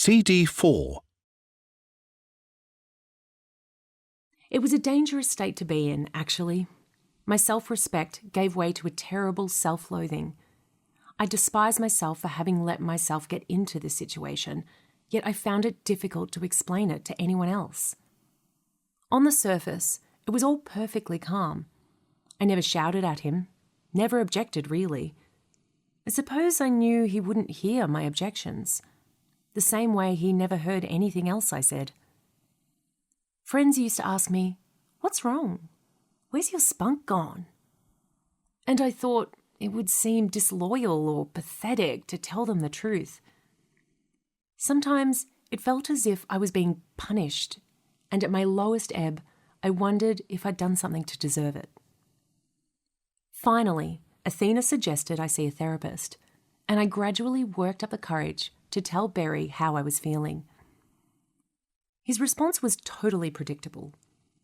CD4. It was a dangerous state to be in, actually. My self-respect gave way to a terrible self-loathing. I despised myself for having let myself get into this situation, yet I found it difficult to explain it to anyone else. On the surface, it was all perfectly calm. I never shouted at him, never objected really. I suppose I knew he wouldn't hear my objections, the same way he never heard anything else I said. Friends used to ask me, "What's wrong? Where's your spunk gone?" And I thought it would seem disloyal or pathetic to tell them the truth. Sometimes it felt as if I was being punished, and at my lowest ebb, I wondered if I'd done something to deserve it. Finally, Athena suggested I see a therapist, and I gradually worked up the courage to tell Berry how I was feeling. His response was totally predictable.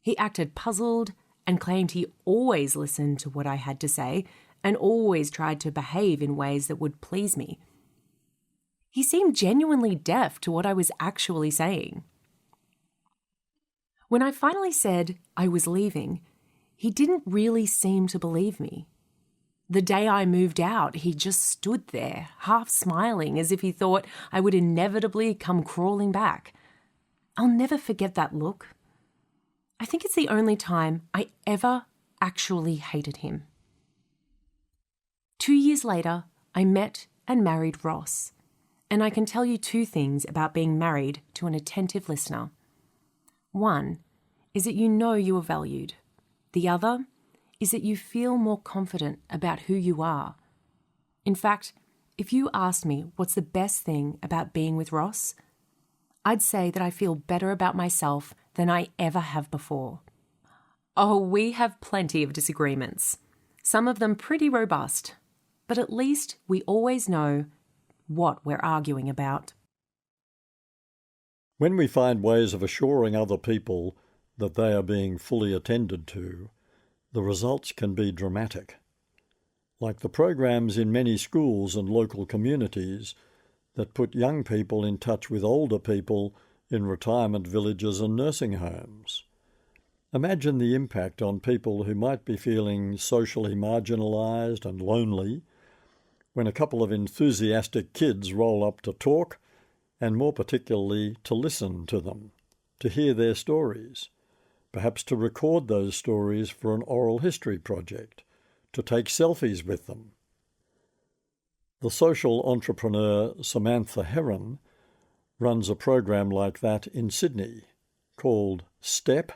He acted puzzled and claimed he always listened to what I had to say and always tried to behave in ways that would please me. He seemed genuinely deaf to what I was actually saying. When I finally said I was leaving, he didn't really seem to believe me. The day I moved out, he just stood there, half smiling, as if he thought I would inevitably come crawling back. I'll never forget that look. I think it's the only time I ever actually hated him. 2 years later, I met and married Ross, and I can tell you two things about being married to an attentive listener. One is that you know you are valued. The other is that you feel more confident about who you are. In fact, if you asked me what's the best thing about being with Ross, I'd say that I feel better about myself than I ever have before. Oh, we have plenty of disagreements, some of them pretty robust, but at least we always know what we're arguing about. When we find ways of assuring other people that they are being fully attended to, the results can be dramatic. Like the programs in many schools and local communities that put young people in touch with older people in retirement villages and nursing homes. Imagine the impact on people who might be feeling socially marginalised and lonely when a couple of enthusiastic kids roll up to talk, and more particularly to listen to them, to hear their stories, perhaps to record those stories for an oral history project, to take selfies with them. The social entrepreneur Samantha Heron runs a program like that in Sydney called STEP,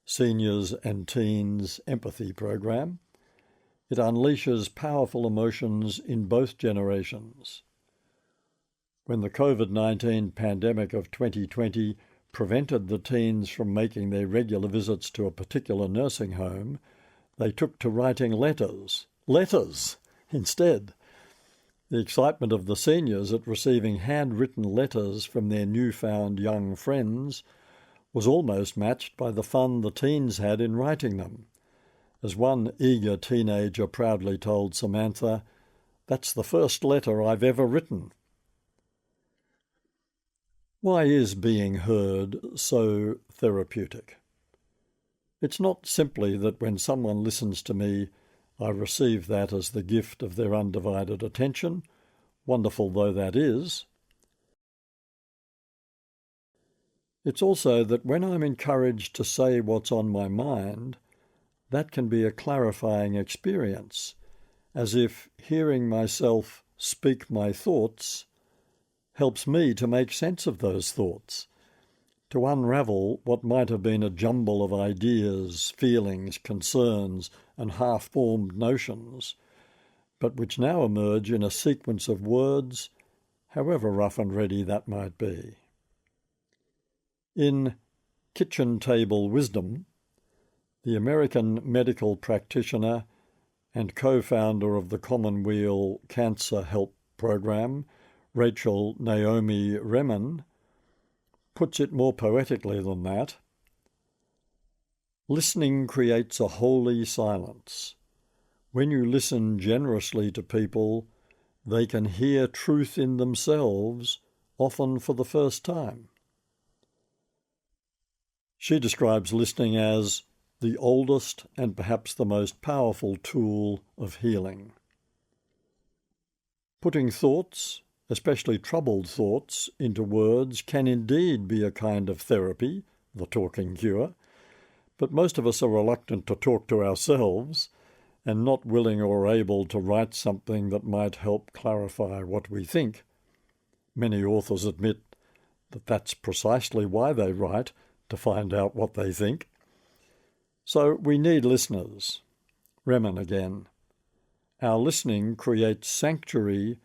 Seniors and Teens Empathy Program. It unleashes powerful emotions in both generations. When the COVID-19 pandemic of 2020 prevented the teens from making their regular visits to a particular nursing home, they took to writing letters instead. The excitement of the seniors at receiving handwritten letters from their newfound young friends was almost matched by the fun the teens had in writing them. As one eager teenager proudly told Samantha, "That's the first letter I've ever written." Why is being heard so therapeutic? It's not simply that when someone listens to me, I receive that as the gift of their undivided attention, wonderful though that is. It's also that when I'm encouraged to say what's on my mind, that can be a clarifying experience, as if hearing myself speak my thoughts helps me to make sense of those thoughts, to unravel what might have been a jumble of ideas, feelings, concerns, and half-formed notions, but which now emerge in a sequence of words, however rough and ready that might be. In Kitchen Table Wisdom, the American medical practitioner and co-founder of the Commonweal Cancer Help Program, Rachel Naomi Remen, puts it more poetically than that. Listening creates a holy silence. When you listen generously to people, they can hear truth in themselves often for the first time. She describes listening as the oldest and perhaps the most powerful tool of healing. Putting thoughts, especially troubled thoughts, into words can indeed be a kind of therapy, the talking cure, but most of us are reluctant to talk to ourselves and not willing or able to write something that might help clarify what we think. Many authors admit that that's precisely why they write, to find out what they think. So we need listeners. Remen again. Our listening creates sanctuary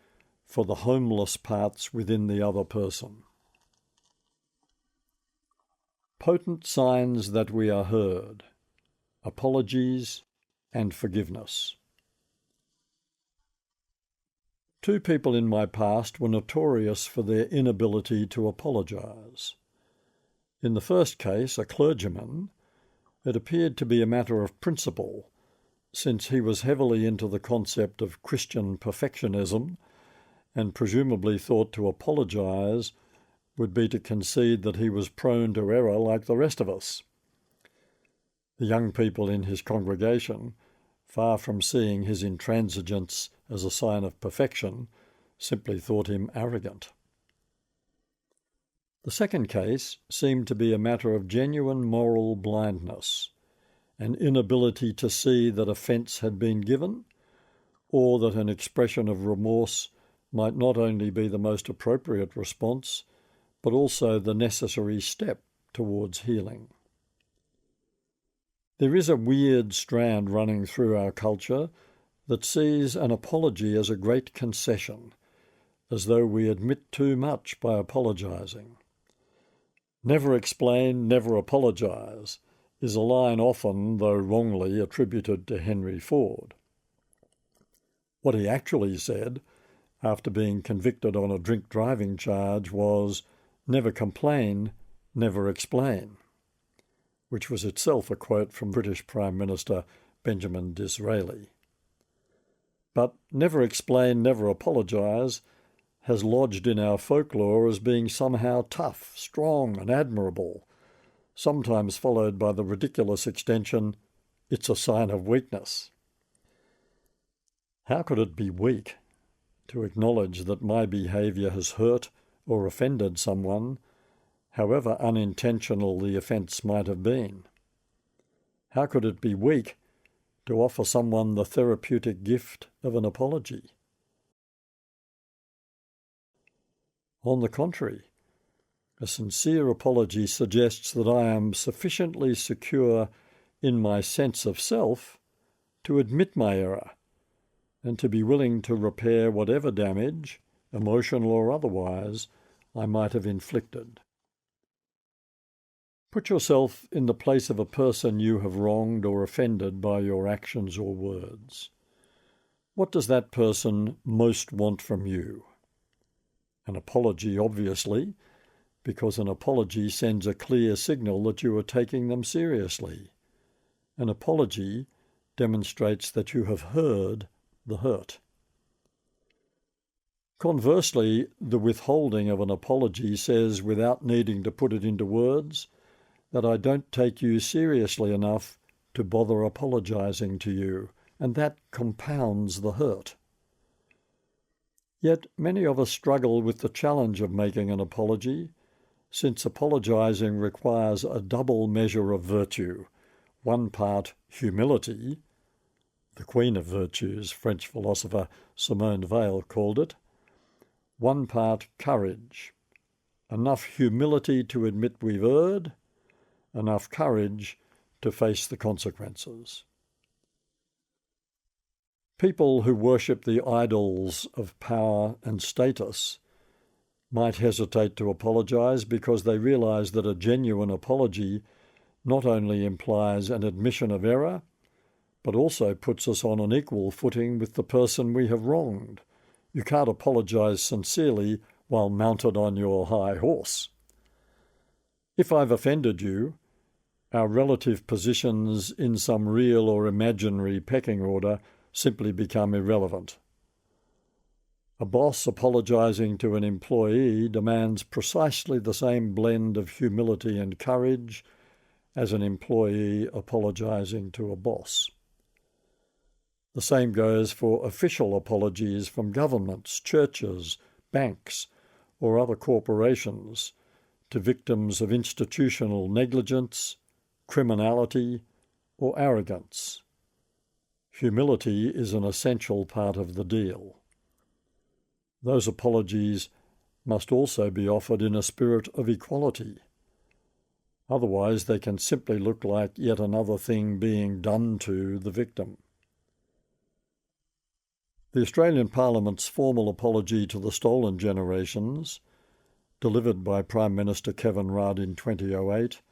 for the homeless parts within the other person. Potent signs that we are heard. Apologies and forgiveness. Two people in my past were notorious for their inability to apologise. In the first case, a clergyman, it appeared to be a matter of principle, since he was heavily into the concept of Christian perfectionism and presumably thought to apologise would be to concede that he was prone to error like the rest of us. The young people in his congregation, far from seeing his intransigence as a sign of perfection, simply thought him arrogant. The second case seemed to be a matter of genuine moral blindness, an inability to see that offence had been given, or that an expression of remorse might not only be the most appropriate response, but also the necessary step towards healing. There is a weird strand running through our culture that sees an apology as a great concession, as though we admit too much by apologising. Never explain, never apologise is a line often, though wrongly, attributed to Henry Ford. What he actually said, after being convicted on a drink driving charge, was never complain, never explain, which was itself a quote from British Prime Minister Benjamin Disraeli. But never explain, never apologise has lodged in our folklore as being somehow tough, strong and admirable, sometimes followed by the ridiculous extension, it's a sign of weakness. How could it be weak to acknowledge that my behaviour has hurt or offended someone, however unintentional the offence might have been? How could it be weak to offer someone the therapeutic gift of an apology? On the contrary, a sincere apology suggests that I am sufficiently secure in my sense of self to admit my error and to be willing to repair whatever damage, emotional or otherwise, I might have inflicted. Put yourself in the place of a person you have wronged or offended by your actions or words. What does that person most want from you? An apology, obviously, because an apology sends a clear signal that you are taking them seriously. An apology demonstrates that you have heard the hurt. Conversely, the withholding of an apology says, without needing to put it into words, that I don't take you seriously enough to bother apologising to you, and that compounds the hurt. Yet many of us struggle with the challenge of making an apology, since apologising requires a double measure of virtue, one part humility, the queen of virtues, French philosopher Simone Weil called it, one part courage, enough humility to admit we've erred, enough courage to face the consequences. People who worship the idols of power and status might hesitate to apologise because they realise that a genuine apology not only implies an admission of error, but also puts us on an equal footing with the person we have wronged. You can't apologise sincerely while mounted on your high horse. If I've offended you, our relative positions in some real or imaginary pecking order simply become irrelevant. A boss apologising to an employee demands precisely the same blend of humility and courage as an employee apologising to a boss. The same goes for official apologies from governments, churches, banks, or other corporations to victims of institutional negligence, criminality, or arrogance. Humility is an essential part of the deal. Those apologies must also be offered in a spirit of equality. Otherwise, they can simply look like yet another thing being done to the victim. The Australian Parliament's formal apology to the stolen generations, delivered by Prime Minister Kevin Rudd in 2008,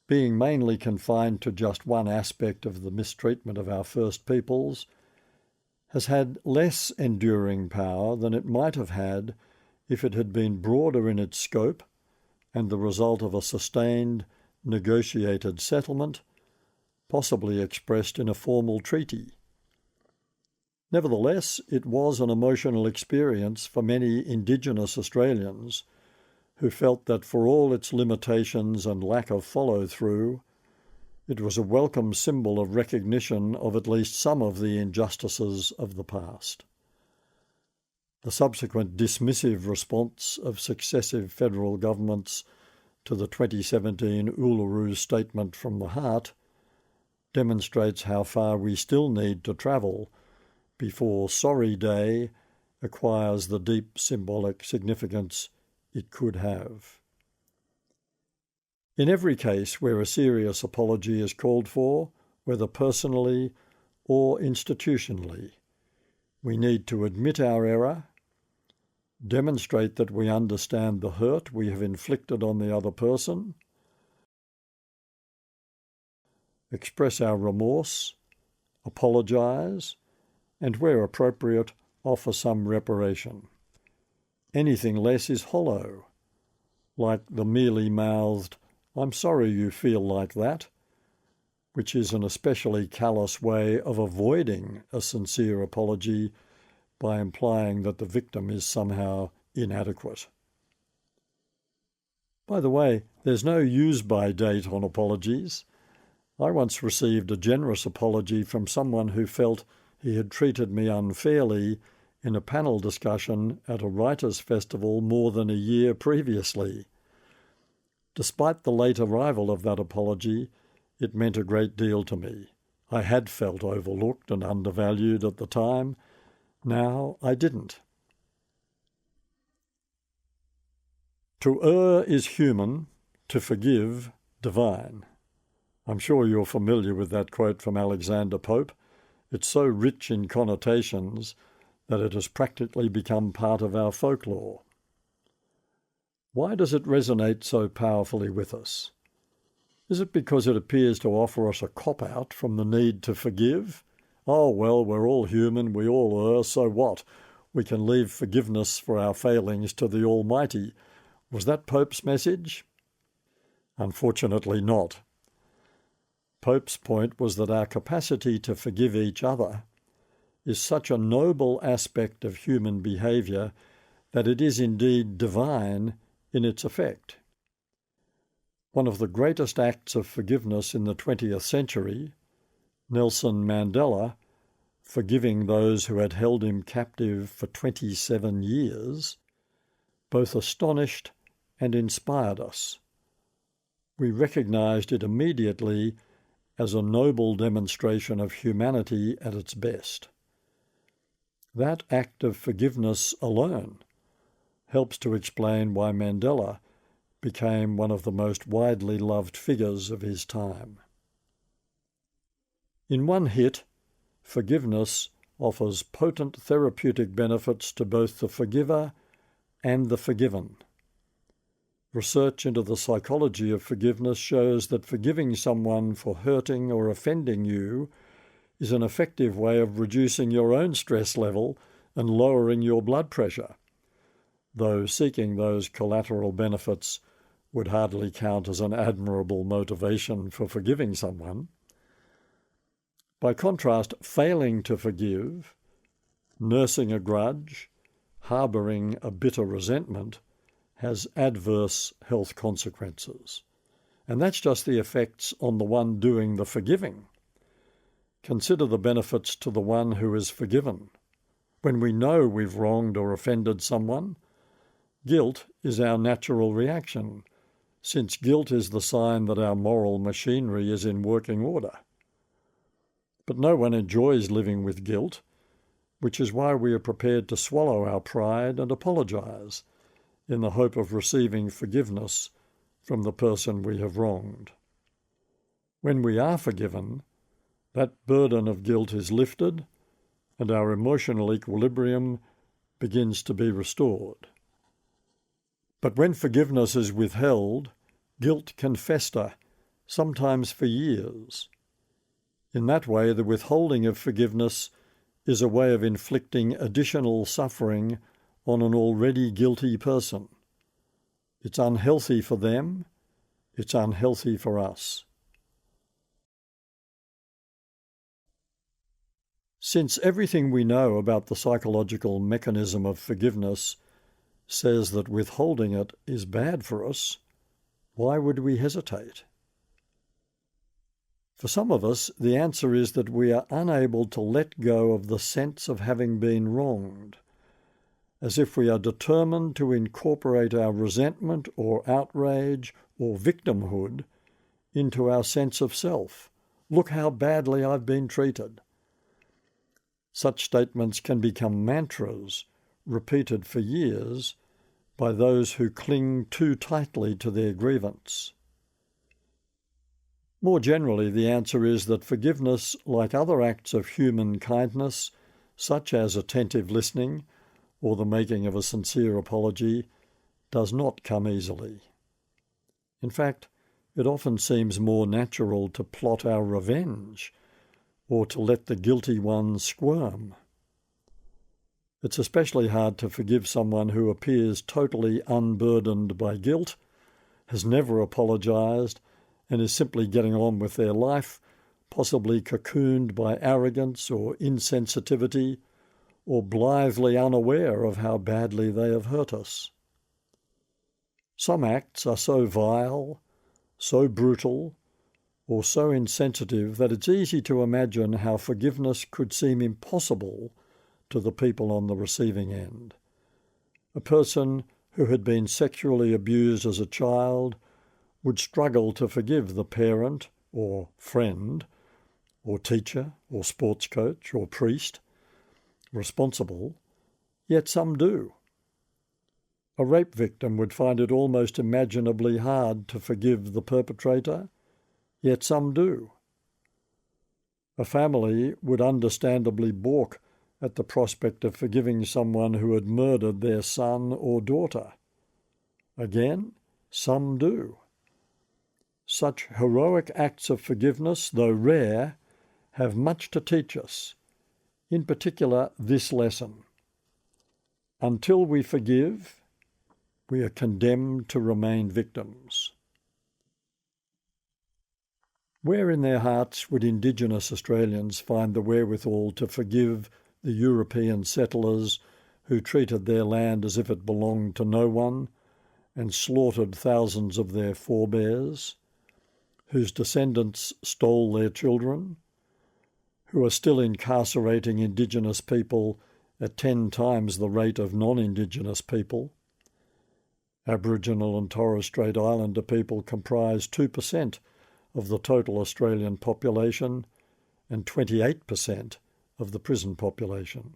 being mainly confined to just one aspect of the mistreatment of our First Peoples, has had less enduring power than it might have had if it had been broader in its scope and the result of a sustained, negotiated settlement, possibly expressed in a formal treaty. Nevertheless, it was an emotional experience for many Indigenous Australians who felt that for all its limitations and lack of follow-through, it was a welcome symbol of recognition of at least some of the injustices of the past. The subsequent dismissive response of successive federal governments to the 2017 Uluru Statement from the Heart demonstrates how far we still need to travel before Sorry Day acquires the deep symbolic significance it could have. In every case where a serious apology is called for, whether personally or institutionally, we need to admit our error, demonstrate that we understand the hurt we have inflicted on the other person, express our remorse, apologise, and where appropriate, offer some reparation. Anything less is hollow, like the mealy-mouthed "I'm sorry you feel like that," which is an especially callous way of avoiding a sincere apology by implying that the victim is somehow inadequate. By the way, there's no use-by date on apologies. I once received a generous apology from someone who felt he had treated me unfairly in a panel discussion at a writers' festival more than a year previously. Despite the late arrival of that apology, it meant a great deal to me. I had felt overlooked and undervalued at the time. Now I didn't. To err is human, to forgive divine. I'm sure you're familiar with that quote from Alexander Pope. It's so rich in connotations that it has practically become part of our folklore. Why does it resonate so powerfully with us? Is it because it appears to offer us a cop-out from the need to forgive? Oh, well, we're all human, we all err, so what? We can leave forgiveness for our failings to the Almighty. Was that Pope's message? Unfortunately not. Pope's point was that our capacity to forgive each other is such a noble aspect of human behaviour that it is indeed divine in its effect. One of the greatest acts of forgiveness in the 20th century, Nelson Mandela, forgiving those who had held him captive for 27 years, both astonished and inspired us. We recognised it immediately as a noble demonstration of humanity at its best. That act of forgiveness alone helps to explain why Mandela became one of the most widely loved figures of his time. In one hit, forgiveness offers potent therapeutic benefits to both the forgiver and the forgiven. Research into the psychology of forgiveness shows that forgiving someone for hurting or offending you is an effective way of reducing your own stress level and lowering your blood pressure, though seeking those collateral benefits would hardly count as an admirable motivation for forgiving someone. By contrast, failing to forgive, nursing a grudge, harbouring a bitter resentment has adverse health consequences. And that's just the effects on the one doing the forgiving. Consider the benefits to the one who is forgiven. When we know we've wronged or offended someone, guilt is our natural reaction, since guilt is the sign that our moral machinery is in working order. But no one enjoys living with guilt, which is why we are prepared to swallow our pride and apologise in the hope of receiving forgiveness from the person we have wronged. When we are forgiven, that burden of guilt is lifted and our emotional equilibrium begins to be restored. But when forgiveness is withheld, guilt can fester, sometimes for years. In that way, the withholding of forgiveness is a way of inflicting additional suffering on an already guilty person. It's unhealthy for them, it's unhealthy for us. Since everything we know about the psychological mechanism of forgiveness says that withholding it is bad for us, why would we hesitate? For some of us, the answer is that we are unable to let go of the sense of having been wronged, as if we are determined to incorporate our resentment or outrage or victimhood into our sense of self. Look how badly I've been treated. Such statements can become mantras repeated for years by those who cling too tightly to their grievance. More generally, the answer is that forgiveness, like other acts of human kindness, such as attentive listening or the making of a sincere apology, does not come easily. In fact, it often seems more natural to plot our revenge or to let the guilty one squirm. It's especially hard to forgive someone who appears totally unburdened by guilt, has never apologised, and is simply getting on with their life, possibly cocooned by arrogance or insensitivity, or blithely unaware of how badly they have hurt us. Some acts are so vile, so brutal, or so insensitive that it's easy to imagine how forgiveness could seem impossible to the people on the receiving end. A person who had been sexually abused as a child would struggle to forgive the parent or friend or teacher or sports coach or priest responsible, yet some do. A rape victim would find it almost imaginably hard to forgive the perpetrator, yet some do. A family would understandably balk at the prospect of forgiving someone who had murdered their son or daughter. Again, some do. Such heroic acts of forgiveness, though rare, have much to teach us, in particular this lesson. Until we forgive, we are condemned to remain victims. Where in their hearts would Indigenous Australians find the wherewithal to forgive the European settlers who treated their land as if it belonged to no one and slaughtered thousands of their forebears, whose descendants stole their children, who are still incarcerating Indigenous people at 10 times the rate of non-Indigenous people? Aboriginal and Torres Strait Islander people comprise 2% of the total Australian population and 28% of the prison population.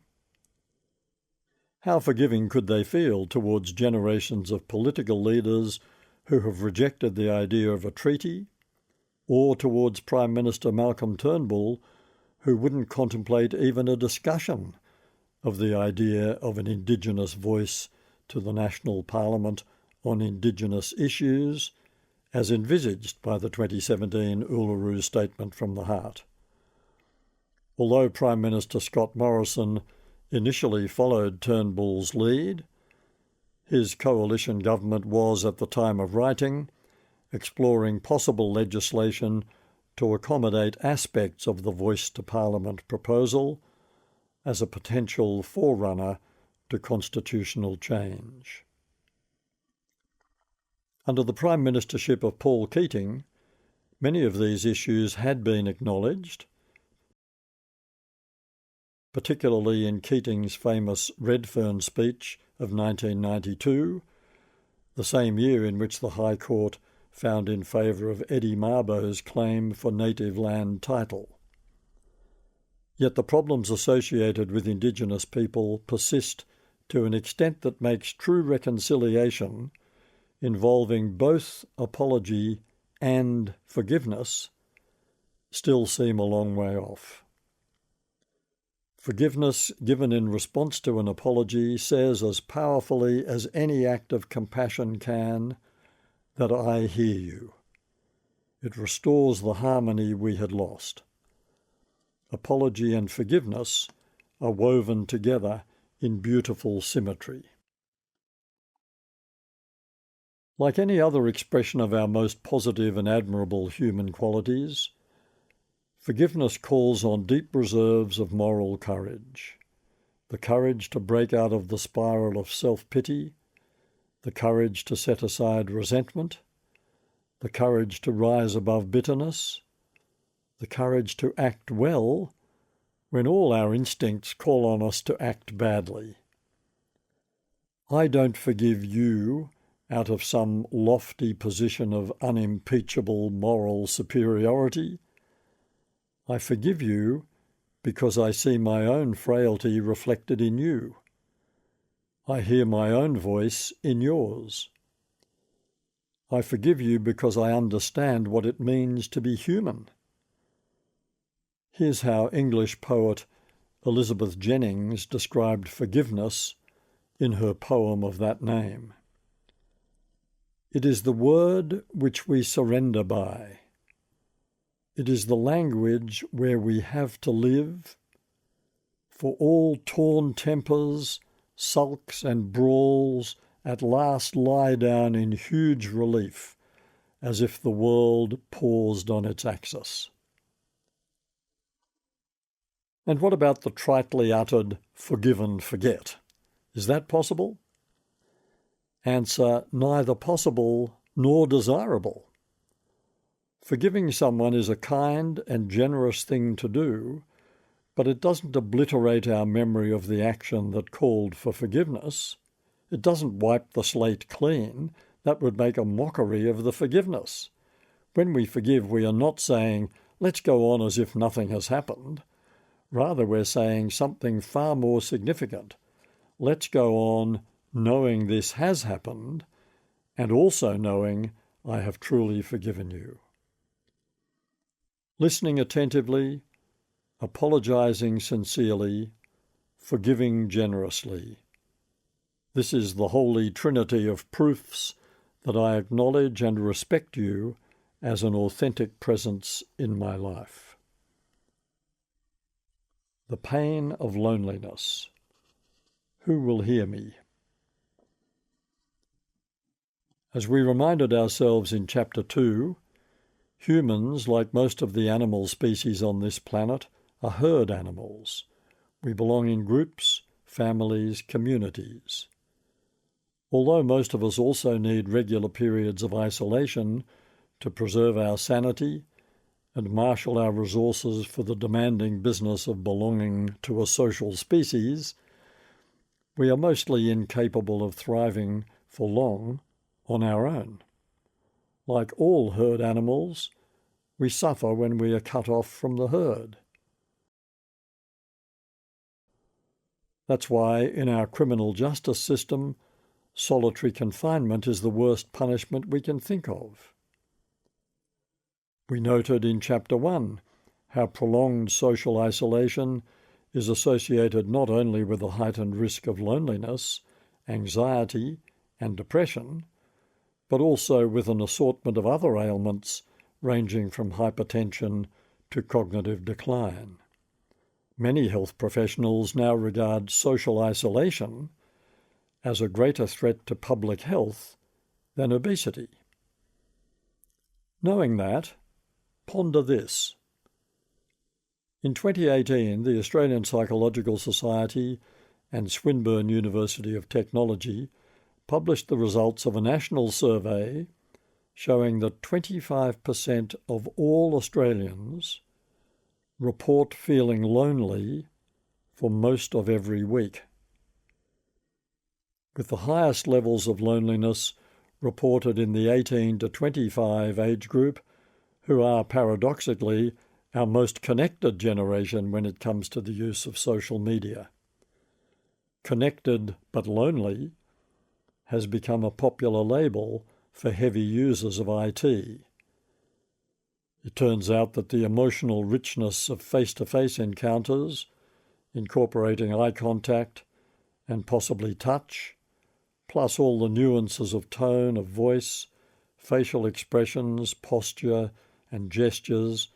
How forgiving could they feel towards generations of political leaders who have rejected the idea of a treaty, or towards Prime Minister Malcolm Turnbull, who wouldn't contemplate even a discussion of the idea of an Indigenous voice to the National Parliament on Indigenous issues, as envisaged by the 2017 Uluru Statement from the Heart. Although Prime Minister Scott Morrison initially followed Turnbull's lead, his coalition government was, at the time of writing, exploring possible legislation to accommodate aspects of the Voice to Parliament proposal as a potential forerunner to constitutional change. Under the Prime Ministership of Paul Keating, many of these issues had been acknowledged, particularly in Keating's famous Redfern speech of 1992, the same year in which the High Court found in favour of Eddie Mabo's claim for native land title. Yet the problems associated with Indigenous people persist to an extent that makes true reconciliation, involving both apology and forgiveness, still seem a long way off. Forgiveness given in response to an apology says as powerfully as any act of compassion can that I hear you. It restores the harmony we had lost. Apology and forgiveness are woven together in beautiful symmetry. Like any other expression of our most positive and admirable human qualities, forgiveness calls on deep reserves of moral courage, the courage to break out of the spiral of self-pity, the courage to set aside resentment, the courage to rise above bitterness, the courage to act well when all our instincts call on us to act badly. I don't forgive you out of some lofty position of unimpeachable moral superiority. I forgive you because I see my own frailty reflected in you. I hear my own voice in yours. I forgive you because I understand what it means to be human. Here's how English poet Elizabeth Jennings described forgiveness in her poem of that name. It is the word which we surrender by. It is the language where we have to live, for all torn tempers, sulks and brawls at last lie down in huge relief, as if the world paused on its axis. And what about the tritely uttered forgive and forget? Is that possible? Answer, neither possible nor desirable. Forgiving someone is a kind and generous thing to do, but it doesn't obliterate our memory of the action that called for forgiveness. It doesn't wipe the slate clean. That would make a mockery of the forgiveness. When we forgive, we are not saying, let's go on as if nothing has happened. Rather, we're saying something far more significant. Let's go on knowing this has happened and also knowing I have truly forgiven you. Listening attentively, apologizing sincerely, forgiving generously. This is the holy trinity of proofs that I acknowledge and respect you as an authentic presence in my life. The pain of loneliness. Who will hear me? As we reminded ourselves in Chapter 2, humans, like most of the animal species on this planet, are herd animals. We belong in groups, families, communities. Although most of us also need regular periods of isolation to preserve our sanity and marshal our resources for the demanding business of belonging to a social species, we are mostly incapable of thriving for long on our own. Like all herd animals, we suffer when we are cut off from the herd. That's why in our criminal justice system, solitary confinement is the worst punishment we can think of. We noted in Chapter 1 how prolonged social isolation is associated not only with a heightened risk of loneliness, anxiety, and depression, but also with an assortment of other ailments ranging from hypertension to cognitive decline. Many health professionals now regard social isolation as a greater threat to public health than obesity. Knowing that, ponder this. In 2018, the Australian Psychological Society and Swinburne University of Technology published the results of a national survey showing that 25% of all Australians report feeling lonely for most of every week, with the highest levels of loneliness reported in the 18 to 25 age group, who are paradoxically our most connected generation when it comes to the use of social media. Connected but lonely has become a popular label for heavy users of IT. It turns out that the emotional richness of face-to-face encounters, incorporating eye contact and possibly touch, plus all the nuances of tone of voice, facial expressions, posture, and gestures,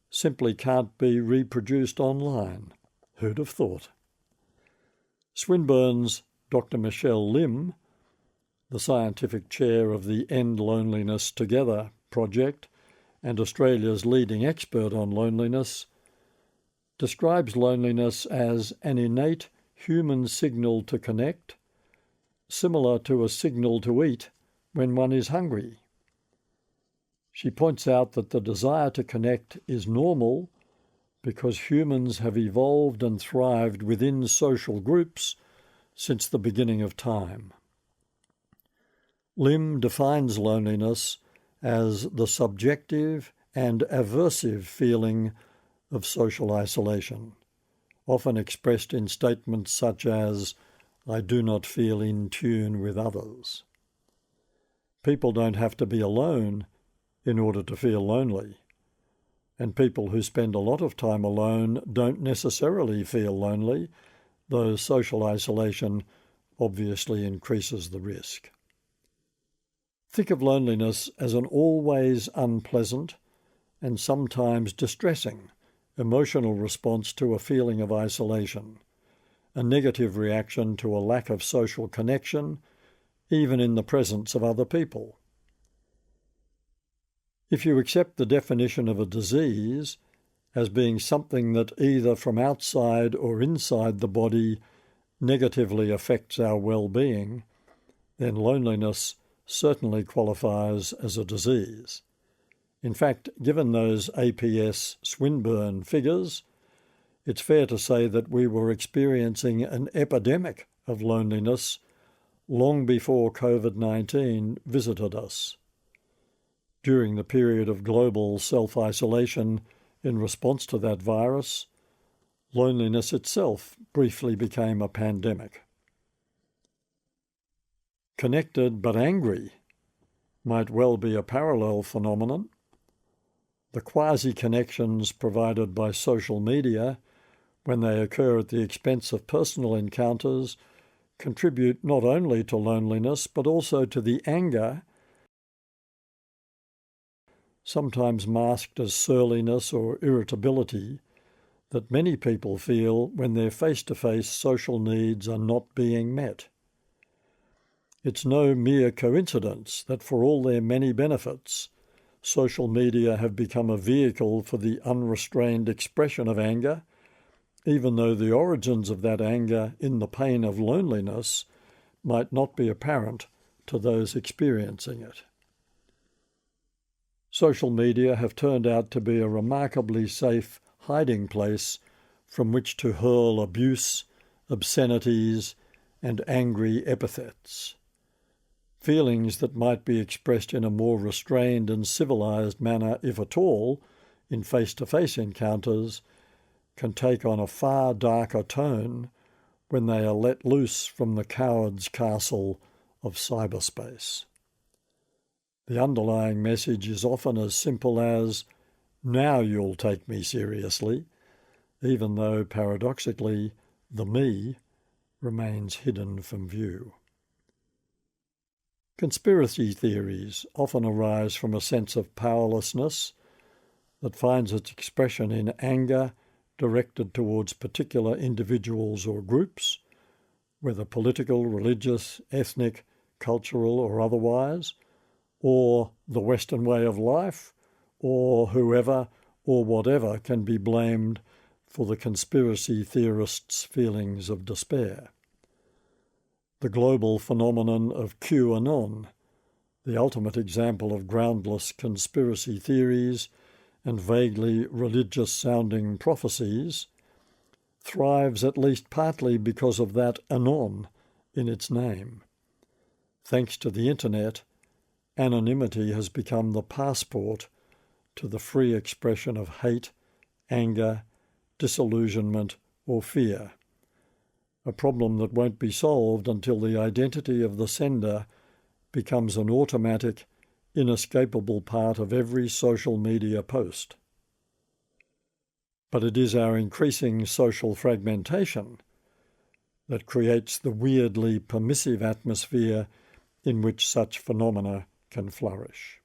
simply can't be reproduced online. Who'd have thought? Swinburne's Dr. Michelle Lim, the scientific chair of the End Loneliness Together project and Australia's leading expert on loneliness, describes loneliness as an innate human signal to connect, similar to a signal to eat when one is hungry. She points out that the desire to connect is normal because humans have evolved and thrived within social groups since the beginning of time. Lim defines loneliness as the subjective and aversive feeling of social isolation, often expressed in statements such as, "I do not feel in tune with others." People don't have to be alone in order to feel lonely, and people who spend a lot of time alone don't necessarily feel lonely, though social isolation obviously increases the risk. Think of loneliness as an always unpleasant and sometimes distressing emotional response to a feeling of isolation, a negative reaction to a lack of social connection, even in the presence of other people. If you accept the definition of a disease as being something that either from outside or inside the body negatively affects our well-being, then loneliness certainly qualifies as a disease. In fact, given those APS Swinburne figures, it's fair to say that we were experiencing an epidemic of loneliness long before COVID-19 visited us. During the period of global self-isolation in response to that virus, loneliness itself briefly became a pandemic. Connected but angry might well be a parallel phenomenon. The quasi-connections provided by social media, when they occur at the expense of personal encounters, contribute not only to loneliness but also to the anger, sometimes masked as surliness or irritability, that many people feel when their face-to-face social needs are not being met. It's no mere coincidence that for all their many benefits, social media have become a vehicle for the unrestrained expression of anger, even though the origins of that anger in the pain of loneliness might not be apparent to those experiencing it. Social media have turned out to be a remarkably safe hiding place from which to hurl abuse, obscenities, and angry epithets. Feelings that might be expressed in a more restrained and civilized manner, if at all, in face-to-face encounters, can take on a far darker tone when they are let loose from the coward's castle of cyberspace. The underlying message is often as simple as, "Now you'll take me seriously," even though, paradoxically, the me remains hidden from view. Conspiracy theories often arise from a sense of powerlessness that finds its expression in anger directed towards particular individuals or groups, whether political, religious, ethnic, cultural, or otherwise, or the Western way of life, or whoever or whatever can be blamed for the conspiracy theorists' feelings of despair. the global phenomenon of QAnon, the ultimate example of groundless conspiracy theories and vaguely religious-sounding prophecies, thrives at least partly because of that anon in its name. Thanks to the internet, anonymity has become the passport to the free expression of hate, anger, disillusionment, or fear, a problem that won't be solved until the identity of the sender becomes an automatic, inescapable part of every social media post. But it is our increasing social fragmentation that creates the weirdly permissive atmosphere in which such phenomena can flourish.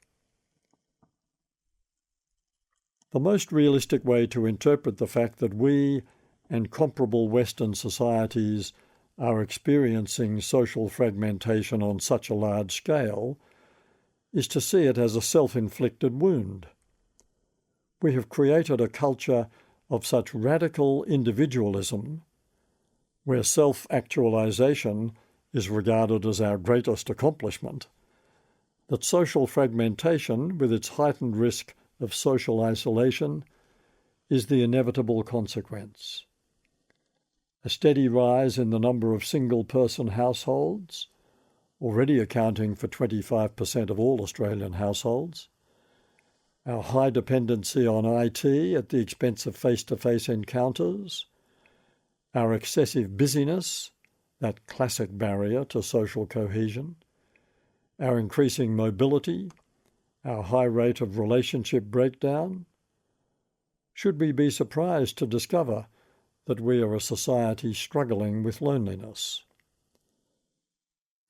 The most realistic way to interpret the fact that we and comparable Western societies are experiencing social fragmentation on such a large scale is to see it as a self-inflicted wound. We have created a culture of such radical individualism, where self-actualization is regarded as our greatest accomplishment, that social fragmentation, with its heightened risk of social isolation, is the inevitable consequence. A steady rise in the number of single-person households, already accounting for 25% of all Australian households, our high dependency on IT at the expense of face-to-face encounters, our excessive busyness, that classic barrier to social cohesion, our increasing mobility, our high rate of relationship breakdown. Should we be surprised to discover that we are a society struggling with loneliness?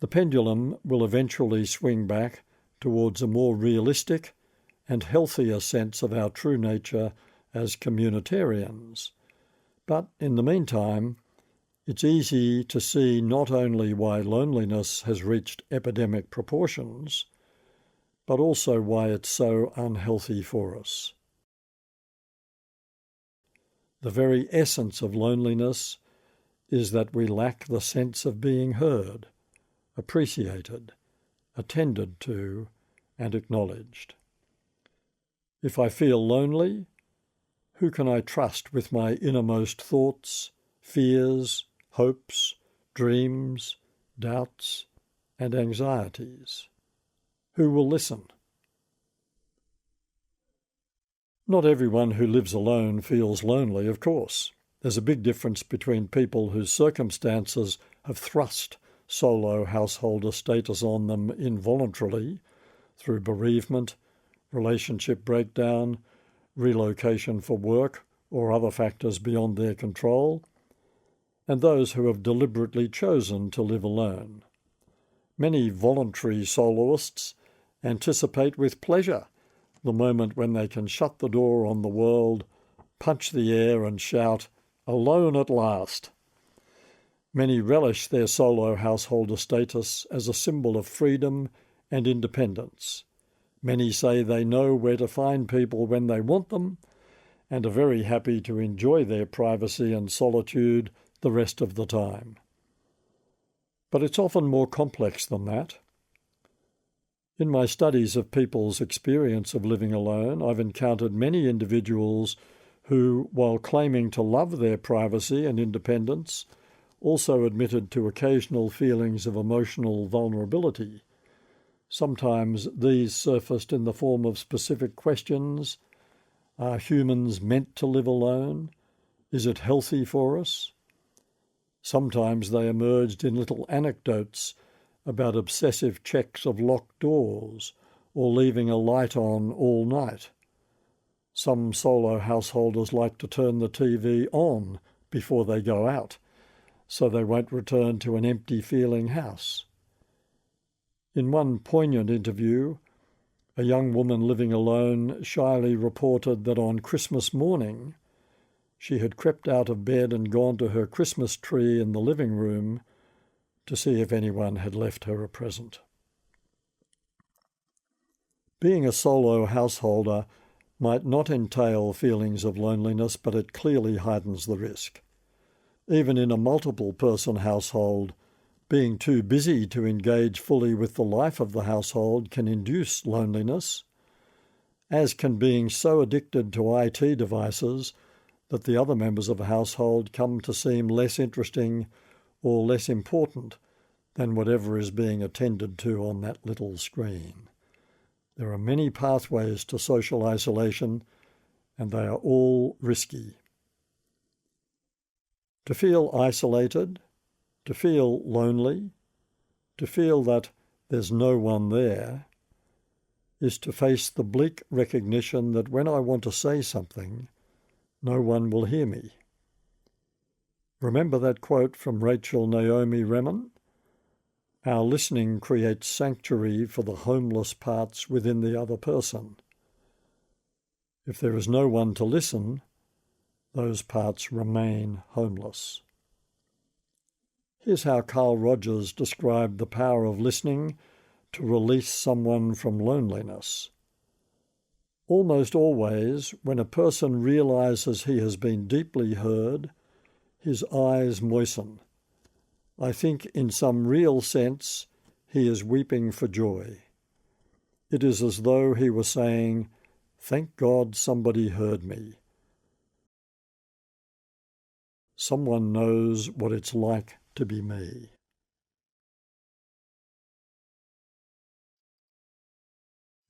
The pendulum will eventually swing back towards a more realistic and healthier sense of our true nature as communitarians. But in the meantime, it's easy to see not only why loneliness has reached epidemic proportions, but also why it's so unhealthy for us. The very essence of loneliness is that we lack the sense of being heard, appreciated, attended to, and acknowledged. If I feel lonely, who can I trust with my innermost thoughts, fears, hopes, dreams, doubts, and anxieties? Who will listen? Not everyone who lives alone feels lonely, of course. There's a big difference between people whose circumstances have thrust solo householder status on them involuntarily through bereavement, relationship breakdown, relocation for work, or other factors beyond their control, and those who have deliberately chosen to live alone. Many voluntary soloists anticipate with pleasure the moment when they can shut the door on the world, punch the air and shout, "Alone at last." Many relish their solo householder status as a symbol of freedom and independence. Many say they know where to find people when they want them and are very happy to enjoy their privacy and solitude the rest of the time. But it's often more complex than that. In my studies of people's experience of living alone, I've encountered many individuals who, while claiming to love their privacy and independence, also admitted to occasional feelings of emotional vulnerability. Sometimes these surfaced in the form of specific questions. Are humans meant to live alone? Is it healthy for us? Sometimes they emerged in little anecdotes about obsessive checks of locked doors or leaving a light on all night. Some solo householders like to turn the TV on before they go out, so they won't return to an empty-feeling house. In one poignant interview, a young woman living alone shyly reported that on Christmas morning she had crept out of bed and gone to her Christmas tree in the living room to see if anyone had left her a present. Being a solo householder might not entail feelings of loneliness, but it clearly heightens the risk. Even in a multiple-person household, Being too busy to engage fully with the life of the household can induce loneliness, as can being so addicted to IT devices that the other members of a household come to seem less interesting or less important than whatever is being attended to on that little screen. There are many pathways to social isolation, and they are all risky. To feel isolated, to feel lonely, to feel that there's no one there, is to face the bleak recognition that when I want to say something, no one will hear me. Remember that quote from Rachel Naomi Remen? Our listening creates sanctuary for the homeless parts within the other person. If there is no one to listen, those parts remain homeless. Here's how Carl Rogers described the power of listening to release someone from loneliness. Almost always, when a person realizes he has been deeply heard, his eyes moisten. I think in some real sense he is weeping for joy. It is as though he were saying, "Thank God somebody heard me. Someone knows what it's like to be me."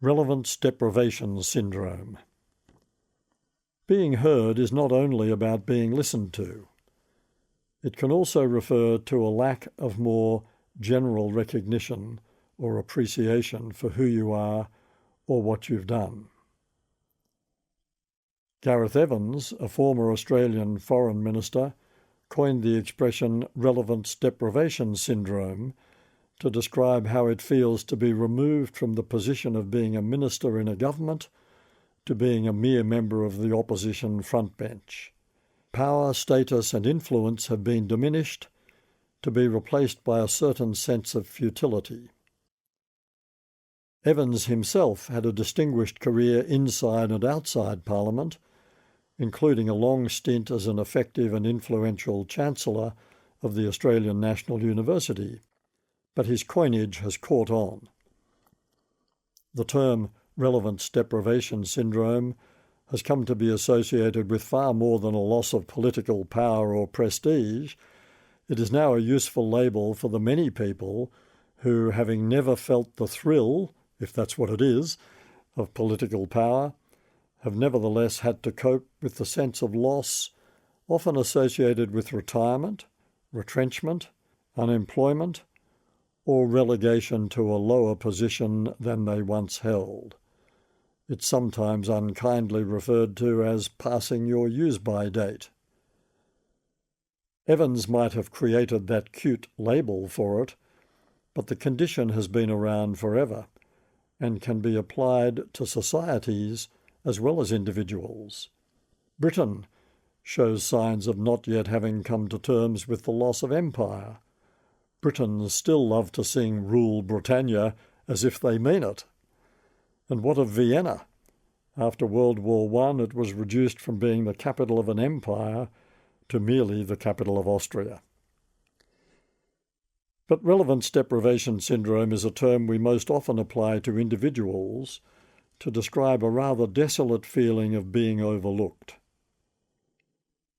Relevance deprivation syndrome. Being heard is not only about being listened to. It can also refer to a lack of more general recognition or appreciation for who you are or what you've done. Gareth Evans, a former Australian foreign minister, coined the expression relevance deprivation syndrome to describe how it feels to be removed from the position of being a minister in a government to being a mere member of the opposition frontbench. Power, status and influence have been diminished to be replaced by a certain sense of futility. Evans himself had a distinguished career inside and outside Parliament, including a long stint as an effective and influential Chancellor of the Australian National University, but his coinage has caught on. The term relevance deprivation syndrome has come to be associated with far more than a loss of political power or prestige. It is now a useful label for the many people who, having never felt the thrill, if that's what it is, of political power, have nevertheless had to cope with the sense of loss, often associated with retirement, retrenchment, unemployment, or relegation to a lower position than they once held. It's sometimes unkindly referred to as passing your use-by date. Evans might have created that cute label for it, but the condition has been around forever and can be applied to societies as well as individuals. Britain shows signs of not yet having come to terms with the loss of empire. Britons still love to sing Rule Britannia as if they mean it. And what of Vienna? After World War I, it was reduced from being the capital of an empire to merely the capital of Austria. But relevance deprivation syndrome is a term we most often apply to individuals to describe a rather desolate feeling of being overlooked.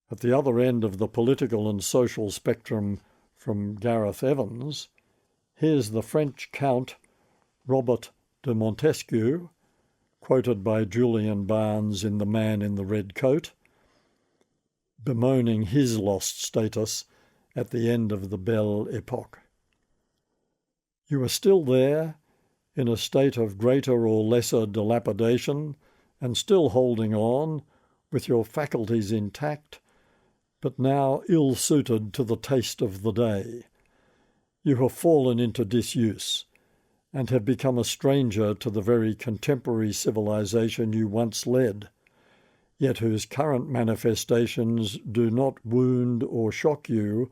At the other end of the political and social spectrum from Gareth Evans, here's the French Count Robert de Montesquieu, quoted by Julian Barnes in The Man in the Red Coat, bemoaning his lost status at the end of the Belle Epoque. You are still there, in a state of greater or lesser dilapidation, and still holding on, with your faculties intact, but now ill-suited to the taste of the day. You have fallen into disuse, and have become a stranger to the very contemporary civilization you once led, yet whose current manifestations do not wound or shock you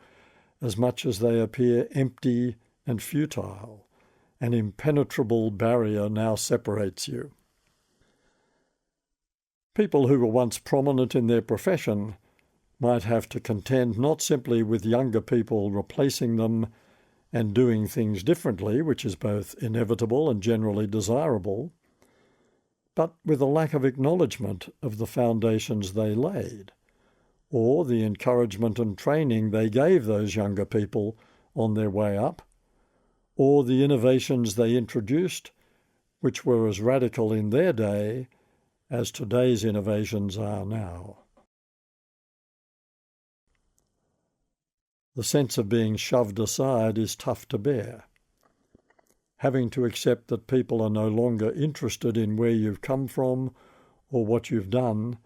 as much as they appear empty and futile. An impenetrable barrier now separates you. People who were once prominent in their profession might have to contend not simply with younger people replacing them and doing things differently, which is both inevitable and generally desirable, but with a lack of acknowledgement of the foundations they laid, or the encouragement and training they gave those younger people on their way up, or the innovations they introduced, which were as radical in their day as today's innovations are now. The sense of being shoved aside is tough to bear. Having to accept that people are no longer interested in where you've come from or what you've done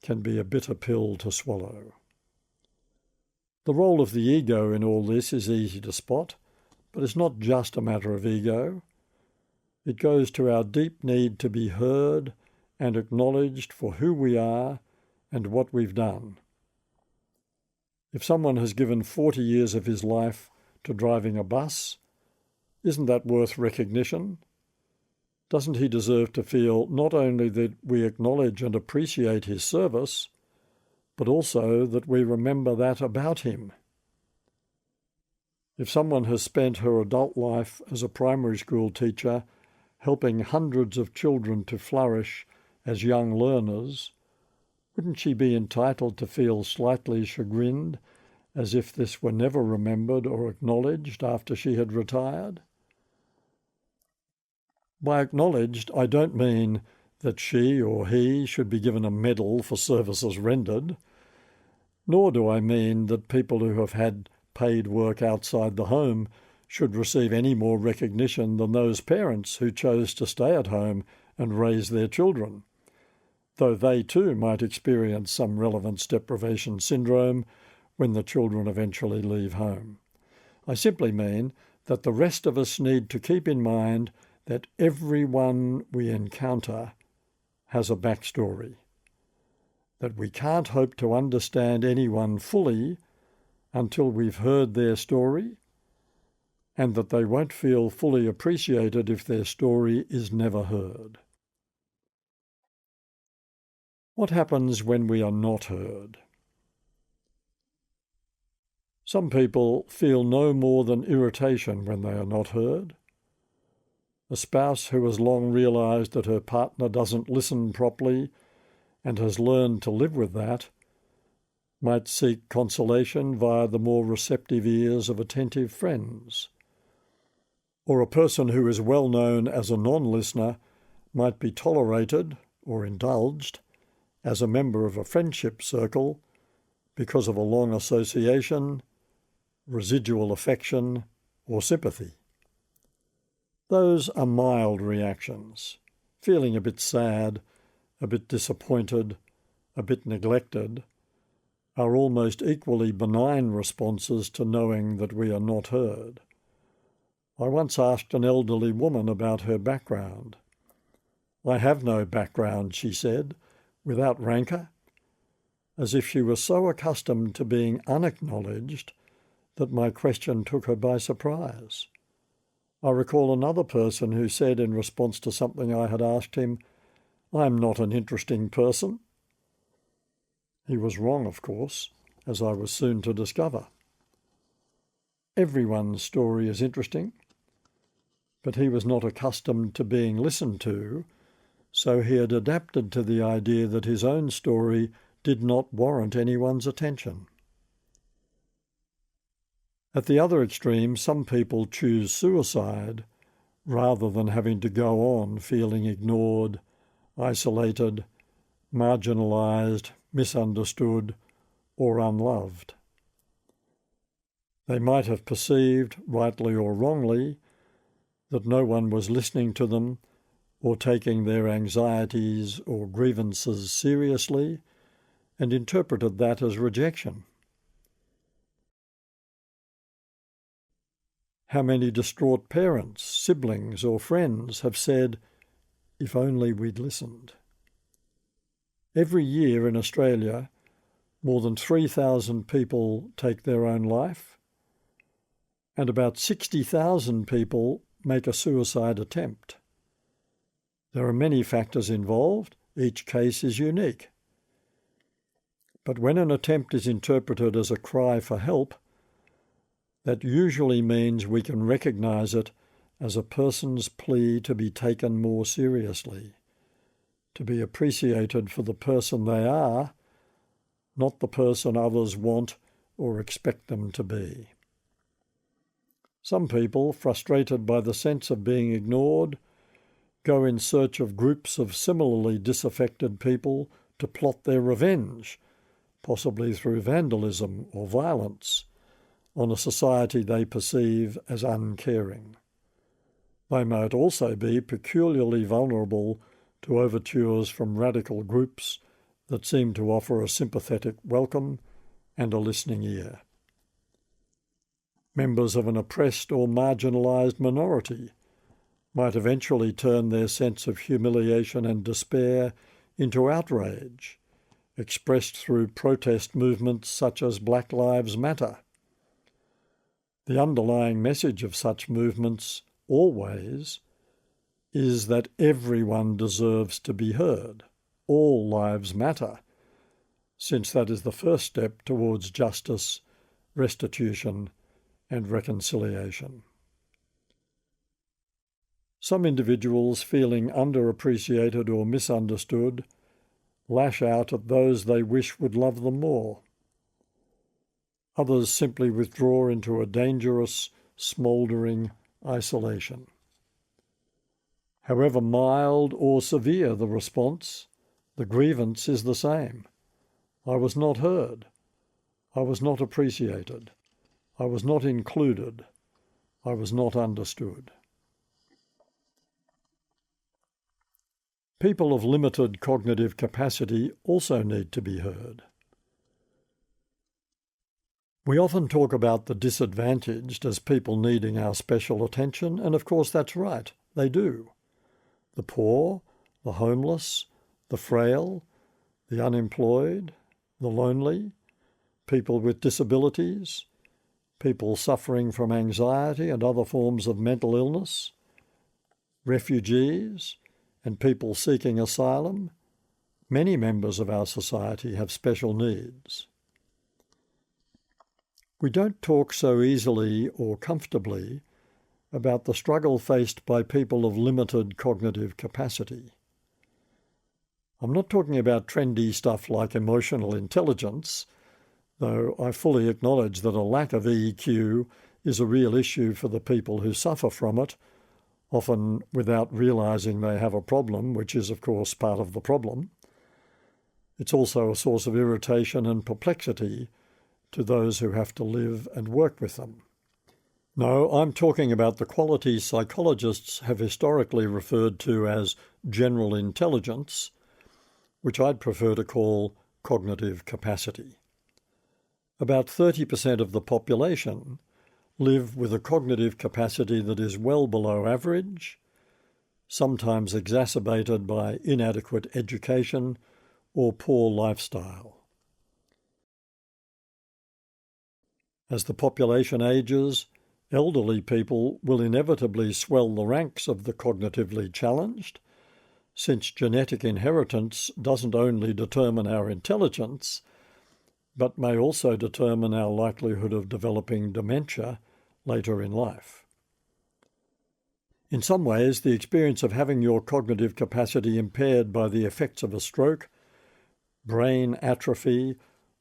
can be a bitter pill to swallow. The role of the ego in all this is easy to spot, but it's not just a matter of ego. It goes to our deep need to be heard and acknowledged for who we are and what we've done. If someone has given 40 years of his life to driving a bus, isn't that worth recognition? Doesn't he deserve to feel not only that we acknowledge and appreciate his service, but also that we remember that about him? If someone has spent her adult life as a primary school teacher, helping hundreds of children to flourish as young learners, wouldn't she be entitled to feel slightly chagrined, as if this were never remembered or acknowledged after she had retired? By acknowledged, I don't mean that she or he should be given a medal for services rendered, nor do I mean that people who have had paid work outside the home should receive any more recognition than those parents who chose to stay at home and raise their children, though they too might experience some relevance deprivation syndrome when the children eventually leave home. I simply mean that the rest of us need to keep in mind that everyone we encounter has a backstory, that we can't hope to understand anyone fully until we've heard their story, and that they won't feel fully appreciated if their story is never heard. What happens when we are not heard? Some people feel no more than irritation when they are not heard. A spouse who has long realised that her partner doesn't listen properly and has learned to live with that might seek consolation via the more receptive ears of attentive friends. Or a person who is well known as a non-listener might be tolerated or indulged as a member of a friendship circle because of a long association, residual affection, or sympathy. Those are mild reactions. Feeling a bit sad, a bit disappointed, a bit neglected, are almost equally benign responses to knowing that we are not heard. I once asked an elderly woman about her background. "I have no background," she said, without rancour, as if she was so accustomed to being unacknowledged that my question took her by surprise. I recall another person who said in response to something I had asked him, "I'm not an interesting person." He was wrong, of course, as I was soon to discover. Everyone's story is interesting, but he was not accustomed to being listened to, so he had adapted to the idea that his own story did not warrant anyone's attention. At the other extreme, some people choose suicide rather than having to go on feeling ignored, isolated, marginalised, misunderstood, or unloved. They might have perceived, rightly or wrongly, that no one was listening to them or taking their anxieties or grievances seriously, and interpreted that as rejection. How many distraught parents, siblings, or friends have said, "If only we'd listened"? Every year in Australia, more than 3,000 people take their own life, and about 60,000 people make a suicide attempt. There are many factors involved. Each case is unique. But when an attempt is interpreted as a cry for help, That usually means we can recognise it as a person's plea to be taken more seriously, to be appreciated for the person they are, not the person others want or expect them to be. Some people, frustrated by the sense of being ignored, go in search of groups of similarly disaffected people to plot their revenge, possibly through vandalism or violence, on a society they perceive as uncaring. They might also be peculiarly vulnerable to overtures from radical groups that seem to offer a sympathetic welcome and a listening ear. Members of an oppressed or marginalised minority might eventually turn their sense of humiliation and despair into outrage, expressed through protest movements such as Black Lives Matter. The underlying message of such movements always is that everyone deserves to be heard. All lives matter, since that is the first step towards justice, restitution, and reconciliation. Some individuals feeling underappreciated or misunderstood lash out at those they wish would love them more. Others simply withdraw into a dangerous, smouldering isolation. However mild or severe the response, the grievance is the same. I was not heard. I was not appreciated. I was not included. I was not understood. People of limited cognitive capacity also need to be heard. We often talk about the disadvantaged as people needing our special attention, and of course that's right, they do. The poor, the homeless, the frail, the unemployed, the lonely, people with disabilities, people suffering from anxiety and other forms of mental illness, refugees, and people seeking asylum. Many members of our society have special needs. We don't talk so easily or comfortably about the struggle faced by people of limited cognitive capacity. I'm not talking about trendy stuff like emotional intelligence, though I fully acknowledge that a lack of EQ is a real issue for the people who suffer from it, often without realising they have a problem, which is, of course, part of the problem. It's also a source of irritation and perplexity to those who have to live and work with them. No, I'm talking about the qualities psychologists have historically referred to as general intelligence, which I'd prefer to call cognitive capacity. About 30% of the population live with a cognitive capacity that is well below average, sometimes exacerbated by inadequate education or poor lifestyle. As the population ages, elderly people will inevitably swell the ranks of the cognitively challenged, since genetic inheritance doesn't only determine our intelligence, but may also determine our likelihood of developing dementia later in life. In some ways, the experience of having your cognitive capacity impaired by the effects of a stroke, brain atrophy,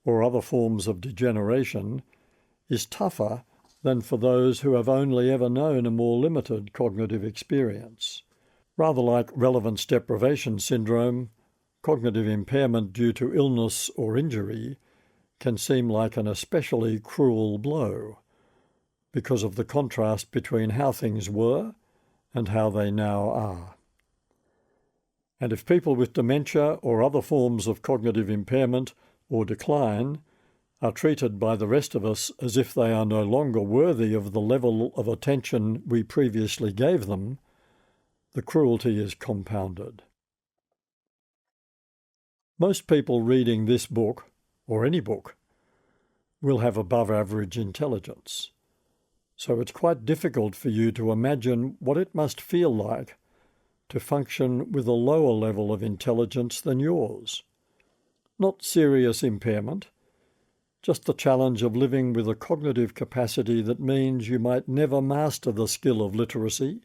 or other forms of degeneration is tougher than for those who have only ever known a more limited cognitive experience. Rather like relevance deprivation syndrome, cognitive impairment due to illness or injury can seem like an especially cruel blow because of the contrast between how things were and how they now are. And if people with dementia or other forms of cognitive impairment or decline are treated by the rest of us as if they are no longer worthy of the level of attention we previously gave them, the cruelty is compounded. Most people reading this book, or any book, will have above average intelligence. So it's quite difficult for you to imagine what it must feel like to function with a lower level of intelligence than yours. Not serious impairment, just the challenge of living with a cognitive capacity that means you might never master the skill of literacy.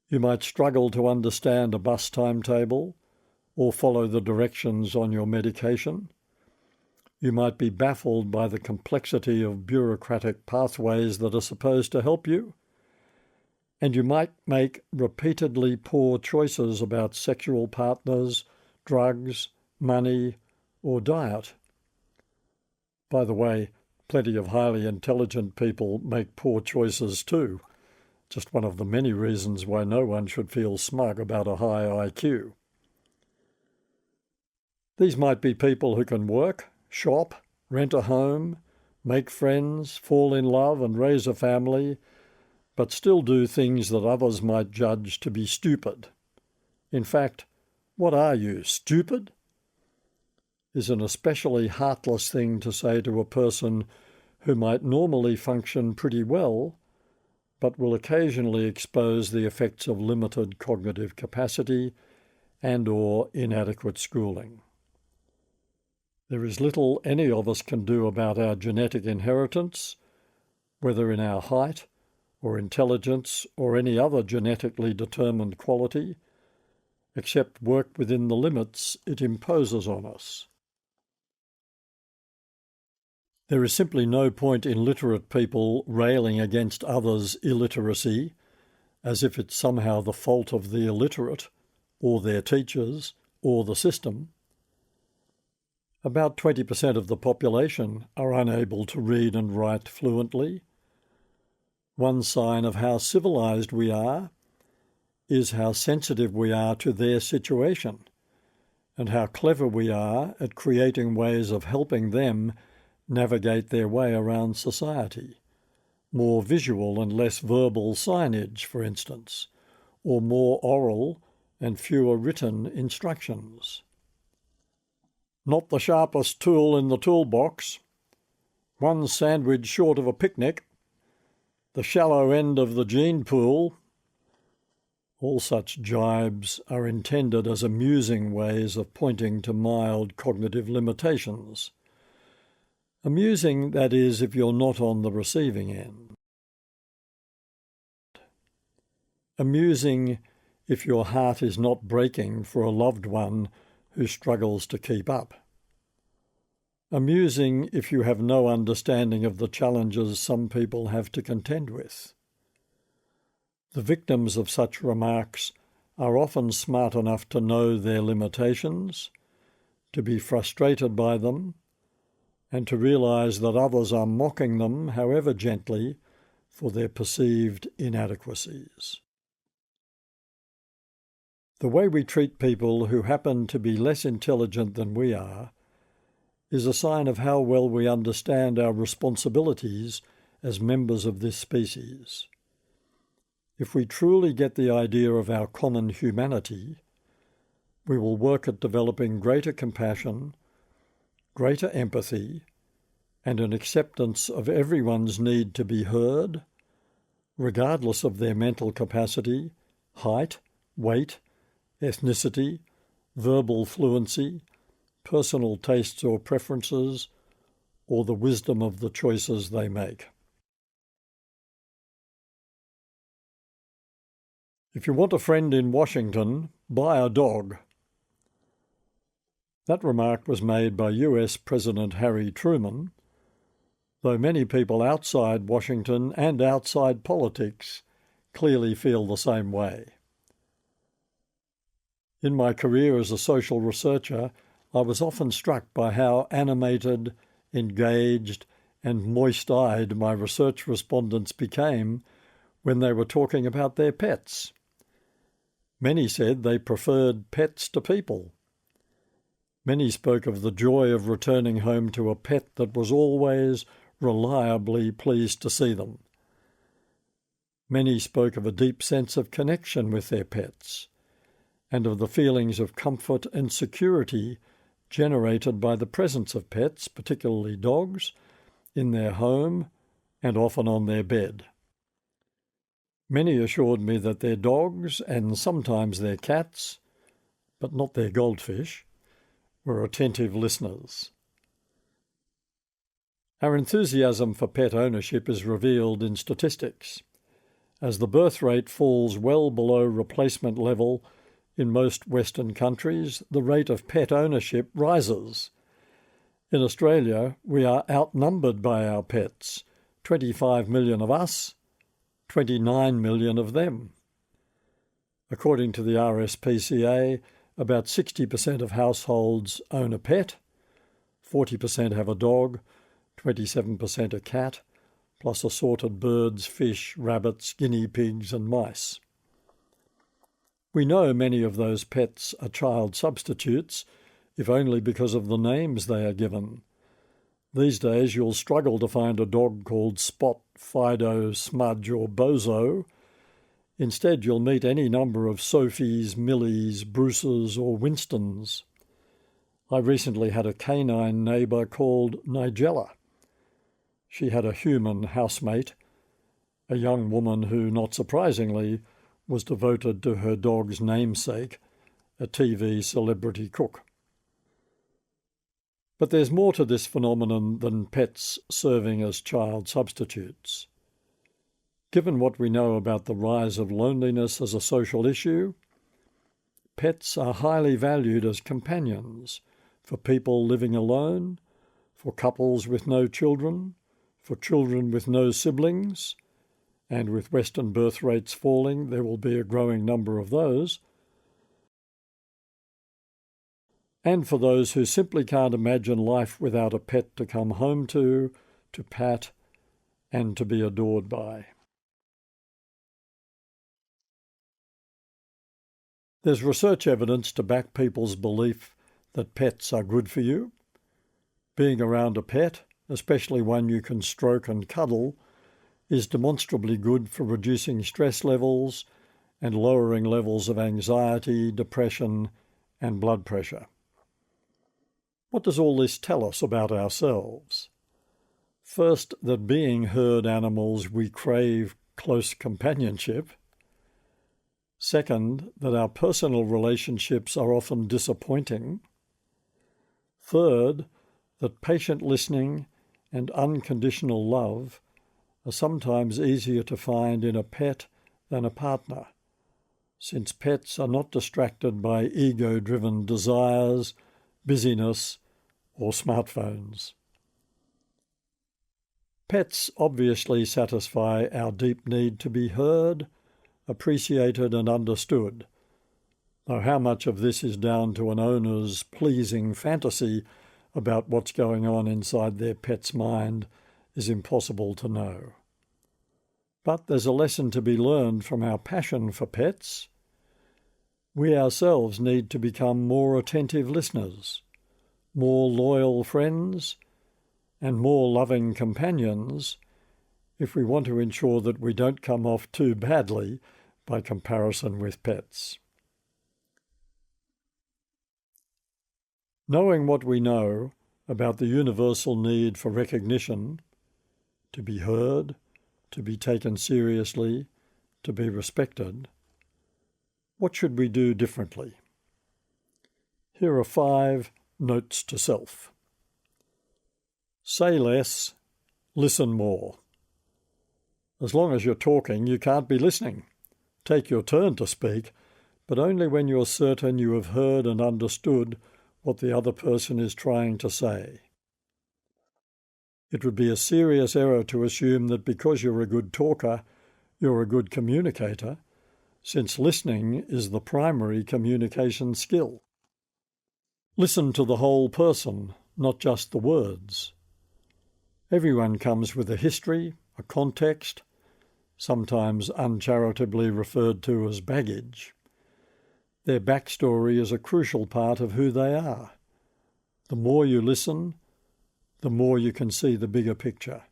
You might struggle to understand a bus timetable or follow the directions on your medication. You might be baffled by the complexity of bureaucratic pathways that are supposed to help you. And you might make repeatedly poor choices about sexual partners, drugs, money, or diet. By the way, plenty of highly intelligent people make poor choices too. Just one of the many reasons why no one should feel smug about a high IQ. These might be people who can work, shop, rent a home, make friends, fall in love and raise a family, but still do things that others might judge to be stupid. In fact, what are you, stupid? Is an especially heartless thing to say to a person who might normally function pretty well, but will occasionally expose the effects of limited cognitive capacity and/or inadequate schooling. There is little any of us can do about our genetic inheritance, whether in our height or intelligence or any other genetically determined quality, except work within the limits it imposes on us. There is simply no point in literate people railing against others' illiteracy, as if it's somehow the fault of the illiterate, or their teachers, or the system. About 20% of the population are unable to read and write fluently. One sign of how civilized we are is how sensitive we are to their situation, and how clever we are at creating ways of helping them navigate their way around society. More visual and less verbal signage, for instance, or more oral and fewer written instructions. Not the sharpest tool in the toolbox. One sandwich short of a picnic. The shallow end of the gene pool. All such jibes are intended as amusing ways of pointing to mild cognitive limitations. Amusing, that is, if you're not on the receiving end. Amusing if your heart is not breaking for a loved one who struggles to keep up. Amusing if you have no understanding of the challenges some people have to contend with. The victims of such remarks are often smart enough to know their limitations, to be frustrated by them, and to realise that others are mocking them, however gently, for their perceived inadequacies. The way we treat people who happen to be less intelligent than we are is a sign of how well we understand our responsibilities as members of this species. If we truly get the idea of our common humanity, we will work at developing greater compassion, greater empathy, and an acceptance of everyone's need to be heard, regardless of their mental capacity, height, weight, ethnicity, verbal fluency, personal tastes or preferences, or the wisdom of the choices they make. If you want a friend in Washington, buy a dog. That remark was made by US President Harry Truman, though many people outside Washington and outside politics clearly feel the same way. In my career as a social researcher, I was often struck by how animated, engaged, and moist-eyed my research respondents became when they were talking about their pets. Many said they preferred pets to people. Many spoke of the joy of returning home to a pet that was always reliably pleased to see them. Many spoke of a deep sense of connection with their pets, and of the feelings of comfort and security generated by the presence of pets, particularly dogs, in their home and often on their bed. Many assured me that their dogs, and sometimes their cats, but not their goldfish, were attentive listeners. Our enthusiasm for pet ownership is revealed in statistics. As the birth rate falls well below replacement level in most Western countries, the rate of pet ownership rises. In Australia, we are outnumbered by our pets, 25 million of us, 29 million of them. According to the RSPCA, about 60% of households own a pet, 40% have a dog, 27% a cat, plus assorted birds, fish, rabbits, guinea pigs and mice. We know many of those pets are child substitutes, if only because of the names they are given. These days you'll struggle to find a dog called Spot, Fido, Smudge or Bozo. Instead you'll meet any number of Sophies, Millies, Bruces or Winstons. I recently had a canine neighbour called Nigella. She had a human housemate, a young woman who, not surprisingly, was devoted to her dog's namesake, a TV celebrity cook. But there's more to this phenomenon than pets serving as child substitutes. Given what we know about the rise of loneliness as a social issue, pets are highly valued as companions for people living alone, for couples with no children, for children with no siblings, and with Western birth rates falling, there will be a growing number of those, and for those who simply can't imagine life without a pet to come home to pat, and to be adored by. There's research evidence to back people's belief that pets are good for you. Being around a pet, especially one you can stroke and cuddle, is demonstrably good for reducing stress levels and lowering levels of anxiety, depression, and blood pressure. What does all this tell us about ourselves? First, that being herd animals, we crave close companionship. Second, that our personal relationships are often disappointing. Third, that patient listening and unconditional love are sometimes easier to find in a pet than a partner, since pets are not distracted by ego-driven desires, busyness, or smartphones. Pets obviously satisfy our deep need to be heard, appreciated and understood, though how much of this is down to an owner's pleasing fantasy about what's going on inside their pet's mind is impossible to know. But there's a lesson to be learned from our passion for pets. We ourselves need to become more attentive listeners, more loyal friends, and more loving companions if we want to ensure that we don't come off too badly by comparison with pets. Knowing what we know about the universal need for recognition, to be heard, to be taken seriously, to be respected, what should we do differently? Here are 5 notes to self. Say less, listen more. As long as you're talking, you can't be listening. Take your turn to speak, but only when you're certain you have heard and understood what the other person is trying to say. It would be a serious error to assume that because you're a good talker, you're a good communicator, since listening is the primary communication skill. Listen to the whole person, not just the words. Everyone comes with a history, a context, sometimes uncharitably referred to as baggage. Their backstory is a crucial part of who they are. The more you listen, the more you can see the bigger picture.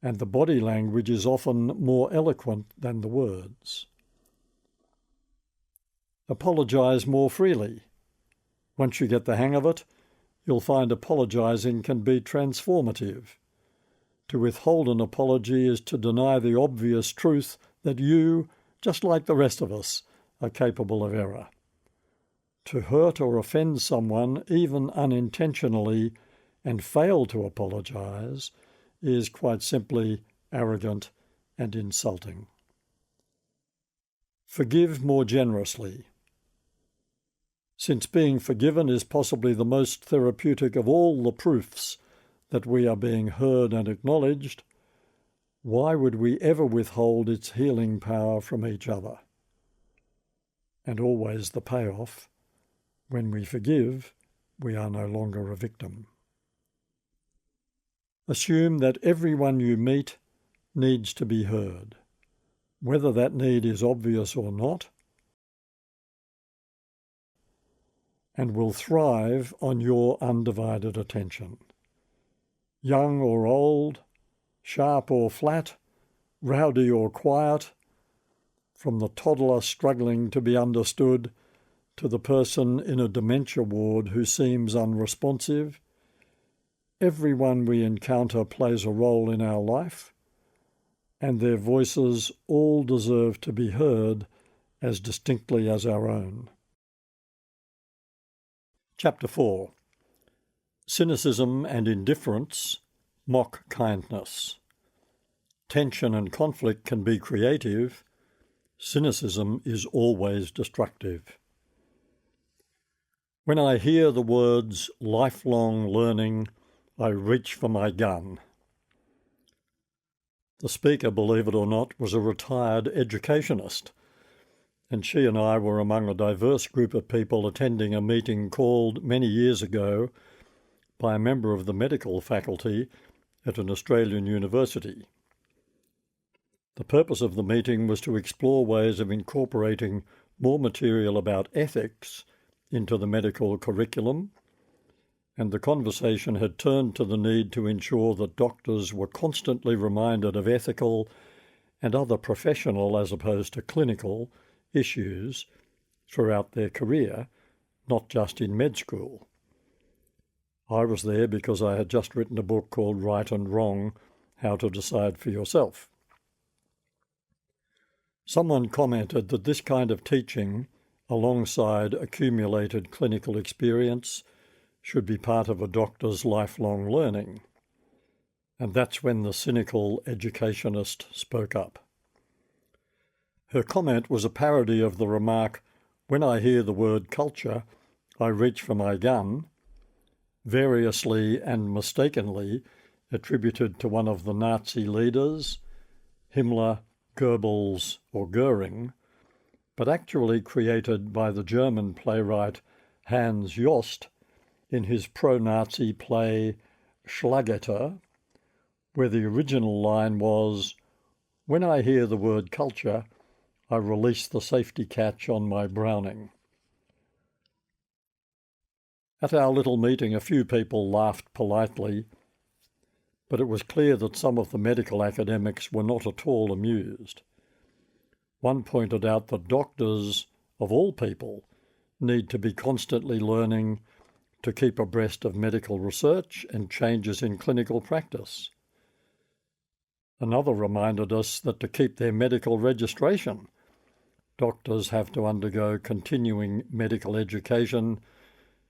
And the body language is often more eloquent than the words. Apologise more freely. Once you get the hang of it, you'll find apologising can be transformative. To withhold an apology is to deny the obvious truth that you, just like the rest of us, are capable of error. To hurt or offend someone, even unintentionally, and fail to apologise is quite simply arrogant and insulting. Forgive more generously. Since being forgiven is possibly the most therapeutic of all the proofs that we are being heard and acknowledged, why would we ever withhold its healing power from each other? And always the payoff: when we forgive, we are no longer a victim. Assume that everyone you meet needs to be heard, whether that need is obvious or not, and will thrive on your undivided attention. Young or old, sharp or flat, rowdy or quiet, from the toddler struggling to be understood to the person in a dementia ward who seems unresponsive, everyone we encounter plays a role in our life, and their voices all deserve to be heard as distinctly as our own. Chapter 4. Cynicism and indifference mock kindness. Tension and conflict can be creative. Cynicism is always destructive. When I hear the words lifelong learning, I reach for my gun. The speaker, believe it or not, was a retired educationist, and she and I were among a diverse group of people attending a meeting called many years ago by a member of the medical faculty at an Australian university. The purpose of the meeting was to explore ways of incorporating more material about ethics into the medical curriculum, and the conversation had turned to the need to ensure that doctors were constantly reminded of ethical and other professional, as opposed to clinical, issues throughout their career, not just in med school. I was there because I had just written a book called Right and Wrong: How to Decide for Yourself. Someone commented that this kind of teaching, alongside accumulated clinical experience, should be part of a doctor's lifelong learning. And that's when the cynical educationist spoke up. Her comment was a parody of the remark, "When I hear the word culture, I reach for my gun," variously and mistakenly attributed to one of the Nazi leaders, Himmler, Goebbels or Goering, but actually created by the German playwright Hans Jost in his pro-Nazi play Schlagetter, where the original line was, "When I hear the word culture, I release the safety catch on my Browning." At our little meeting, a few people laughed politely, but it was clear that some of the medical academics were not at all amused. One pointed out that doctors, of all people, need to be constantly learning to keep abreast of medical research and changes in clinical practice. Another reminded us that to keep their medical registration, doctors have to undergo continuing medical education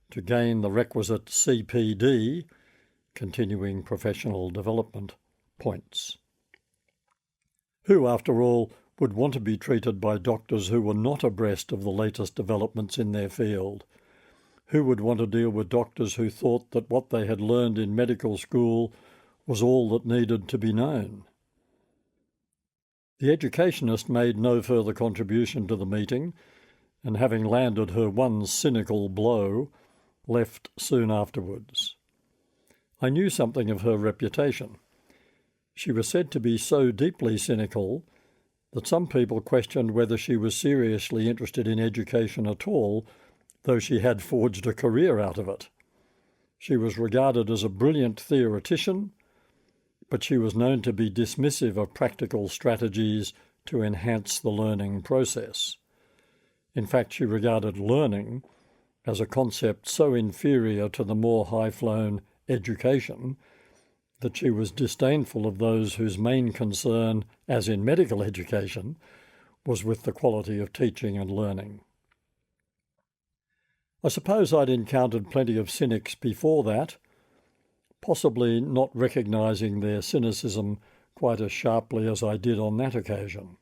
to gain the requisite CPD, continuing professional development, points. Who, after all, would want to be treated by doctors who were not abreast of the latest developments in their field? Who would want to deal with doctors who thought that what they had learned in medical school was all that needed to be known? The educationist made no further contribution to the meeting, and having landed her one cynical blow, left soon afterwards. I knew something of her reputation. She was said to be so deeply cynical that some people questioned whether she was seriously interested in education at all, though she had forged a career out of it. She was regarded as a brilliant theoretician, but she was known to be dismissive of practical strategies to enhance the learning process. In fact, she regarded learning as a concept so inferior to the more high-flown education that she was disdainful of those whose main concern, as in medical education, was with the quality of teaching and learning. I suppose I'd encountered plenty of cynics before that, possibly not recognising their cynicism quite as sharply as I did on that occasion.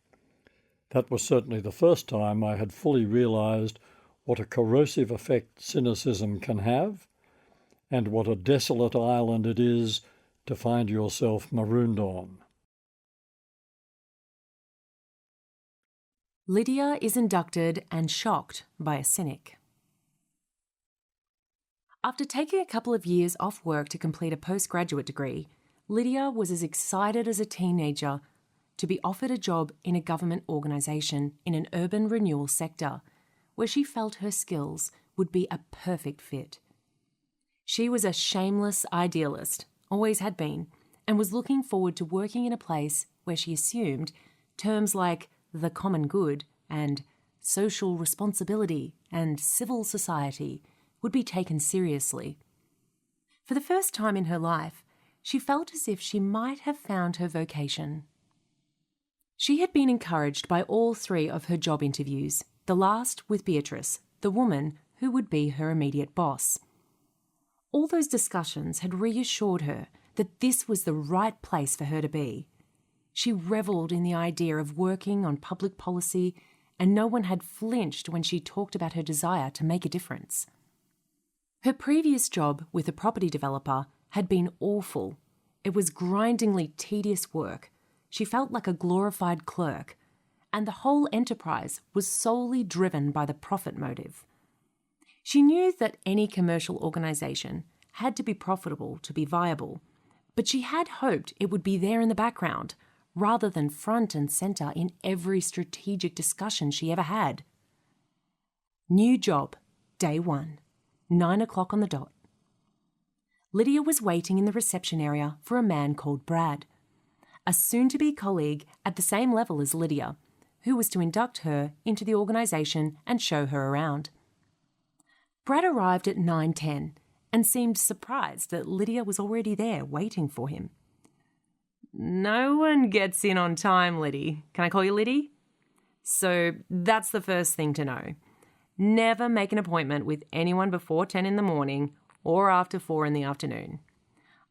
That was certainly the first time I had fully realised what a corrosive effect cynicism can have, and what a desolate island it is to find yourself marooned on. Lydia is inducted and shocked by a cynic. After taking a couple of years off work to complete a postgraduate degree, Lydia was as excited as a teenager to be offered a job in a government organisation in an urban renewal sector, where she felt her skills would be a perfect fit. She was a shameless idealist, always had been, and was looking forward to working in a place where she assumed terms like the common good and social responsibility and civil society would be taken seriously. For the first time in her life, she felt as if she might have found her vocation. She had been encouraged by all three of her job interviews, the last with Beatrice, the woman who would be her immediate boss. All those discussions had reassured her that this was the right place for her to be. She revelled in the idea of working on public policy, and no one had flinched when she talked about her desire to make a difference. Her previous job with a property developer had been awful. It was grindingly tedious work. She felt like a glorified clerk, and the whole enterprise was solely driven by the profit motive. She knew that any commercial organisation had to be profitable to be viable, but she had hoped it would be there in the background, rather than front and centre in every strategic discussion she ever had. New job, day 1, 9 o'clock on the dot. Lydia was waiting in the reception area for a man called Brad, a soon-to-be colleague at the same level as Lydia, who was to induct her into the organisation and show her around. Brad arrived at 9:10 and seemed surprised that Lydia was already there waiting for him. "No one gets in on time, Liddy. Can I call you Liddy?" So that's the first thing to know. Never make an appointment with anyone before 10 in the morning or after 4 in the afternoon.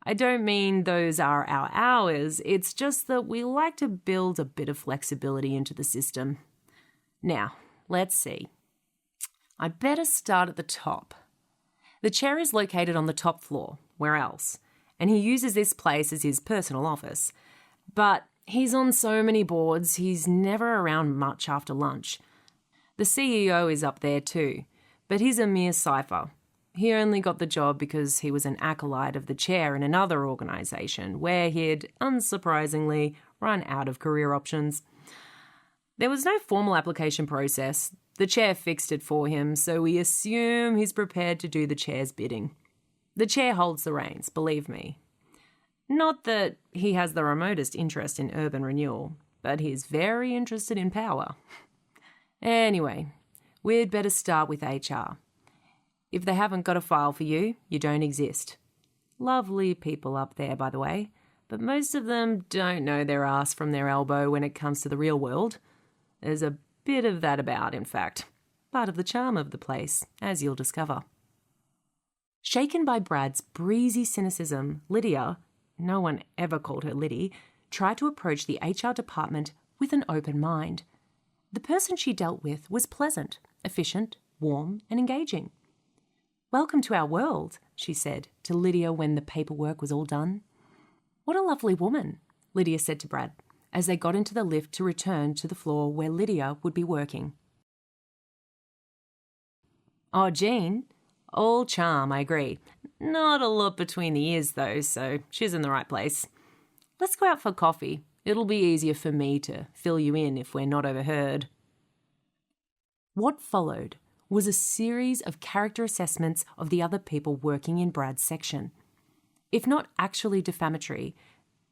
I don't mean those are our hours, it's just that we like to build a bit of flexibility into the system. Now, let's see. I'd better start at the top. The chair is located on the top floor, where else? And he uses this place as his personal office. But he's on so many boards, he's never around much after lunch. The CEO is up there too, but he's a mere cipher. He only got the job because he was an acolyte of the chair in another organisation where he'd, unsurprisingly, run out of career options. There was no formal application process. The chair fixed it for him, so we assume he's prepared to do the chair's bidding. The chair holds the reins, believe me. Not that he has the remotest interest in urban renewal, but he's very interested in power. Anyway, we'd better start with HR. If they haven't got a file for you, you don't exist. Lovely people up there, by the way, but most of them don't know their ass from their elbow when it comes to the real world. There's a bit of that about, in fact. Part of the charm of the place, as you'll discover. Shaken by Brad's breezy cynicism, Lydia, no one ever called her Liddy, tried to approach the HR department with an open mind. The person she dealt with was pleasant, efficient, warm, and engaging. "Welcome to our world," she said to Lydia when the paperwork was all done. "What a lovely woman," Lydia said to Brad as they got into the lift to return to the floor where Lydia would be working. "Oh, Jean? All charm, I agree. Not a lot between the ears, though, so she's in the right place. Let's go out for coffee. It'll be easier for me to fill you in if we're not overheard." What followed was a series of character assessments of the other people working in Brad's section. If not actually defamatory,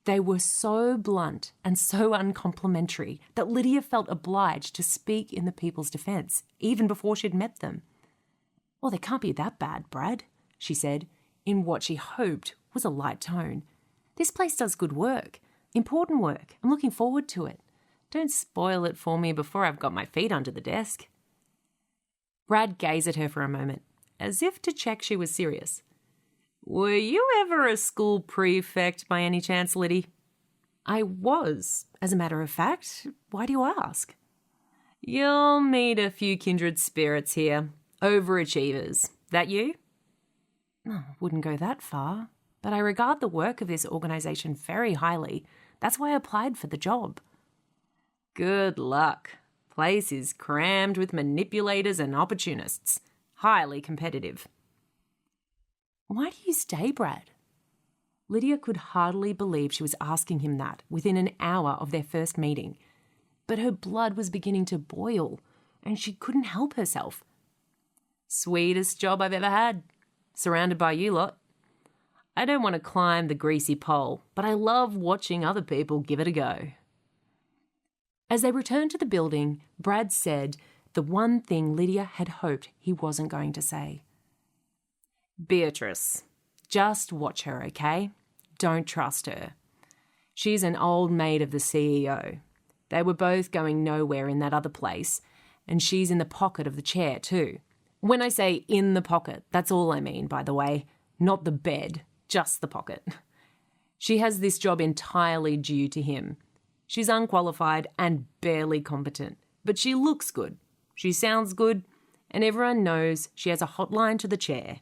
they were so blunt and so uncomplimentary that Lydia felt obliged to speak in the people's defence, even before she'd met them. "Well, they can't be that bad, Brad," she said, in what she hoped was a light tone. "This place does good work, important work. I'm looking forward to it. Don't spoil it for me before I've got my feet under the desk." Brad gazed at her for a moment, as if to check she was serious. Were you ever a school prefect by any chance, Liddy? I was, as a matter of fact. Why do you ask? You'll meet a few kindred spirits here. Overachievers. That you? Oh, wouldn't go that far, but I regard the work of this organisation very highly. That's why I applied for the job. Good luck. Place is crammed with manipulators and opportunists. Highly competitive. Why do you stay, Brad? Lydia could hardly believe she was asking him that within an hour of their first meeting. But her blood was beginning to boil, and she couldn't help herself. Sweetest job I've ever had. Surrounded by you lot. I don't want to climb the greasy pole, but I love watching other people give it a go. As they returned to the building, Brad said the one thing Lydia had hoped he wasn't going to say. Beatrice, just watch her, okay? Don't trust her. She's an old maid of the CEO. They were both going nowhere in that other place, and she's in the pocket of the chair too. When I say in the pocket, that's all I mean, by the way. Not the bed, just the pocket. She has this job entirely due to him. She's unqualified and barely competent, but she looks good. She sounds good, and everyone knows she has a hotline to the chair.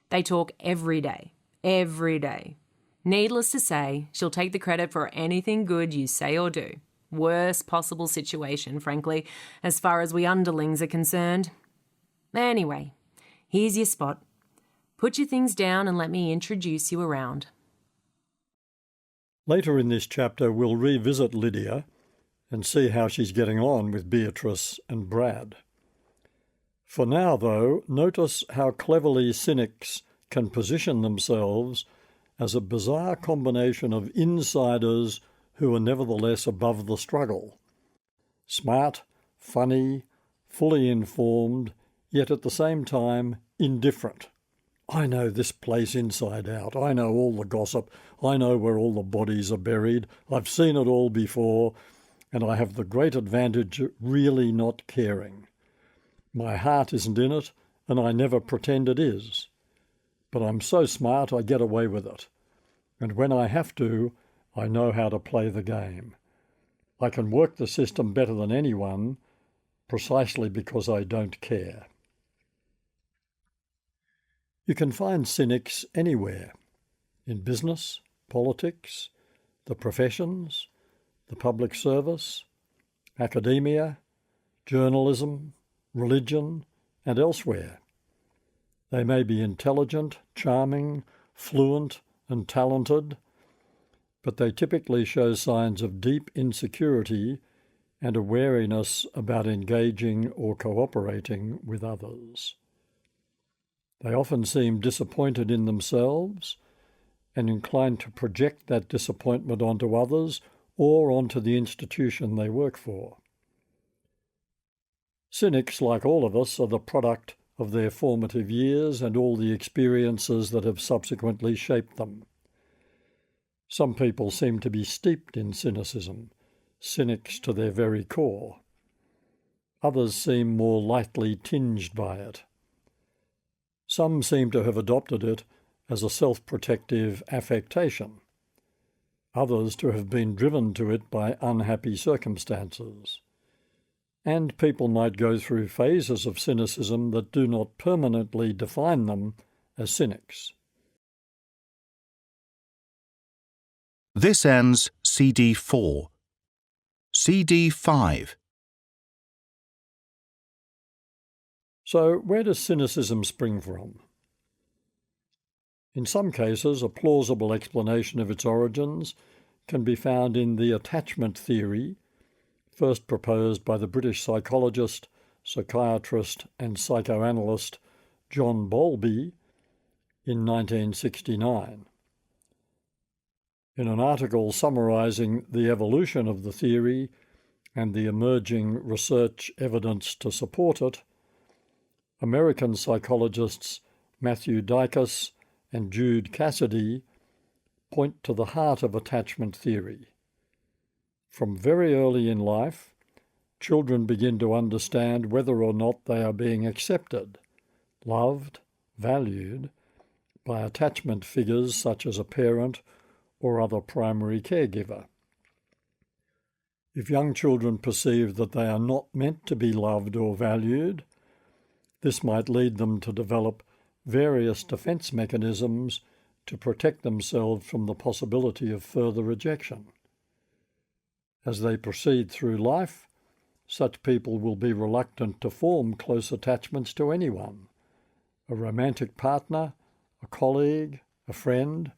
They talk every day. Every day. Needless to say, she'll take the credit for anything good you say or do. Worst possible situation, frankly, as far as we underlings are concerned. Anyway, here's your spot. Put your things down and let me introduce you around. Later in this chapter, we'll revisit Lydia and see how she's getting on with Beatrice and Brad. For now, though, notice how cleverly cynics can position themselves as a bizarre combination of insiders who are nevertheless above the struggle. Smart, funny, fully informed, yet at the same time indifferent. I know this place inside out. I know all the gossip. I know where all the bodies are buried. I've seen it all before, and I have the great advantage of really not caring. My heart isn't in it, and I never pretend it is. But I'm so smart I get away with it. And when I have to, I know how to play the game. I can work the system better than anyone, precisely because I don't care. You can find cynics anywhere, in business, politics, the professions, the public service, academia, journalism, religion, and elsewhere. They may be intelligent, charming, fluent, and talented, but they typically show signs of deep insecurity and a wariness about engaging or cooperating with others. They often seem disappointed in themselves and inclined to project that disappointment onto others or onto the institution they work for. Cynics, like all of us, are the product of their formative years and all the experiences that have subsequently shaped them. Some people seem to be steeped in cynicism, cynics to their very core. Others seem more lightly tinged by it. Some seem to have adopted it as a self-protective affectation, others to have been driven to it by unhappy circumstances. And people might go through phases of cynicism that do not permanently define them as cynics. This ends CD 4. CD 5. So where does cynicism spring from? In some cases, a plausible explanation of its origins can be found in the attachment theory, first proposed by the British psychologist, psychiatrist and psychoanalyst John Bowlby in 1969. In an article summarising the evolution of the theory and the emerging research evidence to support it, American psychologists Matthew Dicus and Jude Cassidy point to the heart of attachment theory. From very early in life, children begin to understand whether or not they are being accepted, loved, valued, by attachment figures such as a parent or other primary caregiver. If young children perceive that they are not meant to be loved or valued, this might lead them to develop various defence mechanisms to protect themselves from the possibility of further rejection. As they proceed through life, such people will be reluctant to form close attachments to anyone, a romantic partner, a colleague, a friend,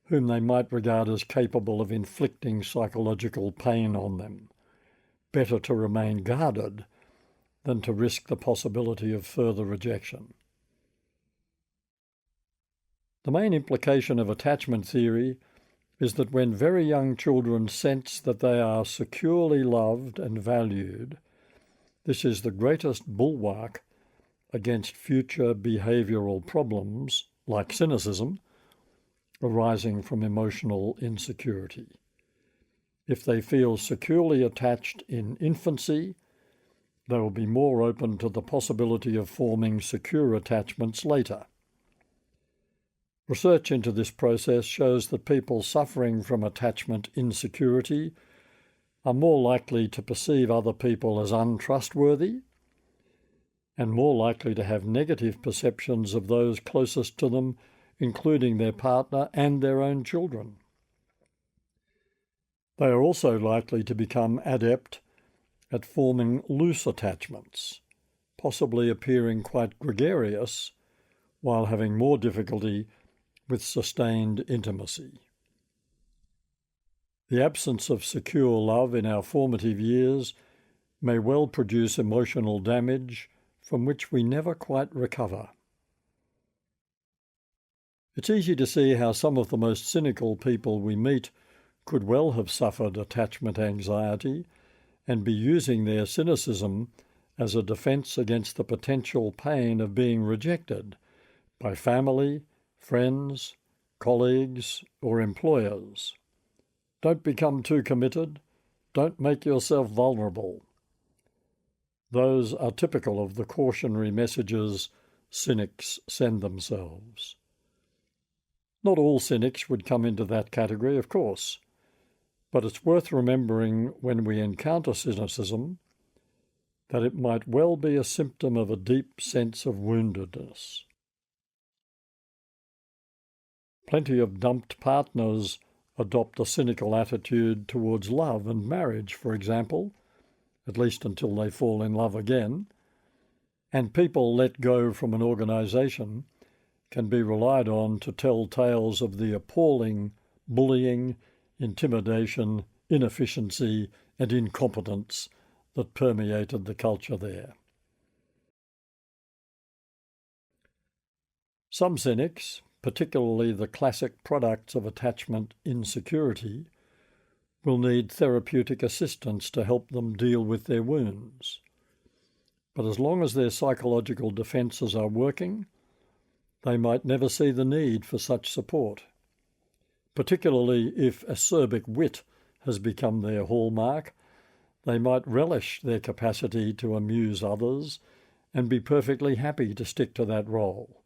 whom they might regard as capable of inflicting psychological pain on them. Better to remain guarded than to risk the possibility of further rejection. The main implication of attachment theory is that when very young children sense that they are securely loved and valued, this is the greatest bulwark against future behavioural problems, like cynicism, arising from emotional insecurity. If they feel securely attached in infancy, they will be more open to the possibility of forming secure attachments later. Research into this process shows that people suffering from attachment insecurity are more likely to perceive other people as untrustworthy and more likely to have negative perceptions of those closest to them, including their partner and their own children. They are also likely to become adept at forming loose attachments, possibly appearing quite gregarious, while having more difficulty with sustained intimacy. The absence of secure love in our formative years may well produce emotional damage from which we never quite recover. It's easy to see how some of the most cynical people we meet could well have suffered attachment anxiety and be using their cynicism as a defence against the potential pain of being rejected by family, friends, colleagues, or employers. Don't become too committed. Don't make yourself vulnerable. Those are typical of the cautionary messages cynics send themselves. Not all cynics would come into that category, of course, but it's worth remembering when we encounter cynicism that it might well be a symptom of a deep sense of woundedness. Plenty of dumped partners adopt a cynical attitude towards love and marriage, for example, at least until they fall in love again, and people let go from an organisation can be relied on to tell tales of the appalling bullying, intimidation, inefficiency, and incompetence that permeated the culture there. Some cynics, particularly the classic products of attachment insecurity, will need therapeutic assistance to help them deal with their wounds. But as long as their psychological defences are working, they might never see the need for such support, particularly if acerbic wit has become their hallmark. They might relish their capacity to amuse others and be perfectly happy to stick to that role.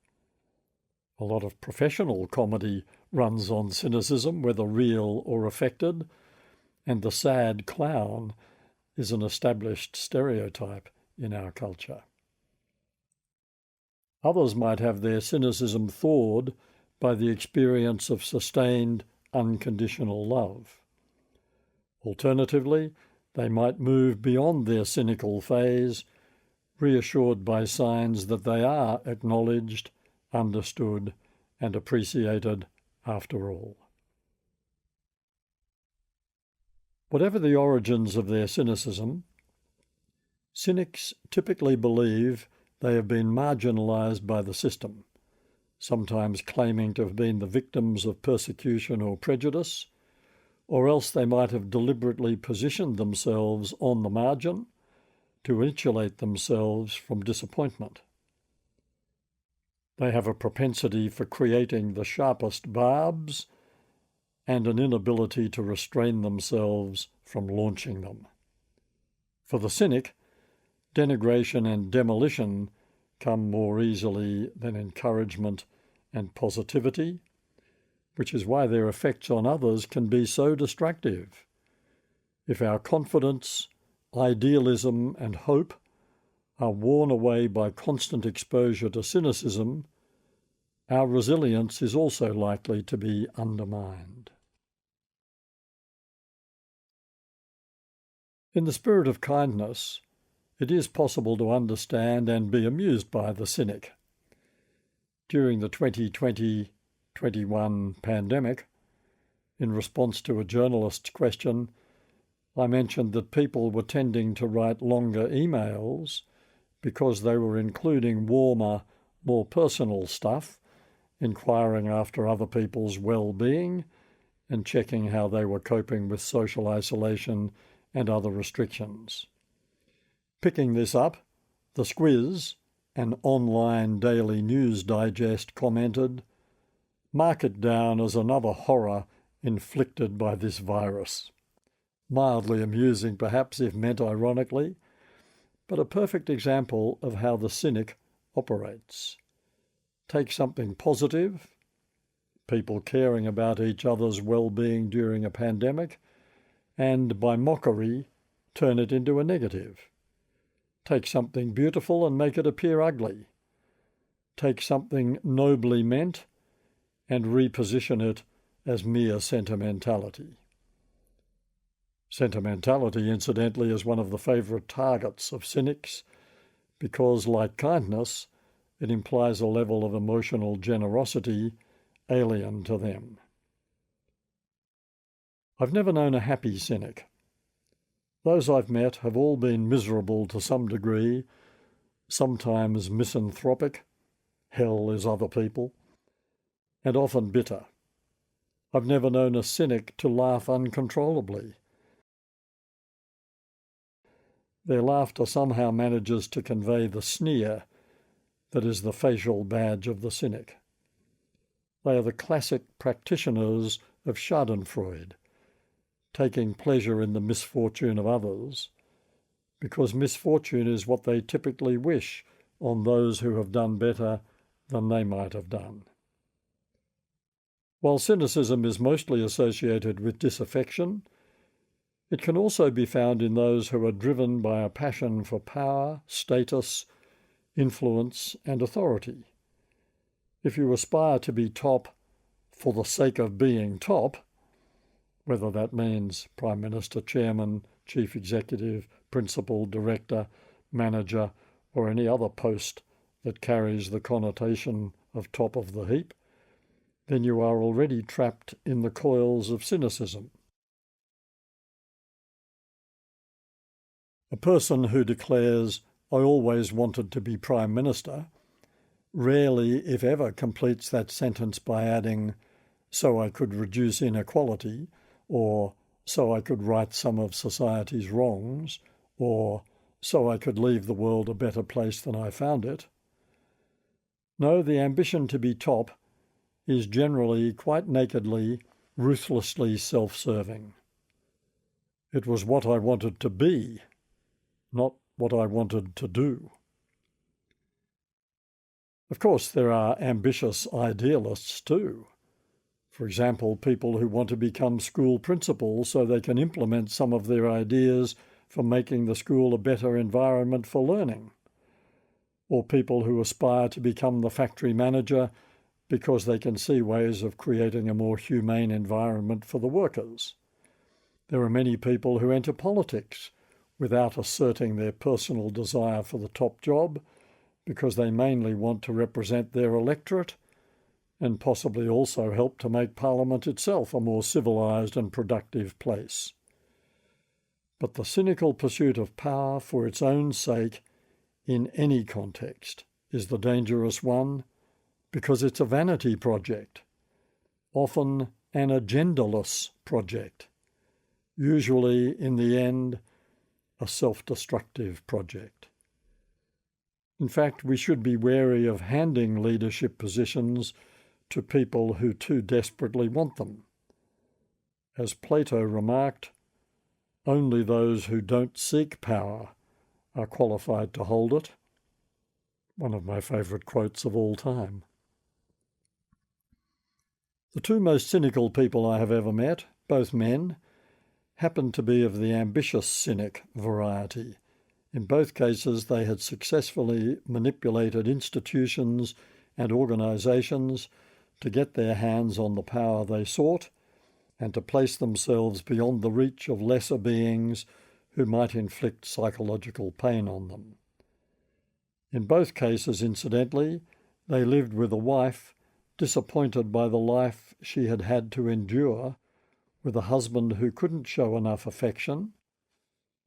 A lot of professional comedy runs on cynicism, whether real or affected, and the sad clown is an established stereotype in our culture. Others might have their cynicism thawed by the experience of sustained, unconditional love. Alternatively, they might move beyond their cynical phase, reassured by signs that they are acknowledged, understood, and appreciated after all. Whatever the origins of their cynicism, cynics typically believe they have been marginalised by the system, sometimes claiming to have been the victims of persecution or prejudice, or else they might have deliberately positioned themselves on the margin to insulate themselves from disappointment. They have a propensity for creating the sharpest barbs and an inability to restrain themselves from launching them. For the cynic, denigration and demolition come more easily than encouragement and positivity, which is why their effects on others can be so destructive. If our confidence, idealism, and hope are worn away by constant exposure to cynicism, our resilience is also likely to be undermined. In the spirit of kindness, it is possible to understand and be amused by the cynic. During the 2020-21 pandemic, in response to a journalist's question, I mentioned that people were tending to write longer emails because they were including warmer, more personal stuff, inquiring after other people's well-being and checking how they were coping with social isolation and other restrictions. Picking this up, The Squiz, an online daily news digest, commented, "Mark it down as another horror inflicted by this virus." Mildly amusing, perhaps, if meant ironically, but a perfect example of how the cynic operates. Take something positive, people caring about each other's well-being during a pandemic, and by mockery, turn it into a negative. Take something beautiful and make it appear ugly. Take something nobly meant and reposition it as mere sentimentality. Sentimentality, incidentally, is one of the favourite targets of cynics because, like kindness, it implies a level of emotional generosity alien to them. I've never known a happy cynic. Those I've met have all been miserable to some degree, sometimes misanthropic, hell is other people, and often bitter. I've never known a cynic to laugh uncontrollably. Their laughter somehow manages to convey the sneer that is the facial badge of the cynic. They are the classic practitioners of Schadenfreude, taking pleasure in the misfortune of others, because misfortune is what they typically wish on those who have done better than they might have done. While cynicism is mostly associated with disaffection, it can also be found in those who are driven by a passion for power, status, influence, and authority. If you aspire to be top for the sake of being top, whether that means Prime Minister, Chairman, Chief Executive, Principal, Director, Manager, or any other post that carries the connotation of top of the heap, then you are already trapped in the coils of cynicism. A person who declares, "I always wanted to be Prime Minister," rarely, if ever, completes that sentence by adding, "so I could reduce inequality," or "so I could right some of society's wrongs," or "so I could leave the world a better place than I found it." No, the ambition to be top is generally, quite nakedly, ruthlessly self-serving. It was what I wanted to be, not what I wanted to do. Of course, there are ambitious idealists too. For example, people who want to become school principals so they can implement some of their ideas for making the school a better environment for learning. Or people who aspire to become the factory manager because they can see ways of creating a more humane environment for the workers. There are many people who enter politics without asserting their personal desire for the top job because they mainly want to represent their electorate and possibly also help to make Parliament itself a more civilised and productive place. But the cynical pursuit of power for its own sake in any context is the dangerous one because it's a vanity project, often an agendaless project, usually in the end a self-destructive project. In fact, we should be wary of handing leadership positions to people who too desperately want them. As Plato remarked, only those who don't seek power are qualified to hold it. One of my favourite quotes of all time. The two most cynical people I have ever met, both men, happened to be of the ambitious cynic variety. In both cases, they had successfully manipulated institutions and organisations to get their hands on the power they sought and to place themselves beyond the reach of lesser beings who might inflict psychological pain on them. In both cases, incidentally, they lived with a wife disappointed by the life she had had to endure, with a husband who couldn't show enough affection,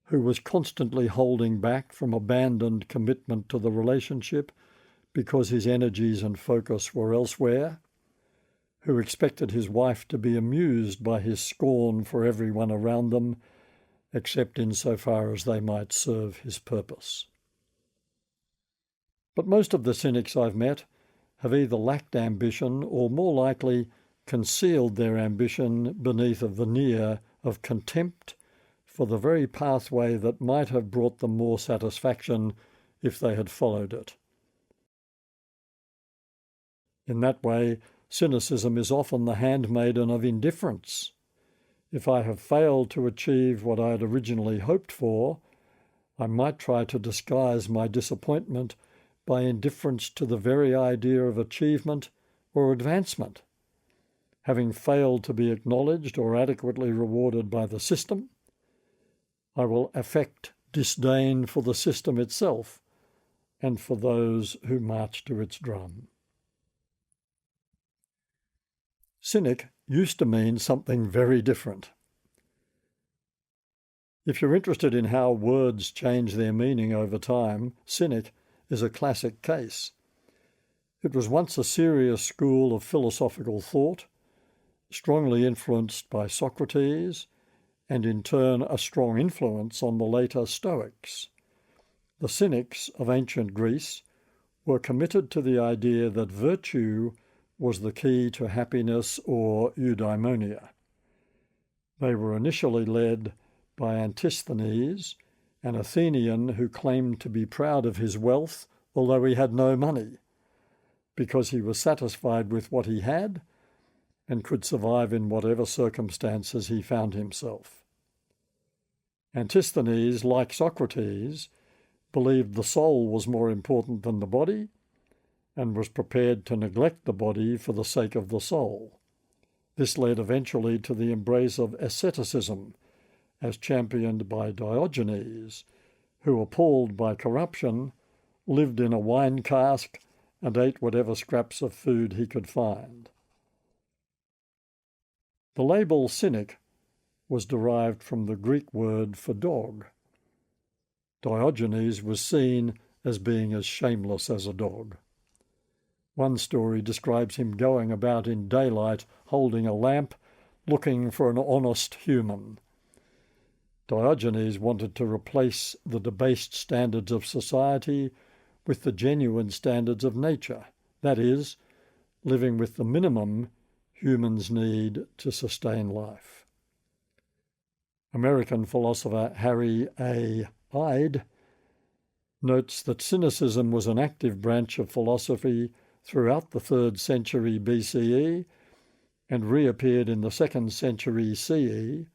who was constantly holding back from abandoned commitment to the relationship because his energies and focus were elsewhere, who expected his wife to be amused by his scorn for everyone around them, except insofar as they might serve his purpose. But most of the cynics I've met have either lacked ambition or, more likely, concealed their ambition beneath a veneer of contempt for the very pathway that might have brought them more satisfaction if they had followed it. In that way, cynicism is often the handmaiden of indifference. If I have failed to achieve what I had originally hoped for, I might try to disguise my disappointment by indifference to the very idea of achievement or advancement. Having failed to be acknowledged or adequately rewarded by the system, I will affect disdain for the system itself and for those who march to its drum. Cynic used to mean something very different. If you're interested in how words change their meaning over time, cynic is a classic case. It was once a serious school of philosophical thought, strongly influenced by Socrates, and in turn a strong influence on the later Stoics. The Cynics of ancient Greece were committed to the idea that virtue was the key to happiness or eudaimonia. They were initially led by Antisthenes, an Athenian who claimed to be proud of his wealth, although he had no money, because he was satisfied with what he had and could survive in whatever circumstances he found himself. Antisthenes, like Socrates, believed the soul was more important than the body and was prepared to neglect the body for the sake of the soul. This led eventually to the embrace of asceticism, as championed by Diogenes, who, appalled by corruption, lived in a wine cask and ate whatever scraps of food he could find. The label cynic was derived from the Greek word for dog. Diogenes was seen as being as shameless as a dog. One story describes him going about in daylight holding a lamp, looking for an honest human. Diogenes wanted to replace the debased standards of society with the genuine standards of nature, that is, living with the minimum humans need to sustain life. American philosopher Harry A. Ide notes that cynicism was an active branch of philosophy throughout the 3rd century BCE and reappeared in the 2nd century CE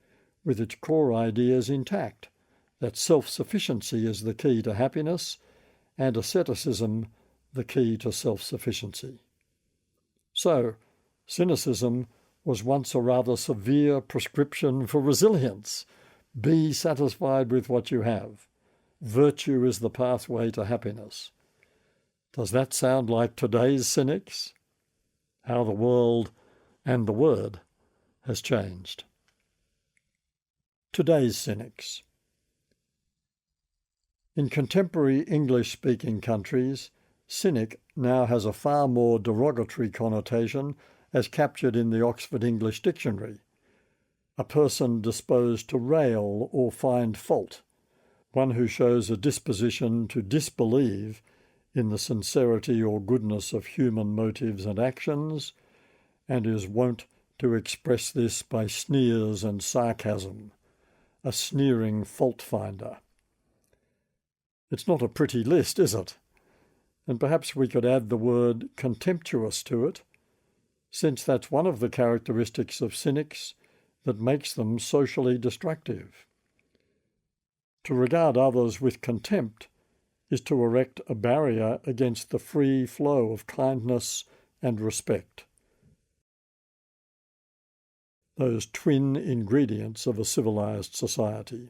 with its core ideas intact, that self-sufficiency is the key to happiness and asceticism the key to self-sufficiency. So, cynicism was once a rather severe prescription for resilience. Be satisfied with what you have. Virtue is the pathway to happiness. Does that sound like today's cynics? How the world and the word has changed. Today's cynics. In contemporary English-speaking countries, cynic now has a far more derogatory connotation as captured in the Oxford English Dictionary. A person disposed to rail or find fault, one who shows a disposition to disbelieve in the sincerity or goodness of human motives and actions, and is wont to express this by sneers and sarcasm, a sneering fault-finder. It's not a pretty list, is it? And perhaps we could add the word contemptuous to it, since that's one of the characteristics of cynics that makes them socially destructive. To regard others with contempt is to erect a barrier against the free flow of kindness and respect, those twin ingredients of a civilized society.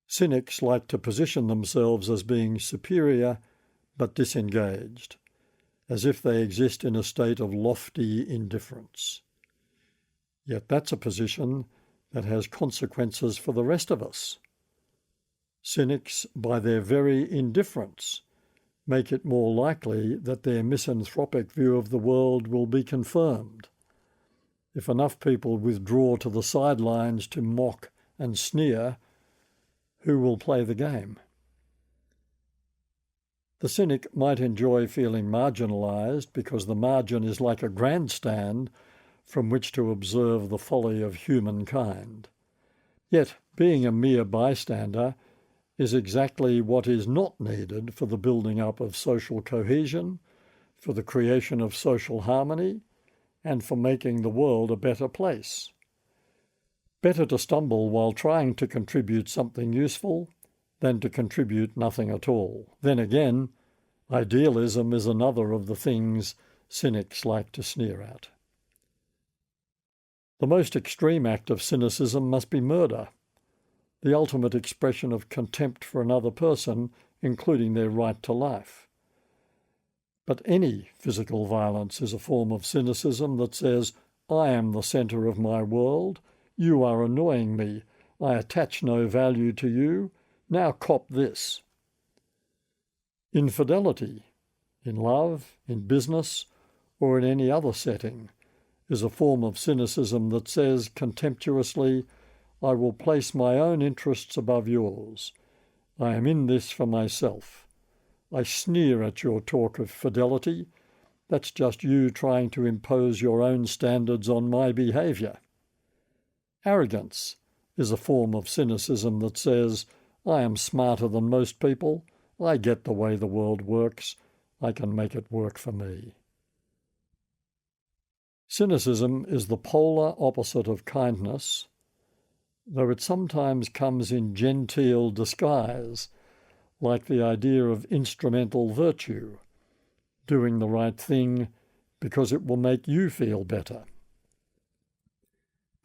Cynics like to position themselves as being superior but disengaged, as if they exist in a state of lofty indifference. Yet that's a position that has consequences for the rest of us. Cynics, by their very indifference, make it more likely that their misanthropic view of the world will be confirmed. If enough people withdraw to the sidelines to mock and sneer, who will play the game? The cynic might enjoy feeling marginalised because the margin is like a grandstand from which to observe the folly of humankind. Yet, being a mere bystander is exactly what is not needed for the building up of social cohesion, for the creation of social harmony, and for making the world a better place. Better to stumble while trying to contribute something useful than to contribute nothing at all. Then again, idealism is another of the things cynics like to sneer at. The most extreme act of cynicism must be murder, the ultimate expression of contempt for another person, including their right to life. But any physical violence is a form of cynicism that says, I am the centre of my world, you are annoying me, I attach no value to you, now cop this. Infidelity, in love, in business, or in any other setting, is a form of cynicism that says contemptuously, I will place my own interests above yours. I am in this for myself. I sneer at your talk of fidelity. That's just you trying to impose your own standards on my behaviour. Arrogance is a form of cynicism that says, I am smarter than most people. I get the way the world works. I can make it work for me. Cynicism is the polar opposite of kindness, though it sometimes comes in genteel disguise, like the idea of instrumental virtue, doing the right thing because it will make you feel better.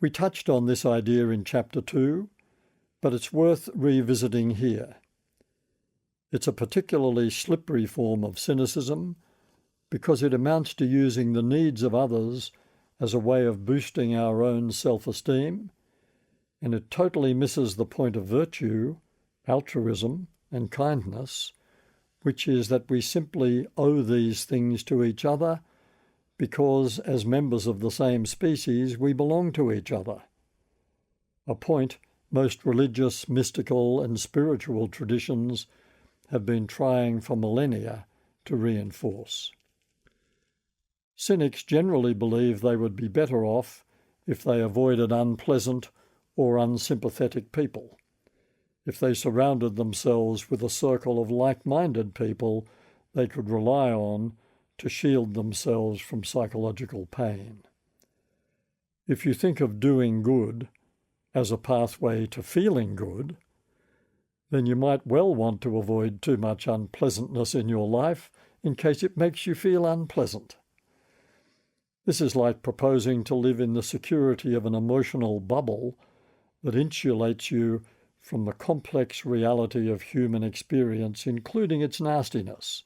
We touched on this idea in Chapter 2, but it's worth revisiting here. It's a particularly slippery form of cynicism because it amounts to using the needs of others as a way of boosting our own self-esteem, and it totally misses the point of virtue, altruism, and kindness, which is that we simply owe these things to each other because, as members of the same species, we belong to each other. A point most religious, mystical, and spiritual traditions have been trying for millennia to reinforce. Cynics generally believe they would be better off if they avoided unpleasant or unsympathetic people, if they surrounded themselves with a circle of like-minded people they could rely on to shield themselves from psychological pain. If you think of doing good as a pathway to feeling good, then you might well want to avoid too much unpleasantness in your life in case it makes you feel unpleasant. This is like proposing to live in the security of an emotional bubble that insulates you from the complex reality of human experience, including its nastiness,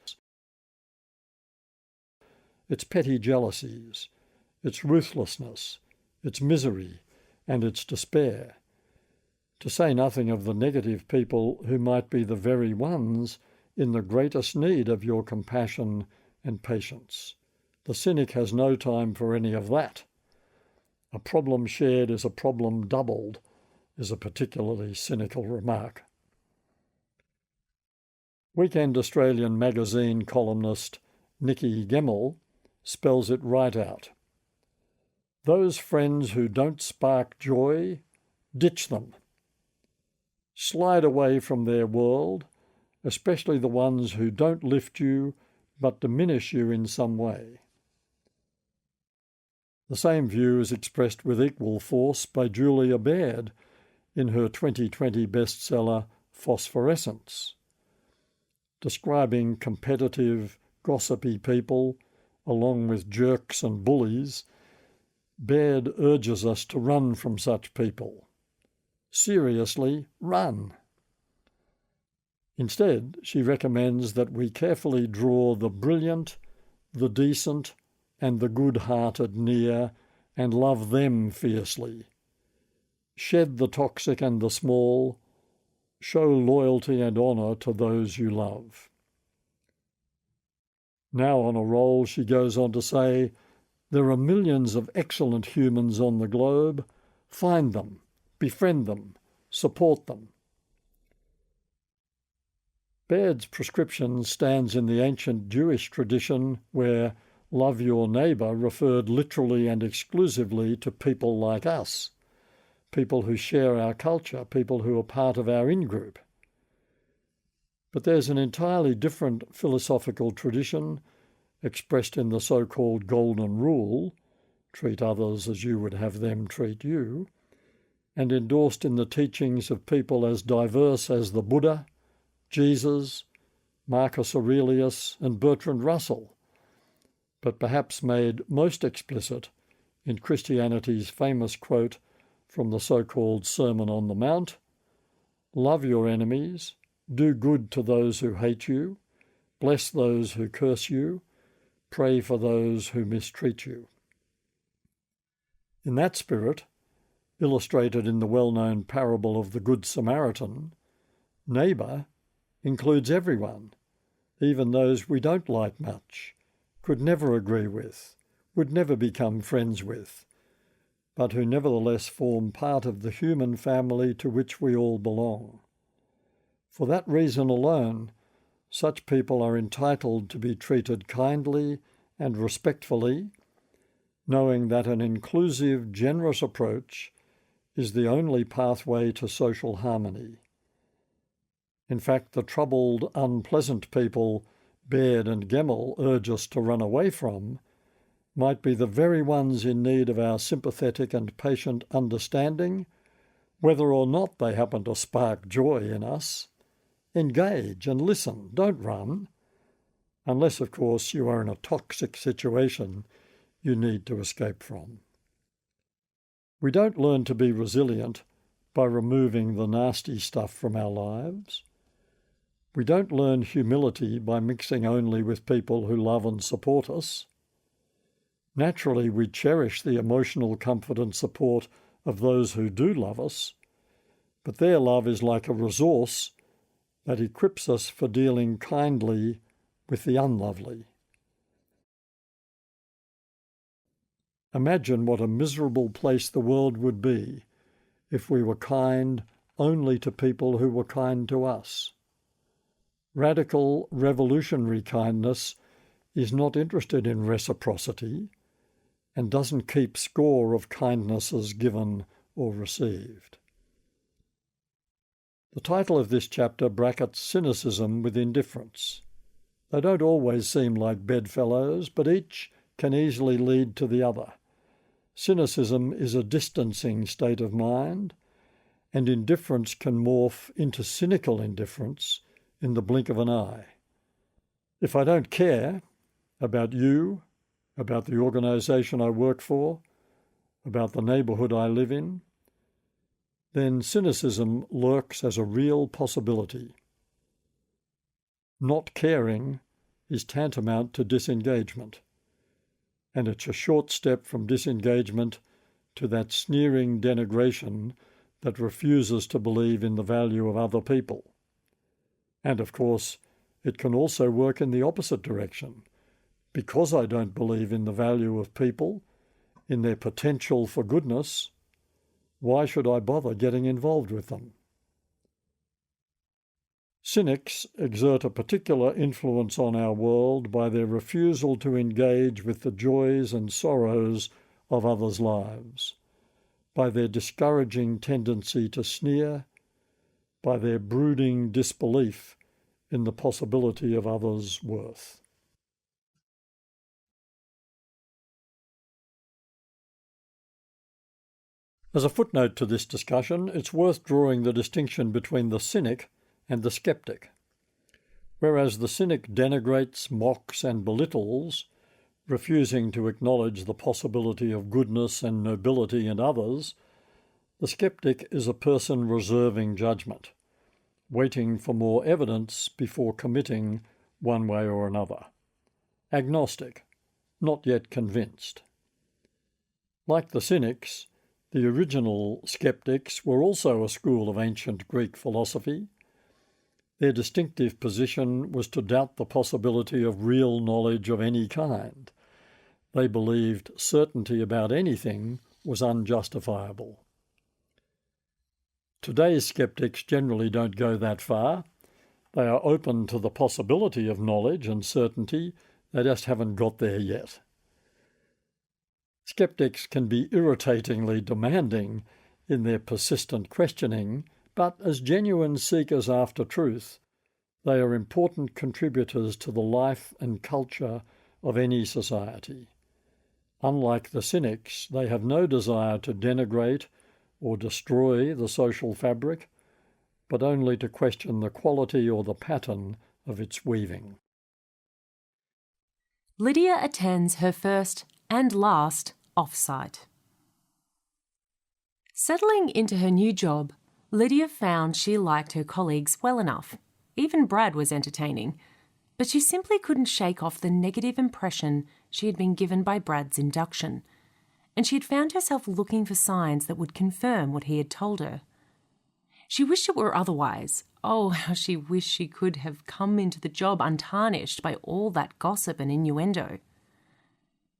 its petty jealousies, its ruthlessness, its misery, and its despair, to say nothing of the negative people who might be the very ones in the greatest need of your compassion and patience. The cynic has no time for any of that. A problem shared is a problem doubled, is a particularly cynical remark. Weekend Australian magazine columnist Nikki Gemmell spells it right out. Those friends who don't spark joy, ditch them. Slide away from their world, especially the ones who don't lift you but diminish you in some way. The same view is expressed with equal force by Julia Baird in her 2020 bestseller Phosphorescence. Describing competitive, gossipy people, along with jerks and bullies, Baird urges us to run from such people. Seriously, run. Instead, she recommends that we carefully draw the brilliant, the decent, and the good-hearted near and love them fiercely. Shed the toxic and the small. Show loyalty and honour to those you love. Now on a roll, she goes on to say, there are millions of excellent humans on the globe. Find them, befriend them, support them. Baird's prescription stands in the ancient Jewish tradition where love your neighbour referred literally and exclusively to people like us, people who share our culture, people who are part of our in-group. But there's an entirely different philosophical tradition expressed in the so-called Golden Rule, treat others as you would have them treat you, and endorsed in the teachings of people as diverse as the Buddha, Jesus, Marcus Aurelius, and Bertrand Russell, but perhaps made most explicit in Christianity's famous quote from the so-called Sermon on the Mount, love your enemies, do good to those who hate you, bless those who curse you, pray for those who mistreat you. In that spirit, illustrated in the well-known parable of the Good Samaritan, neighbour includes everyone, even those we don't like much, could never agree with, would never become friends with, but who nevertheless form part of the human family to which we all belong. For that reason alone, such people are entitled to be treated kindly and respectfully, knowing that an inclusive, generous approach is the only pathway to social harmony. In fact, the troubled, unpleasant people Baird and Gemmell urge us to run away from might be the very ones in need of our sympathetic and patient understanding, whether or not they happen to spark joy in us. Engage and listen, don't run, unless, of course, you are in a toxic situation you need to escape from. We don't learn to be resilient by removing the nasty stuff from our lives. We don't learn humility by mixing only with people who love and support us. Naturally, we cherish the emotional comfort and support of those who do love us, but their love is like a resource that equips us for dealing kindly with the unlovely. Imagine what a miserable place the world would be if we were kind only to people who were kind to us. Radical, revolutionary kindness is not interested in reciprocity and doesn't keep score of kindnesses given or received. The title of this chapter brackets cynicism with indifference. They don't always seem like bedfellows, but each can easily lead to the other. Cynicism is a distancing state of mind, and indifference can morph into cynical indifference in the blink of an eye. If I don't care about you, about the organisation I work for, about the neighbourhood I live in, then cynicism lurks as a real possibility. Not caring is tantamount to disengagement, and it's a short step from disengagement to that sneering denigration that refuses to believe in the value of other people. And, of course, it can also work in the opposite direction. Because I don't believe in the value of people, in their potential for goodness, why should I bother getting involved with them? Cynics exert a particular influence on our world by their refusal to engage with the joys and sorrows of others' lives, by their discouraging tendency to sneer, by their brooding disbelief in the possibility of others' worth. As a footnote to this discussion, it's worth drawing the distinction between the cynic and the skeptic. Whereas the cynic denigrates, mocks and belittles, refusing to acknowledge the possibility of goodness and nobility in others, the skeptic is a person reserving judgment, waiting for more evidence before committing one way or another. Agnostic, not yet convinced. Like the cynics, the original skeptics were also a school of ancient Greek philosophy. Their distinctive position was to doubt the possibility of real knowledge of any kind. They believed certainty about anything was unjustifiable. Today's skeptics generally don't go that far. They are open to the possibility of knowledge and certainty, they just haven't got there yet. Skeptics can be irritatingly demanding in their persistent questioning, but as genuine seekers after truth, they are important contributors to the life and culture of any society. Unlike the cynics, they have no desire to denigrate or destroy the social fabric, but only to question the quality or the pattern of its weaving. Lydia attends her first and last off-site. Settling into her new job, Lydia found she liked her colleagues well enough. Even Brad was entertaining, but she simply couldn't shake off the negative impression she had been given by Brad's induction, and she had found herself looking for signs that would confirm what he had told her. She wished it were otherwise. Oh, how she wished she could have come into the job untarnished by all that gossip and innuendo.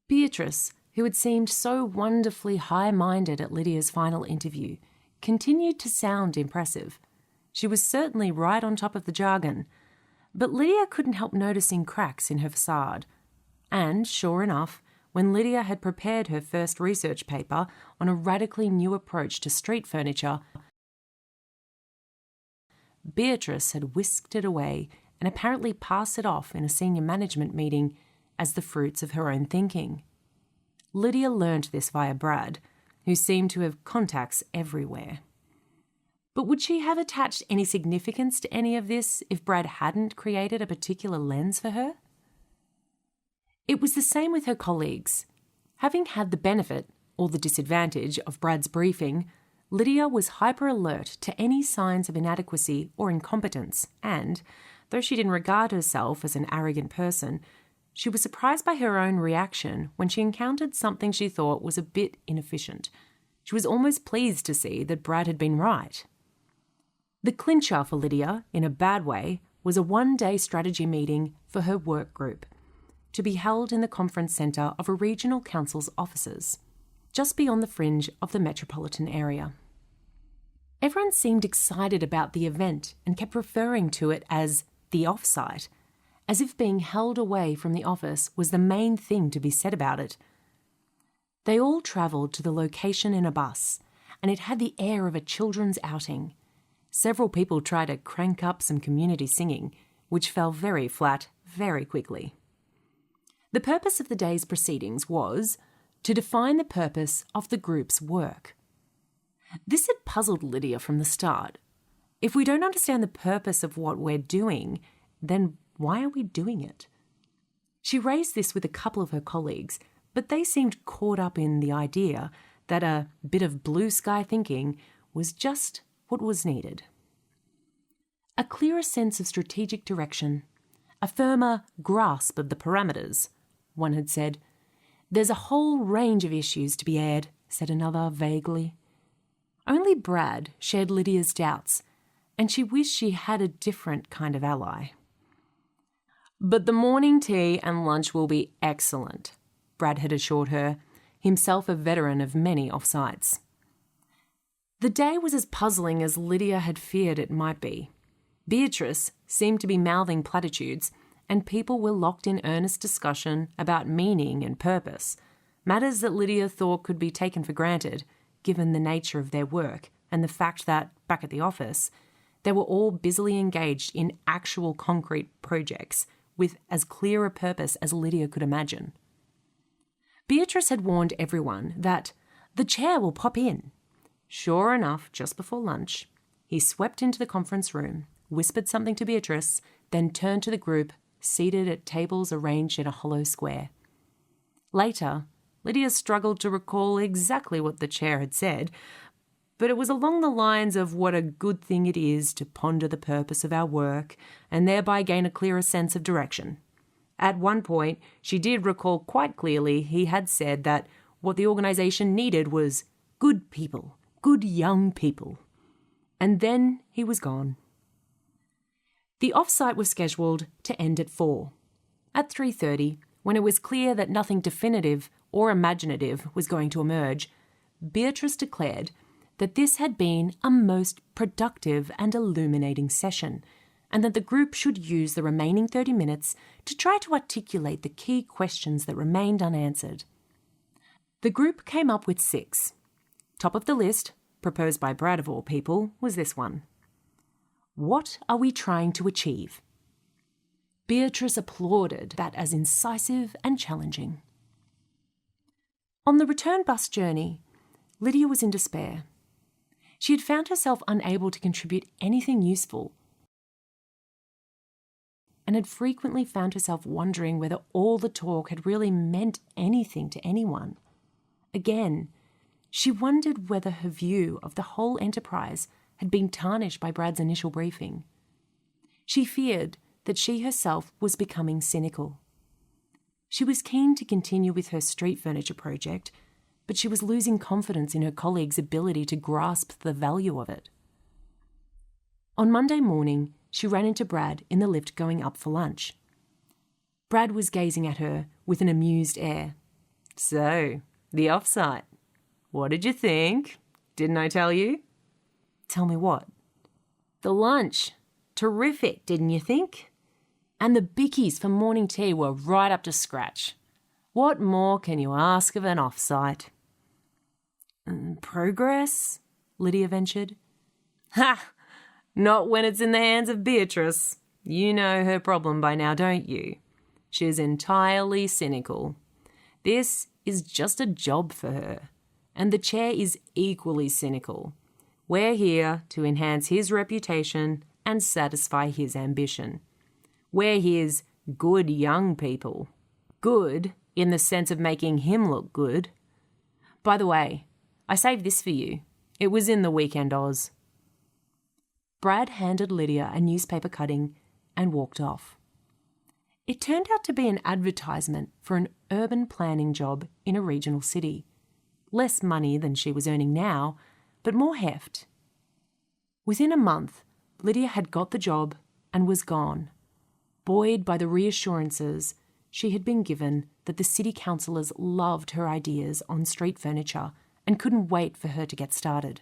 Beatrice, who had seemed so wonderfully high-minded at Lydia's final interview, continued to sound impressive. She was certainly right on top of the jargon, but Lydia couldn't help noticing cracks in her facade. And, sure enough, when Lydia had prepared her first research paper on a radically new approach to street furniture, Beatrice had whisked it away and apparently passed it off in a senior management meeting as the fruits of her own thinking. Lydia learnt this via Brad, who seemed to have contacts everywhere. But would she have attached any significance to any of this if Brad hadn't created a particular lens for her? It was the same with her colleagues. Having had the benefit, or the disadvantage, of Brad's briefing, Lydia was hyper-alert to any signs of inadequacy or incompetence, and, though she didn't regard herself as an arrogant person, she was surprised by her own reaction when she encountered something she thought was a bit inefficient. She was almost pleased to see that Brad had been right. The clincher for Lydia, in a bad way, was a one-day strategy meeting for her work group, to be held in the conference centre of a regional council's offices, just beyond the fringe of the metropolitan area. Everyone seemed excited about the event and kept referring to it as the off-site, as if being held away from the office was the main thing to be said about it. They all travelled to the location in a bus, and it had the air of a children's outing. Several people tried to crank up some community singing, which fell very flat very quickly. The purpose of the day's proceedings was to define the purpose of the group's work. This had puzzled Lydia from the start. If we don't understand the purpose of what we're doing, then why are we doing it? She raised this with a couple of her colleagues, but they seemed caught up in the idea that a bit of blue sky thinking was just what was needed. A clearer sense of strategic direction, a firmer grasp of the parameters, one had said. There's a whole range of issues to be aired, said another vaguely. Only Brad shared Lydia's doubts, and she wished she had a different kind of ally. But the morning tea and lunch will be excellent, Brad had assured her, himself a veteran of many off-sites. The day was as puzzling as Lydia had feared it might be. Beatrice seemed to be mouthing platitudes, and people were locked in earnest discussion about meaning and purpose, matters that Lydia thought could be taken for granted, given the nature of their work and the fact that, back at the office, they were all busily engaged in actual concrete projects with as clear a purpose as Lydia could imagine. Beatrice had warned everyone that the chair will pop in. Sure enough, just before lunch, he swept into the conference room, whispered something to Beatrice, then turned to the group seated at tables arranged in a hollow square. Later, Lydia struggled to recall exactly what the chair had said, but it was along the lines of what a good thing it is to ponder the purpose of our work and thereby gain a clearer sense of direction. At one point, she did recall quite clearly he had said that what the organisation needed was good people, good young people. And then he was gone. The off-site was scheduled to end at 4. At 3:30, when it was clear that nothing definitive or imaginative was going to emerge, Beatrice declared that this had been a most productive and illuminating session, and that the group should use the remaining 30 minutes to try to articulate the key questions that remained unanswered. The group came up with 6. Top of the list, proposed by Brad of all people, was this one. What are we trying to achieve? Beatrice applauded that as incisive and challenging. On the return bus journey, Lydia was in despair. She had found herself unable to contribute anything useful and had frequently found herself wondering whether all the talk had really meant anything to anyone. Again, she wondered whether her view of the whole enterprise had been tarnished by Brad's initial briefing. She feared that she herself was becoming cynical. She was keen to continue with her street furniture project, but she was losing confidence in her colleagues' ability to grasp the value of it. On Monday morning, she ran into Brad in the lift going up for lunch. Brad was gazing at her with an amused air. So, the offsite. What did you think? Didn't I tell you? Tell me what? The lunch. Terrific, didn't you think? And the bickies for morning tea were right up to scratch. What more can you ask of an offsite? Progress? Lydia ventured. Ha! Not when it's in the hands of Beatrice. You know her problem by now, don't you? She's entirely cynical. This is just a job for her. And the chair is equally cynical. We're here to enhance his reputation and satisfy his ambition. We're his good young people. Good in the sense of making him look good. By the way, I saved this for you. It was in the Weekend Oz. Brad handed Lydia a newspaper cutting and walked off. It turned out to be an advertisement for an urban planning job in a regional city. Less money than she was earning now, but more heft. Within a month, Lydia had got the job and was gone, buoyed by the reassurances she had been given that the city councillors loved her ideas on street furniture and couldn't wait for her to get started.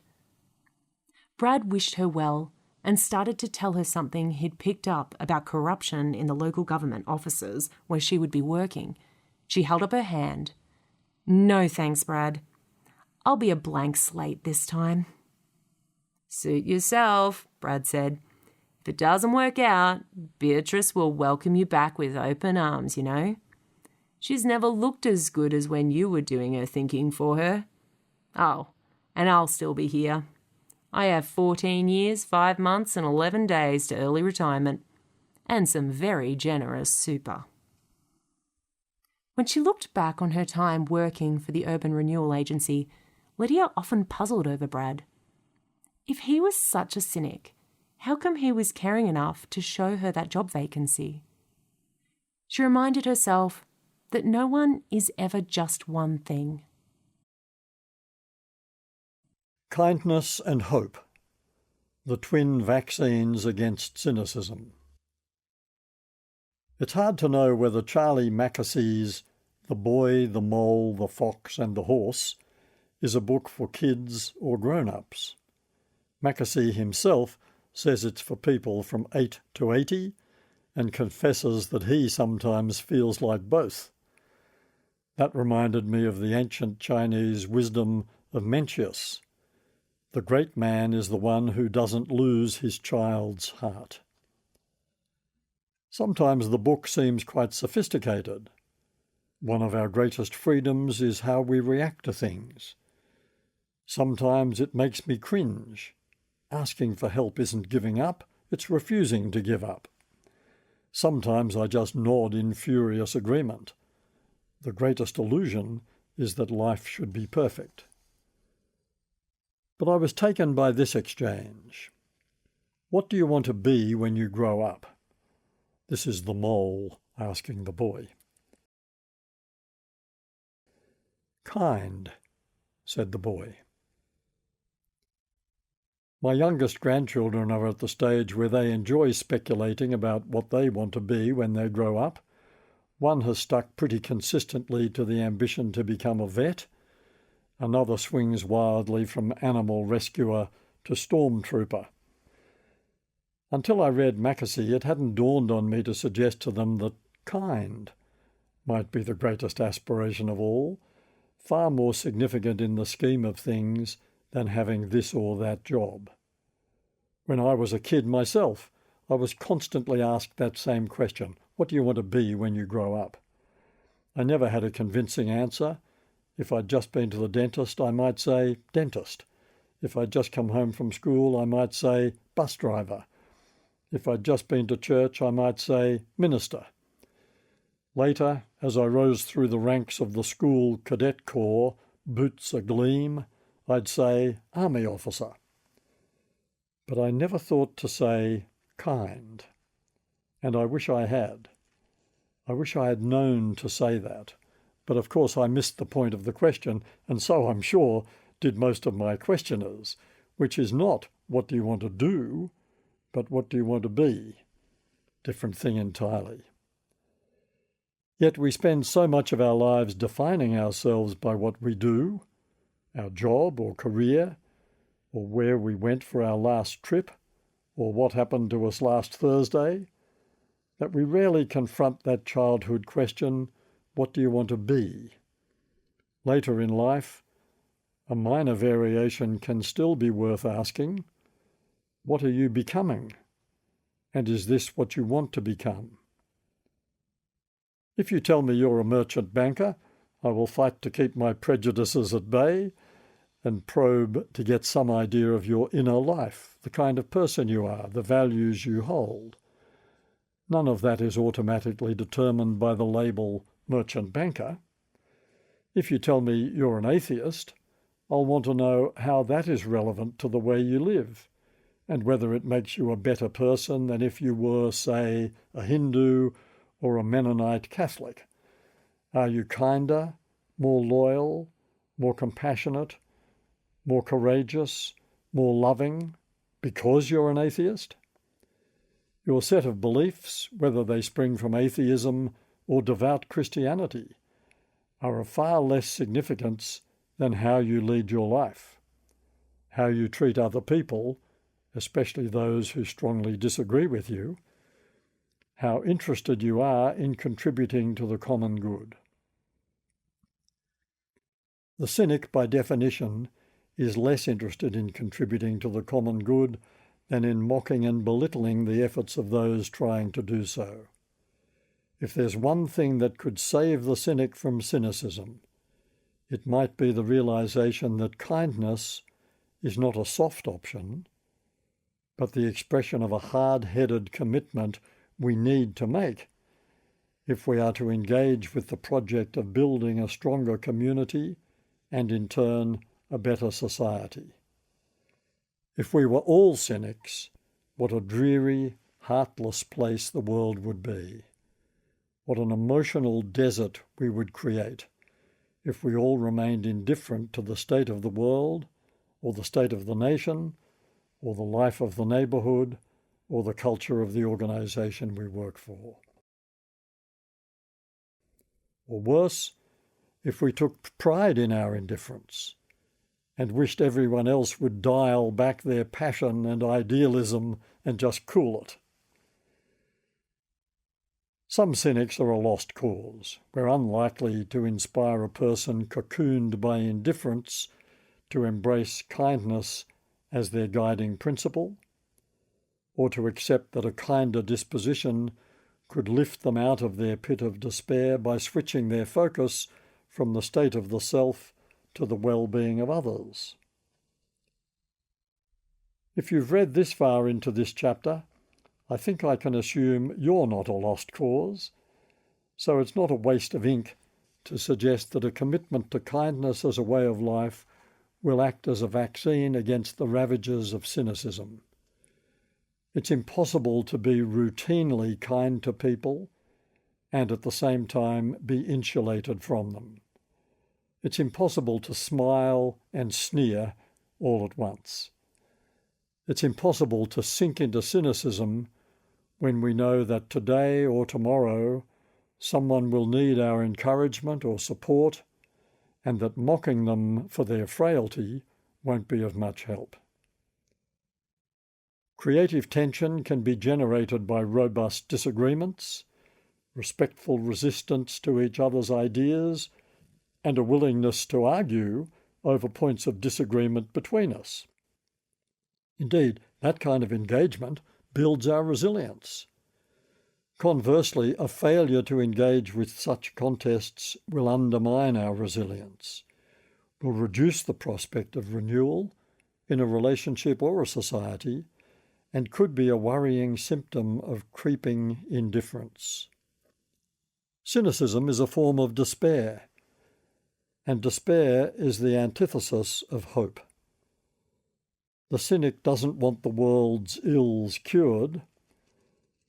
Brad wished her well and started to tell her something he'd picked up about corruption in the local government offices where she would be working. She held up her hand. No thanks, Brad. I'll be a blank slate this time. Suit yourself, Brad said. If it doesn't work out, Beatrice will welcome you back with open arms, you know. She's never looked as good as when you were doing her thinking for her. Oh, and I'll still be here. I have 14 years, 5 months and 11 days to early retirement, and some very generous super. When she looked back on her time working for the Urban Renewal Agency, Lydia often puzzled over Brad. If he was such a cynic, how come he was caring enough to show her that job vacancy? She reminded herself that no one is ever just one thing. Kindness and hope. The twin vaccines against cynicism. It's hard to know whether Charlie Mackesie's The Boy, the Mole, the Fox and the Horse is a book for kids or grown-ups. Mackesie himself says it's for people from 8 to 80 and confesses that he sometimes feels like both. That reminded me of the ancient Chinese wisdom of Mencius. The great man is the one who doesn't lose his child's heart. Sometimes the book seems quite Sometimes it makes me cringe. Asking for help isn't giving up, it's refusing to give up. Sometimes I just nod in furious agreement. The greatest illusion is that life should be perfect. But I was taken by this exchange. What do you want to be when you grow up? This is the mole asking the boy. Kind, said the boy. My youngest grandchildren are at the stage where they enjoy speculating about what they want to be when they grow up. One has stuck pretty consistently to the ambition to become a vet. Another swings wildly from animal rescuer to stormtrooper. Until I read Mackesy, it hadn't dawned on me to suggest to them that kind might be the greatest aspiration of all, far more significant in the scheme of things than having this or that job. When I was a kid myself, I was constantly asked that same question, what do you want to be when you grow up? I never had a convincing answer. If I'd just been to the dentist, I might say dentist. If I'd just come home from school, I might say bus driver. If I'd just been to church, I might say minister. Later, as I rose through the ranks of the school cadet corps, boots agleam, I'd say army officer. But I never thought to say kind. And I wish I had. I wish I had known to say that. But of course I missed the point of the question, and so I'm sure did most of my questioners, which is not what do you want to do, but what do you want to be? Different thing entirely. Yet we spend so much of our lives defining ourselves by what we do, our job or career, or where we went for our last trip, or what happened to us last Thursday, that we rarely confront that childhood question, what do you want to be? Later in life, a minor variation can still be worth asking, what are you becoming? And is this what you want to become? If you tell me you're a merchant banker, I will fight to keep my prejudices at bay and probe to get some idea of your inner life, the kind of person you are, the values you hold. None of that is automatically determined by the label merchant banker. If you tell me you're an atheist, I'll want to know how that is relevant to the way you live, and whether it makes you a better person than if you were, say, a Hindu or a Mennonite Catholic. Are you kinder, more loyal, more compassionate, more courageous, more loving, because you're an atheist? Your set of beliefs, whether they spring from atheism or devout Christianity, are of far less significance than how you lead your life, how you treat other people, especially those who strongly disagree with you, how interested you are in contributing to the common good. The cynic, by definition, is less interested in contributing to the common good than in mocking and belittling the efforts of those trying to do so. If there's one thing that could save the cynic from cynicism, it might be the realization that kindness is not a soft option, but the expression of a hard-headed commitment we need to make if we are to engage with the project of building a stronger community and, in turn, a better society. If we were all cynics, what a dreary, heartless place the world would be. What an emotional desert we would create if we all remained indifferent to the state of the world, or the state of the nation, or the life of the neighbourhood, or the culture of the organisation we work for. Or worse, if we took pride in our indifference and wished everyone else would dial back their passion and idealism and just cool it. Some cynics are a lost cause. We're unlikely to inspire a person cocooned by indifference to embrace kindness as their guiding principle, or to accept that a kinder disposition could lift them out of their pit of despair by switching their focus from the state of the self to the well-being of others. If you've read this far into this chapter, I think I can assume you're not a lost cause, so it's not a waste of ink to suggest that a commitment to kindness as a way of life will act as a vaccine against the ravages of cynicism. It's impossible to be routinely kind to people and at the same time be insulated from them. It's impossible to smile and sneer all at once. It's impossible to sink into cynicism when we know that today or tomorrow someone will need our encouragement or support, and that mocking them for their frailty won't be of much help. Creative tension can be generated by robust disagreements, respectful resistance to each other's ideas, and a willingness to argue over points of disagreement between us. Indeed, that kind of engagement builds our resilience. Conversely, a failure to engage with such contests will undermine our resilience, will reduce the prospect of renewal in a relationship or a society, and could be a worrying symptom of creeping indifference. Cynicism is a form of despair, and despair is the antithesis of hope. The cynic doesn't want the world's ills cured.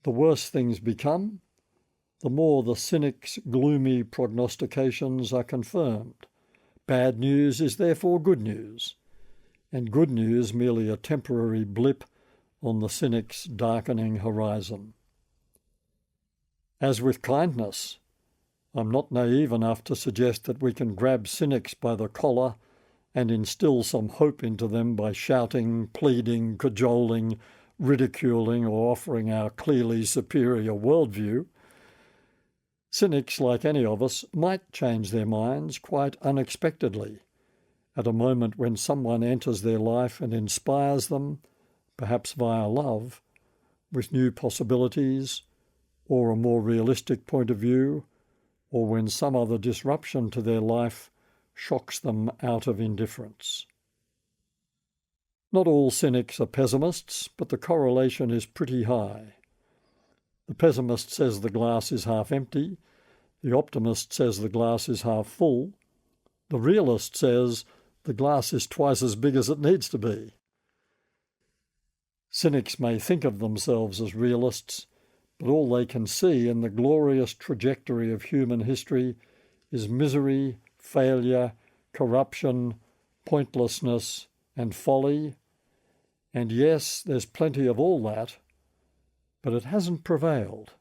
The worse things become, the more the cynic's gloomy prognostications are confirmed. Bad news is therefore good news, and good news merely a temporary blip on the cynic's darkening horizon. As with kindness, I'm not naive enough to suggest that we can grab cynics by the collar and instill some hope into them by shouting, pleading, cajoling, ridiculing, or offering our clearly superior worldview. Cynics, like any of us, might change their minds quite unexpectedly at a moment when someone enters their life and inspires them, perhaps via love, with new possibilities or a more realistic point of view, or when some other disruption to their life shocks them out of indifference. Not all cynics are pessimists, but the correlation is pretty high. The pessimist says the glass is half empty, the optimist says the glass is half full, the realist says the glass is twice as big as it needs to be. Cynics may think of themselves as realists, but all they can see in the glorious trajectory of human history is misery, failure, corruption, pointlessness, and folly. And yes, there's plenty of all that, but it hasn't prevailed,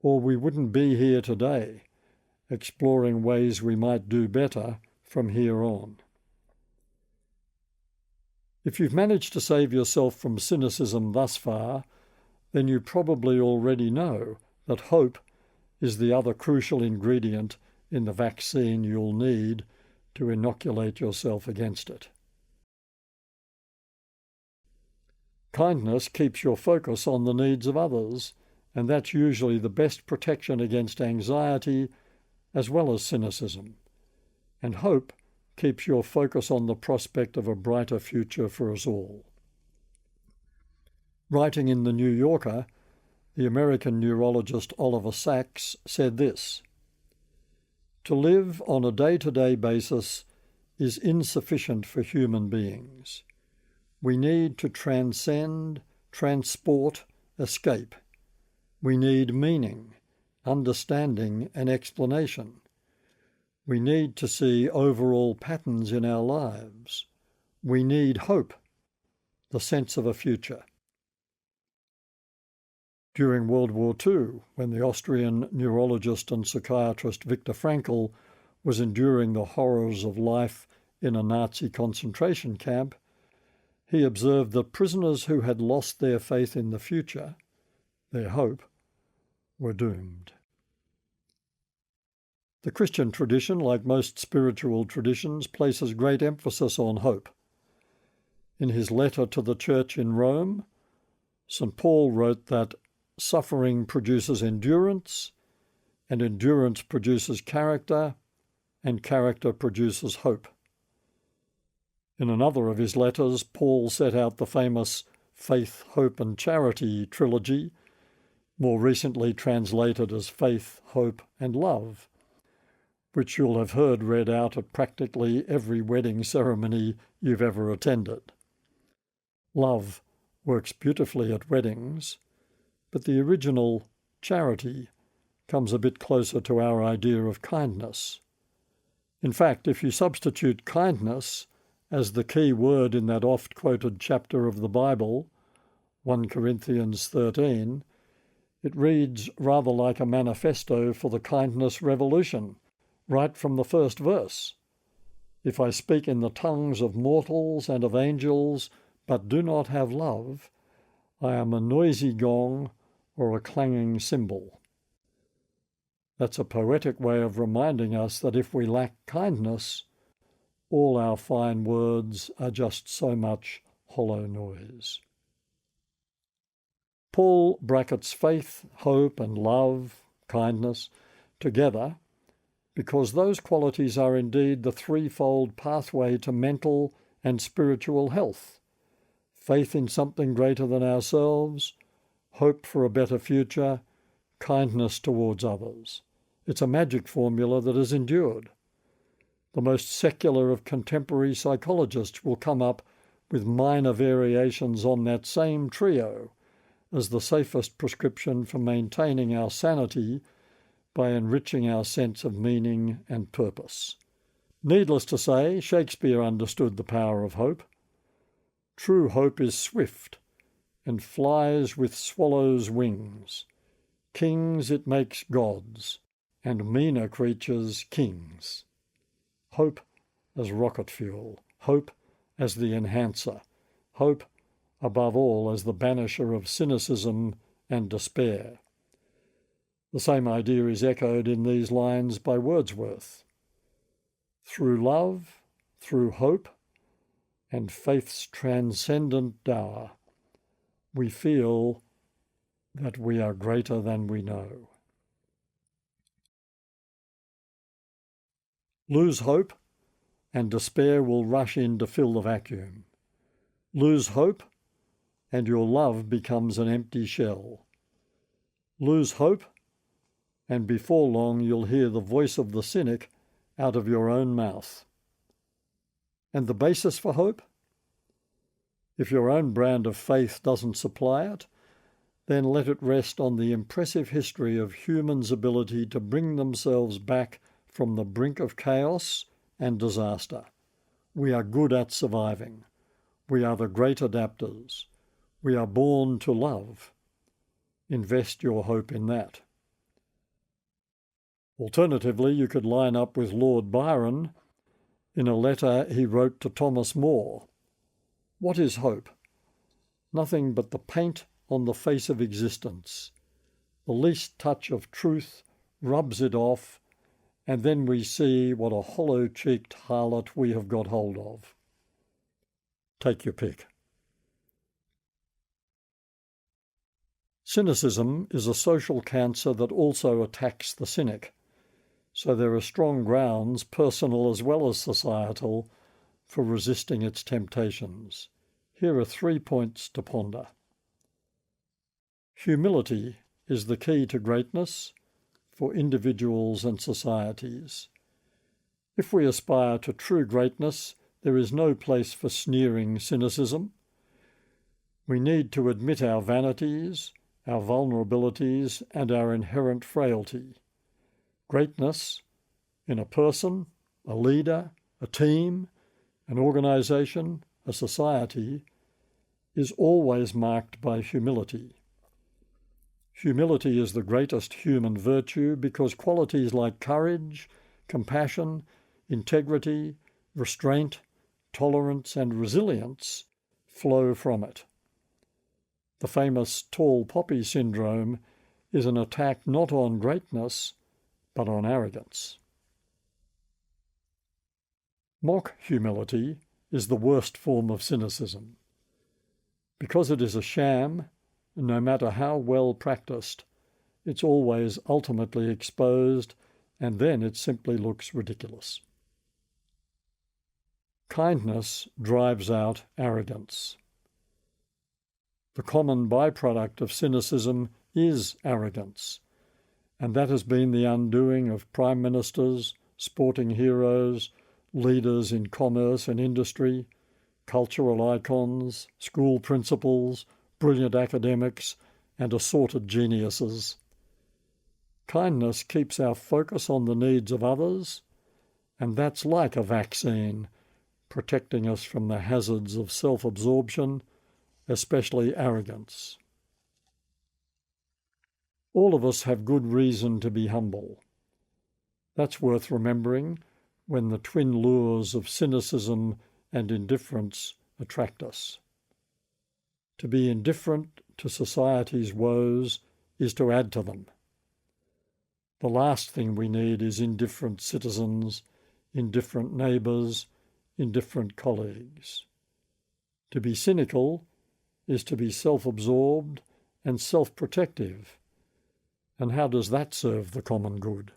or we wouldn't be here today, exploring ways we might do better from here on. If you've managed to save yourself from cynicism thus far, then you probably already know that hope is the other crucial ingredient in the vaccine you'll need to inoculate yourself against it. Kindness keeps your focus on the needs of others, and that's usually the best protection against anxiety as well as cynicism. And hope keeps your focus on the prospect of a brighter future for us all. Writing in The New Yorker, the American neurologist Oliver Sacks said this: "To live on a day-to-day basis is insufficient for human beings. We need to transcend, transport, escape. We need meaning, understanding, and explanation. We need to see overall patterns in our lives. We need hope, the sense of a future." During World War II, when the Austrian neurologist and psychiatrist Viktor Frankl was enduring the horrors of life in a Nazi concentration camp, he observed that prisoners who had lost their faith in the future, their hope, were doomed. The Christian tradition, like most spiritual traditions, places great emphasis on hope. In his letter to the church in Rome, St. Paul wrote that suffering produces endurance, and endurance produces character, and character produces hope. In another of his letters, Paul set out the famous Faith, Hope and Charity trilogy, more recently translated as Faith, Hope and Love, which you'll have heard read out at practically every wedding ceremony you've ever attended. Love works beautifully at weddings, but the original charity comes a bit closer to our idea of kindness. In fact, if you substitute kindness as the key word in that oft-quoted chapter of the Bible, 1 Corinthians 13, it reads rather like a manifesto for the kindness revolution, right from the first verse. If I speak in the tongues of mortals and of angels, but do not have love, I am a noisy gong or a clanging cymbal. That's a poetic way of reminding us that if we lack kindness, all our fine words are just so much hollow noise. Paul brackets faith, hope and love, kindness, together because those qualities are indeed the threefold pathway to mental and spiritual health. Faith in something greater than ourselves, hope for a better future, kindness towards others. It's a magic formula that has endured. The most secular of contemporary psychologists will come up with minor variations on that same trio as the safest prescription for maintaining our sanity by enriching our sense of meaning and purpose. Needless to say, Shakespeare understood the power of hope. True hope is swift and flies with swallows' wings. Kings it makes gods, and meaner creatures kings. Hope as rocket fuel, hope as the enhancer, hope above all as the banisher of cynicism and despair. The same idea is echoed in these lines by Wordsworth. Through love, through hope, and faith's transcendent dower, we feel that we are greater than we know. Lose hope, and despair will rush in to fill the vacuum. Lose hope, and your love becomes an empty shell. Lose hope, and before long you'll hear the voice of the cynic out of your own mouth. And the basis for hope? If your own brand of faith doesn't supply it, then let it rest on the impressive history of humans' ability to bring themselves back from the brink of chaos and disaster. We are good at surviving. We are the great adapters. We are born to love. Invest your hope in that. Alternatively, you could line up with Lord Byron in a letter he wrote to Thomas More. What is hope? Nothing but the paint on the face of existence. The least touch of truth rubs it off, and then we see what a hollow-cheeked harlot we have got hold of. Take your pick. Cynicism is a social cancer that also attacks the cynic, so there are strong grounds, personal as well as societal, for resisting its temptations. Here are 3 points to ponder. Humility is the key to greatness for individuals and societies. If we aspire to true greatness, there is no place for sneering cynicism. We need to admit our vanities, our vulnerabilities, and our inherent frailty. Greatness in a person, a leader, a team, an organisation, a society, is always marked by humility. Humility is the greatest human virtue because qualities like courage, compassion, integrity, restraint, tolerance, and resilience flow from it. The famous tall poppy syndrome is an attack not on greatness, but on arrogance. Mock humility is the worst form of cynicism. Because it is a sham, no matter how well practiced, it's always ultimately exposed, and then it simply looks ridiculous. Kindness drives out arrogance. The common byproduct of cynicism is arrogance, and that has been the undoing of prime ministers, sporting heroes, leaders in commerce and industry, cultural icons, school principals, brilliant academics, and assorted geniuses. Kindness keeps our focus on the needs of others, and that's like a vaccine, protecting us from the hazards of self-absorption, especially arrogance. All of us have good reason to be humble. That's worth remembering when the twin lures of cynicism and indifference attract us. To be indifferent to society's woes is to add to them. The last thing we need is indifferent citizens, indifferent neighbours, indifferent colleagues. To be cynical is to be self-absorbed and self-protective. And how does that serve the common good?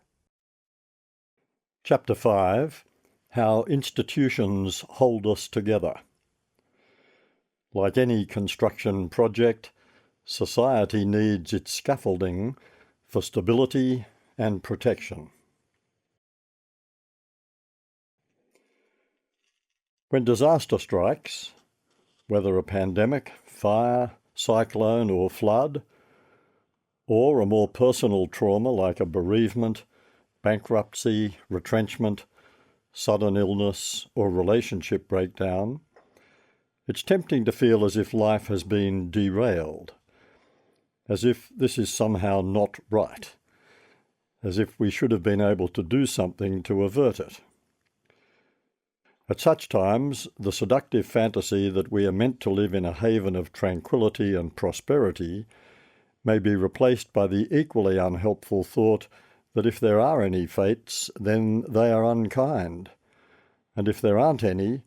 Chapter 5. How Institutions Hold Us Together. Like any construction project, society needs its scaffolding for stability and protection. When disaster strikes, whether a pandemic, fire, cyclone or flood, or a more personal trauma like a bereavement, bankruptcy, retrenchment, sudden illness or relationship breakdown, it's tempting to feel as if life has been derailed, as if this is somehow not right, as if we should have been able to do something to avert it. At such times, the seductive fantasy that we are meant to live in a haven of tranquility and prosperity may be replaced by the equally unhelpful thought that if there are any fates, then they are unkind, and if there aren't any,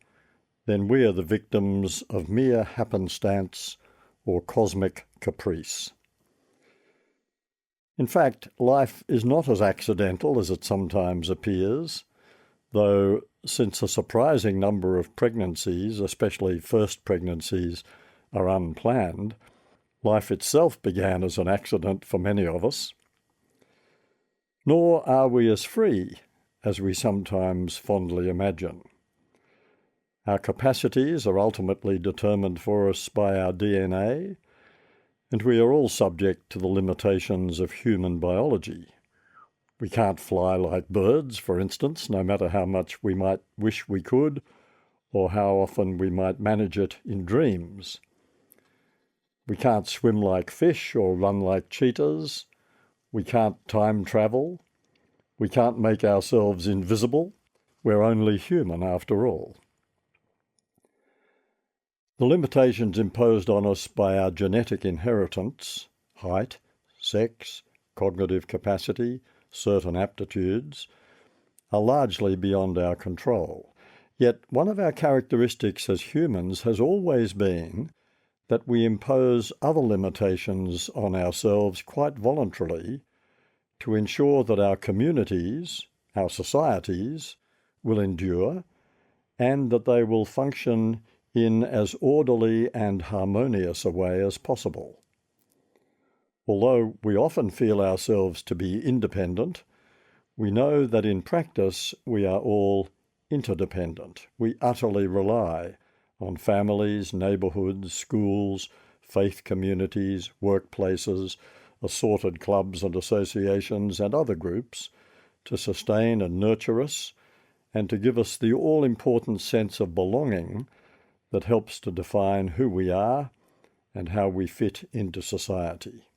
then we are the victims of mere happenstance or cosmic caprice. In fact, life is not as accidental as it sometimes appears, though since a surprising number of pregnancies, especially first pregnancies, are unplanned, life itself began as an accident for many of us. Nor are we as free as we sometimes fondly imagine. Our capacities are ultimately determined for us by our DNA, and we are all subject to the limitations of human biology. We can't fly like birds, for instance, no matter how much we might wish we could, or how often we might manage it in dreams. We can't swim like fish or run like cheetahs. We can't time travel. We can't make ourselves invisible. We're only human after all. The limitations imposed on us by our genetic inheritance, height, sex, cognitive capacity, certain aptitudes, are largely beyond our control. Yet one of our characteristics as humans has always been that we impose other limitations on ourselves quite voluntarily to ensure that our communities, our societies, will endure and that they will function in as orderly and harmonious a way as possible. Although we often feel ourselves to be independent, we know that in practice we are all interdependent. We utterly rely on families, neighbourhoods, schools, faith communities, workplaces, assorted clubs and associations and other groups to sustain and nurture us and to give us the all-important sense of belonging that helps to define who we are and how we fit into society.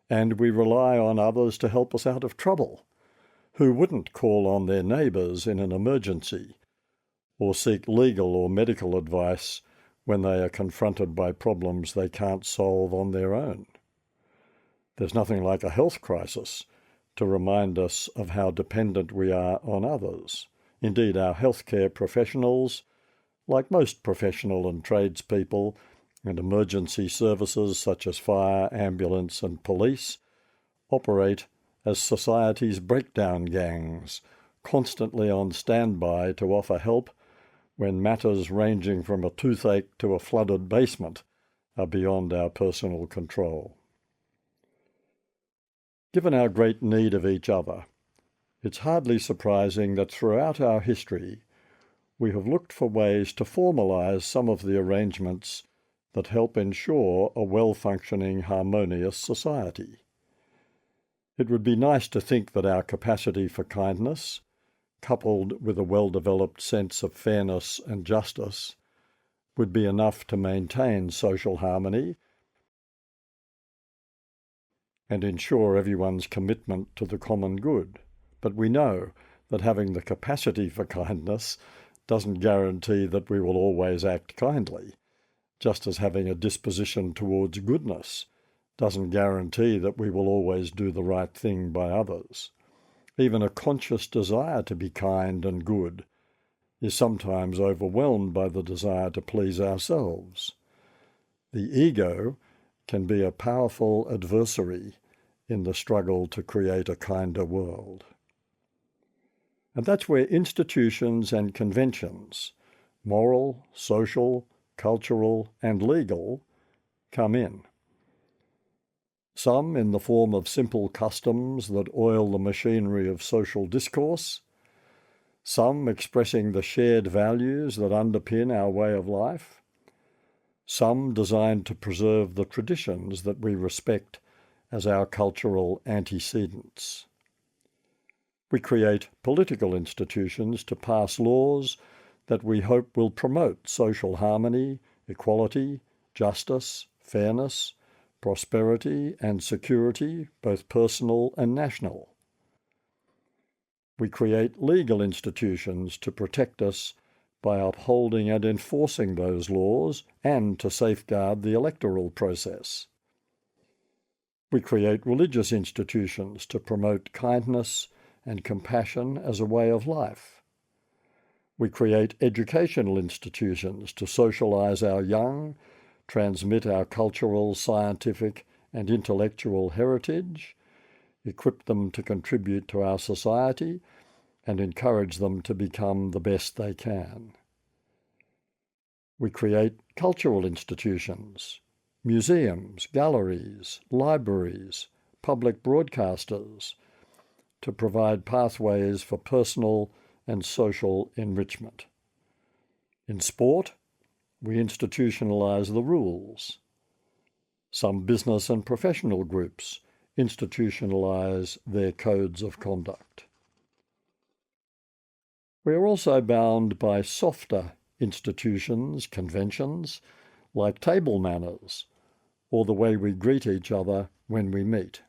And we rely on others to help us out of trouble. Who wouldn't call on their neighbours in an emergency or seek legal or medical advice when they are confronted by problems they can't solve on their own? There's nothing like a health crisis to remind us of how dependent we are on others. Indeed, our healthcare professionals, like most professional and tradespeople, and emergency services such as fire, ambulance and police, operate as society's breakdown gangs, constantly on standby to offer help when matters ranging from a toothache to a flooded basement are beyond our personal control. Given our great need of each other, it's hardly surprising that throughout our history we have looked for ways to formalise some of the arrangements that help ensure a well-functioning, harmonious society. It would be nice to think that our capacity for kindness, coupled with a well-developed sense of fairness and justice, would be enough to maintain social harmony and ensure everyone's commitment to the common good. But we know that having the capacity for kindness doesn't guarantee that we will always act kindly, just as having a disposition towards goodness doesn't guarantee that we will always do the right thing by others. Even a conscious desire to be kind and good is sometimes overwhelmed by the desire to please ourselves. The ego can be a powerful adversary in the struggle to create a kinder world. And that's where institutions and conventions, moral, social, cultural, and legal, come in. Some in the form of simple customs that oil the machinery of social discourse, some expressing the shared values that underpin our way of life, some designed to preserve the traditions that we respect as our cultural antecedents. We create political institutions to pass laws that we hope will promote social harmony, equality, justice, fairness, prosperity and security, both personal and national. We create legal institutions to protect us by upholding and enforcing those laws and to safeguard the electoral process. We create religious institutions to promote kindness and compassion as a way of life. We create educational institutions to socialize our young, transmit our cultural, scientific, and intellectual heritage, equip them to contribute to our society, and encourage them to become the best they can. We create cultural institutions, museums, galleries, libraries, public broadcasters, to provide pathways for personal and social enrichment. In sport, we institutionalize the rules. Some business and professional groups institutionalize their codes of conduct. We are also bound by softer institutions, conventions, like table manners, or the way we greet each other when we meet.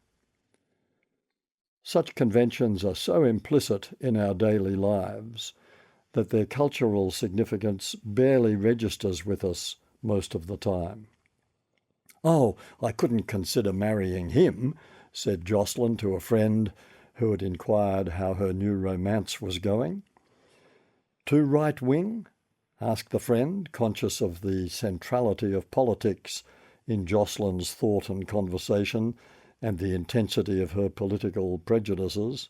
Such conventions are so implicit in our daily lives that their cultural significance barely registers with us most of the time. "Oh, I couldn't consider marrying him," said Jocelyn to a friend who had inquired how her new romance was going. "Too right-wing?" asked the friend, conscious of the centrality of politics in Jocelyn's thought and conversation and the intensity of her political prejudices.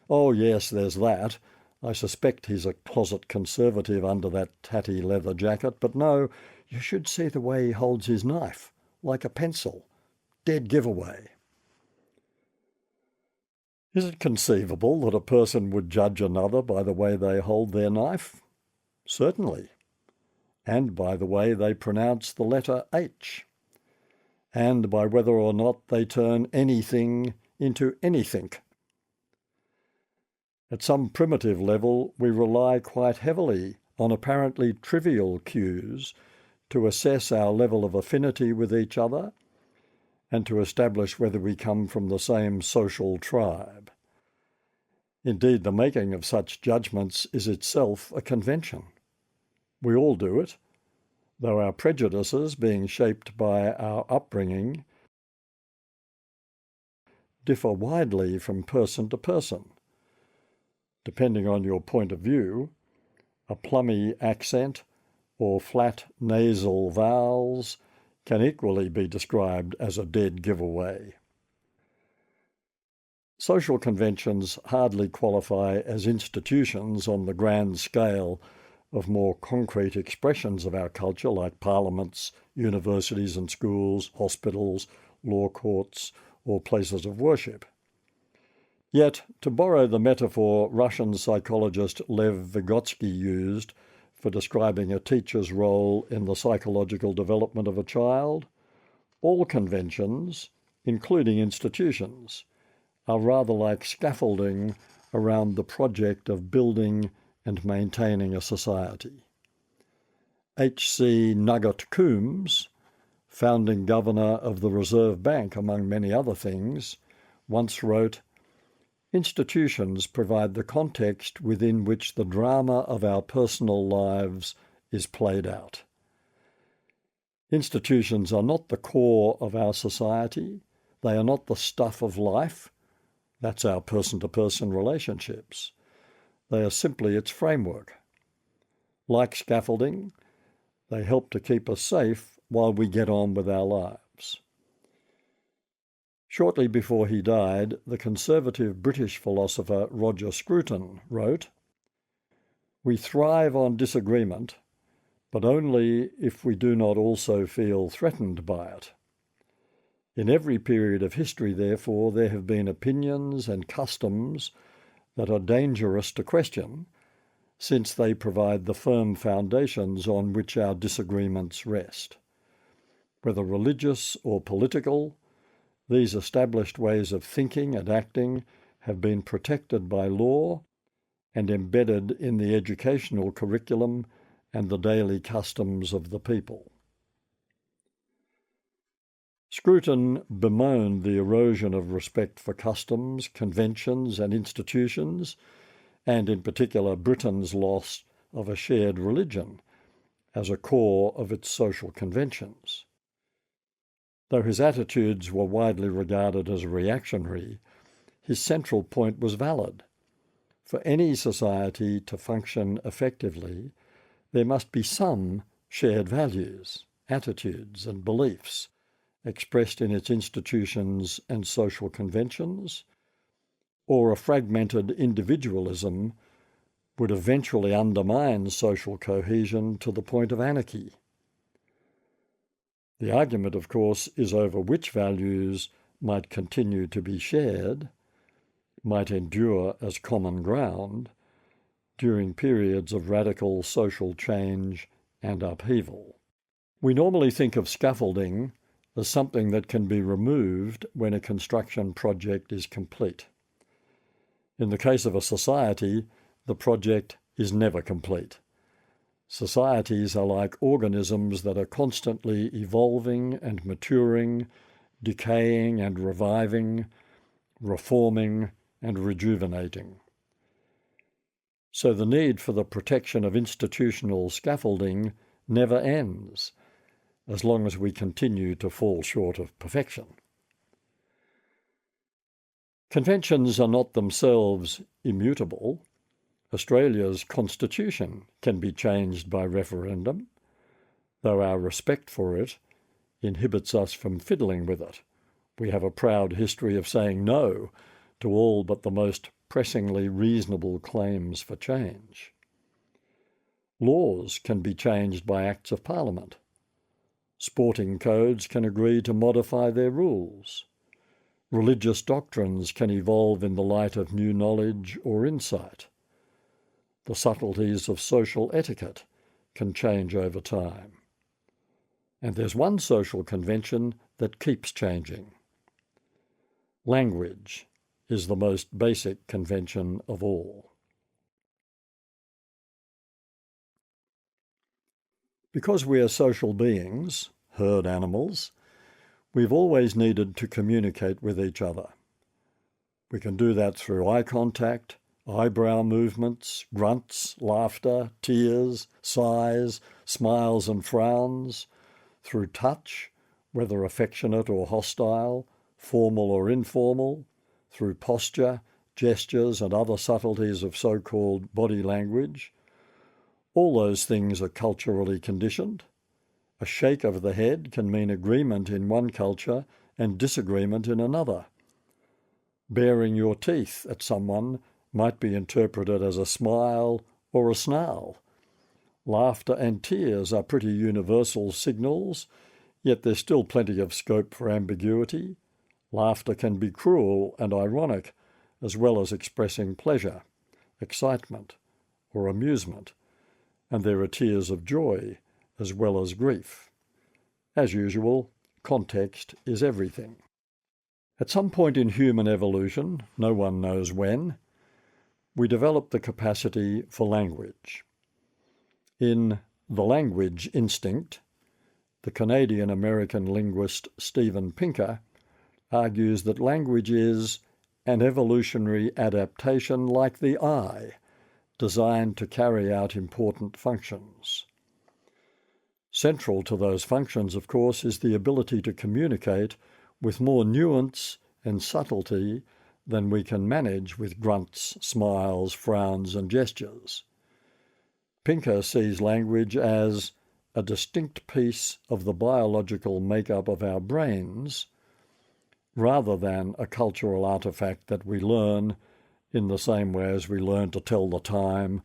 "Oh, yes, there's that. I suspect he's a closet conservative under that tatty leather jacket, but no, you should see the way he holds his knife, like a pencil. Dead giveaway." Is it conceivable that a person would judge another by the way they hold their knife? Certainly. And by the way they pronounce the letter H. And by whether or not they turn anything into anythink. At some primitive level, we rely quite heavily on apparently trivial cues to assess our level of affinity with each other and to establish whether we come from the same social tribe. Indeed, the making of such judgments is itself a convention. We all do it, though our prejudices, being shaped by our upbringing, differ widely from person to person. Depending on your point of view, a plummy accent or flat nasal vowels can equally be described as a dead giveaway. Social conventions hardly qualify as institutions on the grand scale of more concrete expressions of our culture like parliaments, universities and schools, hospitals, law courts, or places of worship. Yet, to borrow the metaphor Russian psychologist Lev Vygotsky used for describing a teacher's role in the psychological development of a child, all conventions, including institutions, are rather like scaffolding around the project of building and maintaining a society. H.C. Nugget Coombs, founding governor of the Reserve Bank, among many other things, once wrote, "Institutions provide the context within which the drama of our personal lives is played out." Institutions are not the core of our society. They are not the stuff of life. That's our person-to-person relationships. They are simply its framework. Like scaffolding, they help to keep us safe while we get on with our lives. Shortly before he died, the conservative British philosopher Roger Scruton wrote, "We thrive on disagreement, but only if we do not also feel threatened by it. In every period of history, therefore, there have been opinions and customs that are dangerous to question, since they provide the firm foundations on which our disagreements rest. Whether religious or political, these established ways of thinking and acting have been protected by law and embedded in the educational curriculum and the daily customs of the people." Scruton bemoaned the erosion of respect for customs, conventions, and institutions, and in particular Britain's loss of a shared religion as a core of its social conventions. Though his attitudes were widely regarded as reactionary, his central point was valid. For any society to function effectively, there must be some shared values, attitudes, and beliefs expressed in its institutions and social conventions, or a fragmented individualism would eventually undermine social cohesion to the point of anarchy. The argument, of course, is over which values might continue to be shared, might endure as common ground during periods of radical social change and upheaval. We normally think of scaffolding as something that can be removed when a construction project is complete. In the case of a society, the project is never complete. Societies are like organisms that are constantly evolving and maturing, decaying and reviving, reforming and rejuvenating. So the need for the protection of institutional scaffolding never ends, as long as we continue to fall short of perfection. Conventions are not themselves immutable. Australia's constitution can be changed by referendum, though our respect for it inhibits us from fiddling with it. We have a proud history of saying no to all but the most pressingly reasonable claims for change. Laws can be changed by acts of Parliament. Sporting codes can agree to modify their rules. Religious doctrines can evolve in the light of new knowledge or insight. The subtleties of social etiquette can change over time. And there's one social convention that keeps changing. Language is the most basic convention of all. Because we are social beings, herd animals, we've always needed to communicate with each other. We can do that through eye contact, eyebrow movements, grunts, laughter, tears, sighs, smiles and frowns, through touch, whether affectionate or hostile, formal or informal, through posture, gestures and other subtleties of so-called body language. All those things are culturally conditioned. A shake of the head can mean agreement in one culture and disagreement in another. Baring your teeth at someone might be interpreted as a smile or a snarl. Laughter and tears are pretty universal signals, yet there's still plenty of scope for ambiguity. Laughter can be cruel and ironic, as well as expressing pleasure, excitement, or amusement, and there are tears of joy as well as grief. As usual, context is everything. At some point in human evolution, no one knows when, we developed the capacity for language. In The Language Instinct, the Canadian-American linguist Steven Pinker argues that language is an evolutionary adaptation like the eye, designed to carry out important functions. Central to those functions, of course, is the ability to communicate with more nuance and subtlety than we can manage with grunts, smiles, frowns, and gestures. Pinker sees language as a distinct piece of the biological makeup of our brains, rather than a cultural artifact that we learn in the same way as we learn to tell the time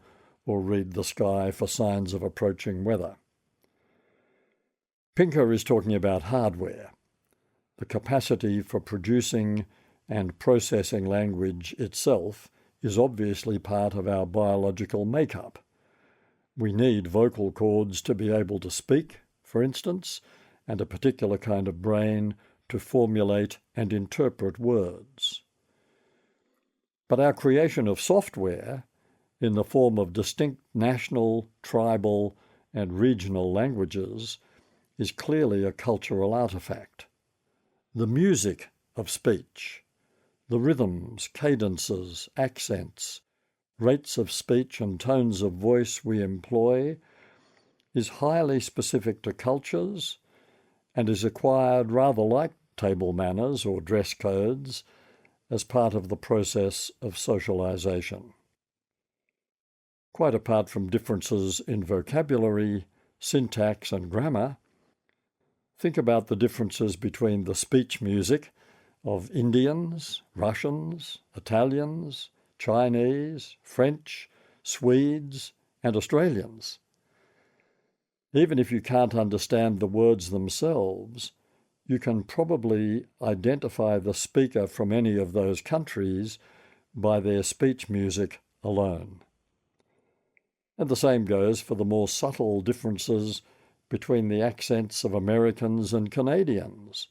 or read the sky for signs of approaching weather. Pinker is talking about hardware, the capacity for producing and processing language itself is obviously part of our biological makeup. We need vocal cords to be able to speak, for instance, and a particular kind of brain to formulate and interpret words. But our creation of software, in the form of distinct national, tribal, and regional languages, is clearly a cultural artifact. The music of speech, the rhythms, cadences, accents, rates of speech and tones of voice we employ is highly specific to cultures and is acquired rather like table manners or dress codes as part of the process of socialization. Quite apart from differences in vocabulary, syntax, and grammar, think about the differences between the speech music of Indians, Russians, Italians, Chinese, French, Swedes, and Australians. Even if you can't understand the words themselves, you can probably identify the speaker from any of those countries by their speech music alone. And the same goes for the more subtle differences between the accents of Americans and Canadians,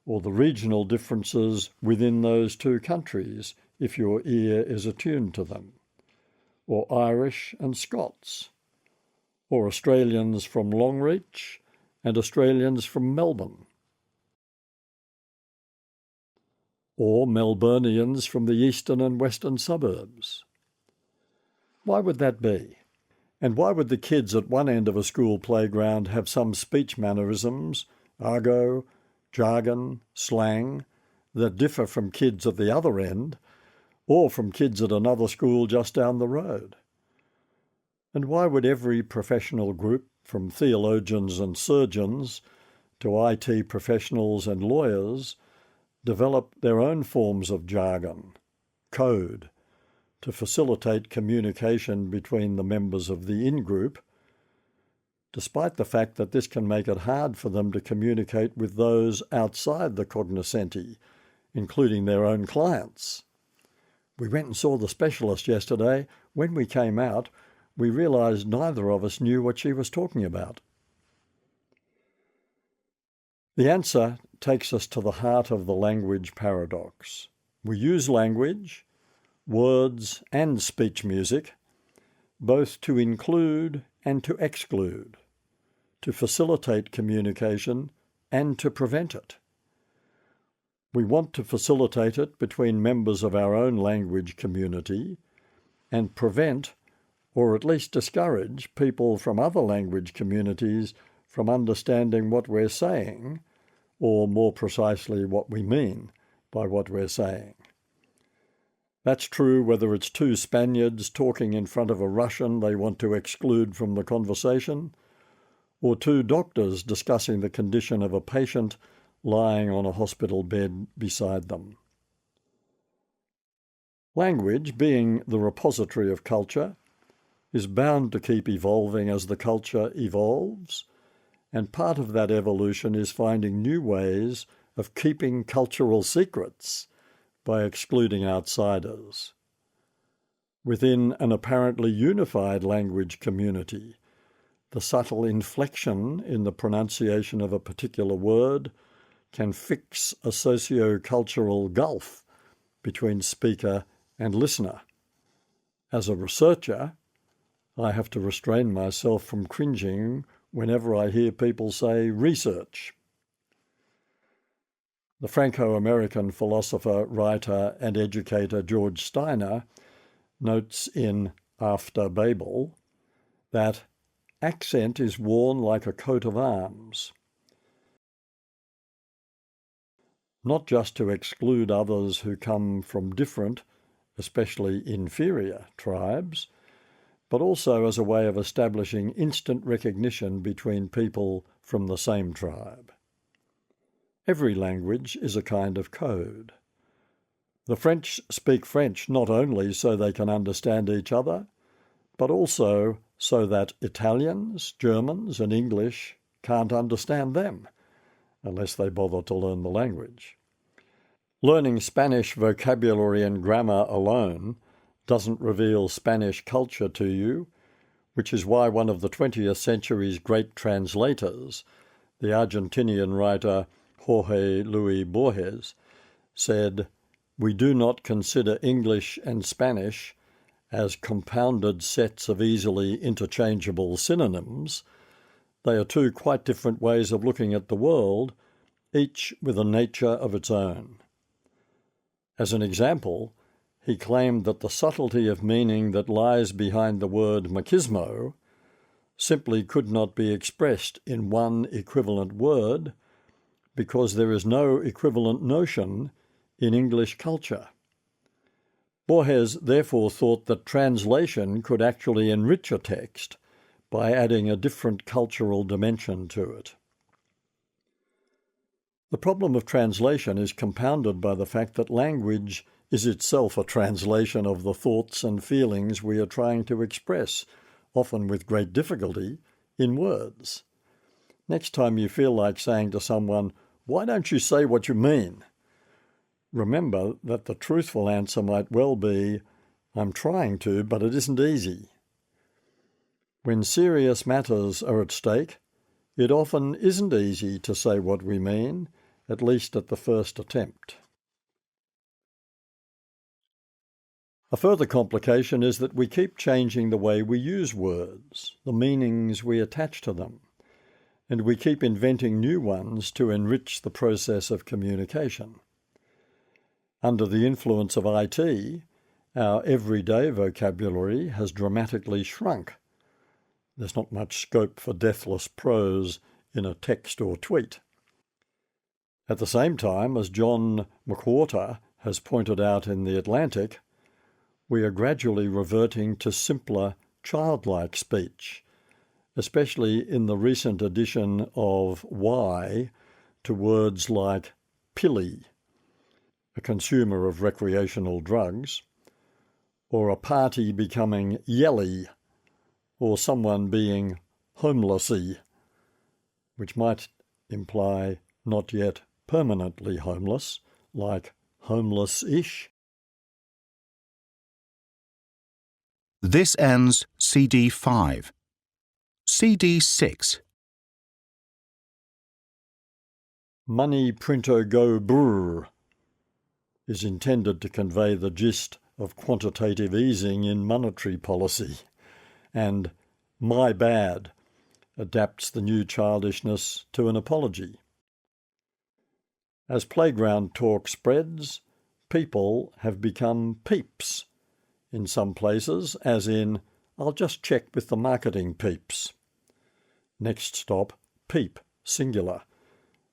or the regional differences within those two countries, if your ear is attuned to them, or Irish and Scots, or Australians from Longreach and Australians from Melbourne, or Melburnians from the eastern and western suburbs. Why would that be? And why would the kids at one end of a school playground have some speech mannerisms, argot, jargon, slang, that differ from kids at the other end, or from kids at another school just down the road? And why would every professional group, from theologians and surgeons to IT professionals and lawyers, develop their own forms of jargon, code, to facilitate communication between the members of the in-group, despite the fact that this can make it hard for them to communicate with those outside the cognoscenti, including their own clients? We went and saw the specialist yesterday. When we came out, we realized neither of us knew what she was talking about. The answer takes us to the heart of the language paradox. We use language, words and speech music, both to include and to exclude, to facilitate communication and to prevent it. We want to facilitate it between members of our own language community and prevent, or at least discourage, people from other language communities from understanding what we're saying, or more precisely what we mean by what we're saying. That's true whether it's two Spaniards talking in front of a Russian they want to exclude from the conversation, or two doctors discussing the condition of a patient lying on a hospital bed beside them. Language, being the repository of culture, is bound to keep evolving as the culture evolves, and part of that evolution is finding new ways of keeping cultural secrets by excluding outsiders. Within an apparently unified language community, the subtle inflection in the pronunciation of a particular word can fix a socio-cultural gulf between speaker and listener. As a researcher, I have to restrain myself from cringing whenever I hear people say research. The Franco-American philosopher, writer, and educator George Steiner notes in After Babel that accent is worn like a coat of arms, not just to exclude others who come from different, especially inferior, tribes, but also as a way of establishing instant recognition between people from the same tribe. Every language is a kind of code. The French speak French not only so they can understand each other, but also so that Italians, Germans, and English can't understand them, unless they bother to learn the language. Learning Spanish vocabulary and grammar alone doesn't reveal Spanish culture to you, which is why one of the 20th century's great translators, the Argentinian writer Jorge Luis Borges, said, "We do not consider English and Spanish as compounded sets of easily interchangeable synonyms. They are two quite different ways of looking at the world, each with a nature of its own." As an example, he claimed that the subtlety of meaning that lies behind the word machismo simply could not be expressed in one equivalent word because there is no equivalent notion in English culture. Borges therefore thought that translation could actually enrich a text by adding a different cultural dimension to it. The problem of translation is compounded by the fact that language is itself a translation of the thoughts and feelings we are trying to express, often with great difficulty, in words. Next time you feel like saying to someone, "Why don't you say what you mean?" remember that the truthful answer might well be, "I'm trying to, but it isn't easy." When serious matters are at stake, it often isn't easy to say what we mean, at least at the first attempt. A further complication is that we keep changing the way we use words, the meanings we attach to them, and we keep inventing new ones to enrich the process of communication. Under the influence of IT, our everyday vocabulary has dramatically shrunk. There's not much scope for deathless prose in a text or tweet. At the same time, as John McWhorter has pointed out in The Atlantic, we are gradually reverting to simpler, childlike speech, especially in the recent addition of Y to words like pilly, a consumer of recreational drugs, or a party becoming yelly, or someone being homelessy, which might imply not yet permanently homeless, like homeless-ish. This ends CD 5. CD 6. Money printer go brrr is intended to convey the gist of quantitative easing in monetary policy, and my bad adapts the new childishness to an apology. As playground talk spreads, people have become peeps in some places, as in, "I'll just check with the marketing peeps." Next stop, peep, singular,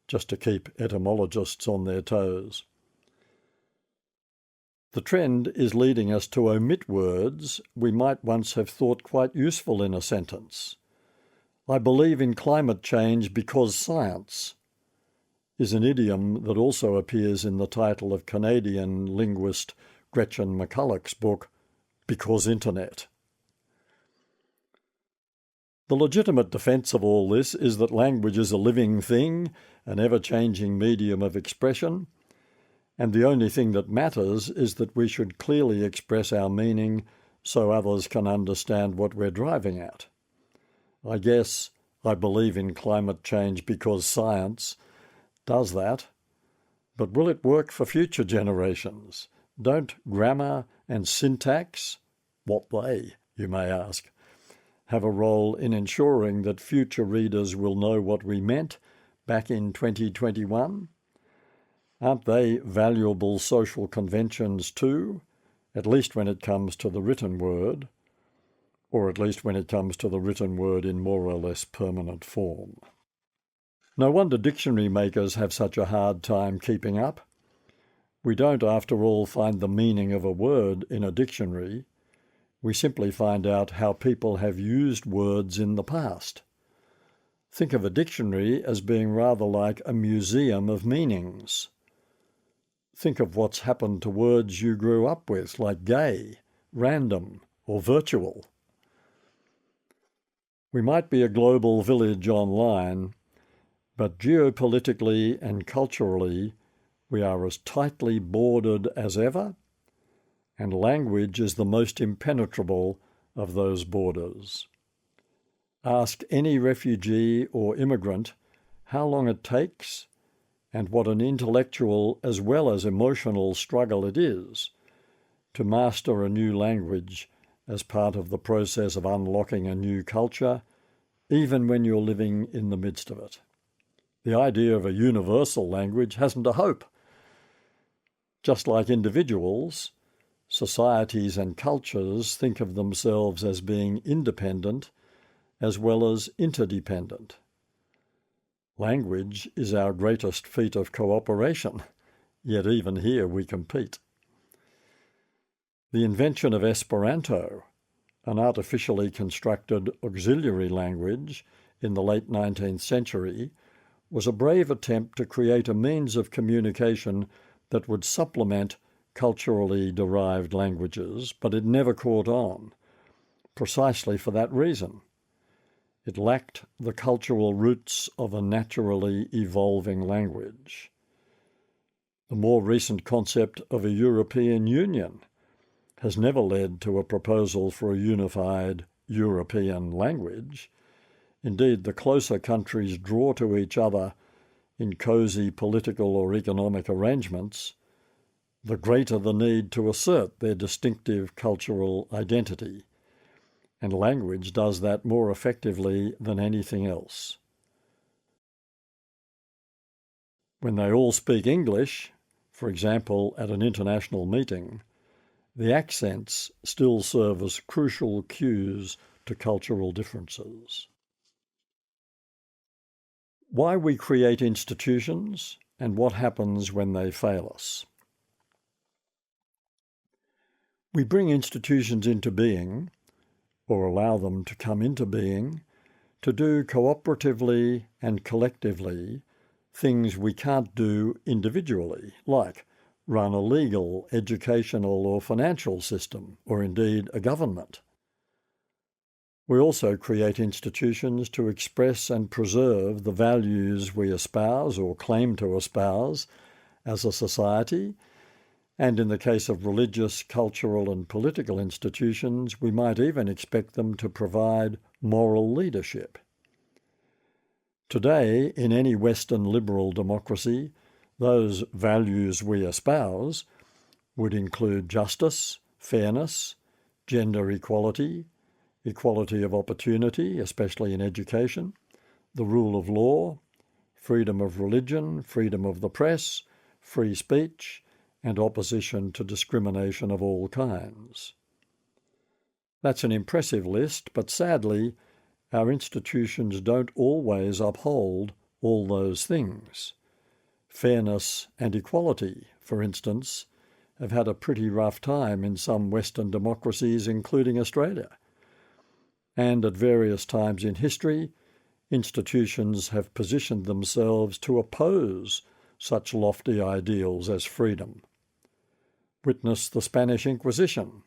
just to keep etymologists on their toes. The trend is leading us to omit words we might once have thought quite useful in a sentence. "I believe in climate change because science" is an idiom that also appears in the title of Canadian linguist Gretchen McCulloch's book, Because Internet. The legitimate defence of all this is that language is a living thing, an ever-changing medium of expression, and the only thing that matters is that we should clearly express our meaning so others can understand what we're driving at. I guess I believe in climate change because science does that, but will it work for future generations? Don't grammar and syntax, what they, you may ask, have a role in ensuring that future readers will know what we meant back in 2021? Aren't they valuable social conventions too, at least when it comes to the written word, or at least when it comes to the written word in more or less permanent form? No wonder dictionary makers have such a hard time keeping up. We don't, after all, find the meaning of a word in a dictionary. We simply find out how people have used words in the past. Think of a dictionary as being rather like a museum of meanings. Think of what's happened to words you grew up with, like gay, random, or virtual. We might be a global village online, but geopolitically and culturally, we are as tightly bordered as ever, and language is the most impenetrable of those borders. Ask any refugee or immigrant how long it takes and what an intellectual as well as emotional struggle it is to master a new language as part of the process of unlocking a new culture, even when you're living in the midst of it. The idea of a universal language hasn't a hope. Just like individuals, societies and cultures think of themselves as being independent as well as interdependent. Language is our greatest feat of cooperation, yet even here we compete. The invention of Esperanto, an artificially constructed auxiliary language in the late 19th century, was a brave attempt to create a means of communication that would supplement culturally derived languages, but it never caught on, precisely for that reason. It lacked the cultural roots of a naturally evolving language. The more recent concept of a European Union has never led to a proposal for a unified European language. Indeed, the closer countries draw to each other in cosy political or economic arrangements, the greater the need to assert their distinctive cultural identity. And language does that more effectively than anything else. When they all speak English, for example at an international meeting, the accents still serve as crucial cues to cultural differences. Why we create institutions and what happens when they fail us. We bring institutions into being, or allow them to come into being, to do cooperatively and collectively things we can't do individually, like run a legal, educational or financial system, or indeed a government. We also create institutions to express and preserve the values we espouse or claim to espouse as a society, and in the case of religious, cultural and political institutions, we might even expect them to provide moral leadership. Today, in any Western liberal democracy, those values we espouse would include justice, fairness, gender equality, equality of opportunity, especially in education, the rule of law, freedom of religion, freedom of the press, free speech, and opposition to discrimination of all kinds. That's an impressive list, but sadly, our institutions don't always uphold all those things. Fairness and equality, for instance, have had a pretty rough time in some Western democracies, including Australia. And at various times in history, institutions have positioned themselves to oppose such lofty ideals as freedom. Witness the Spanish Inquisition.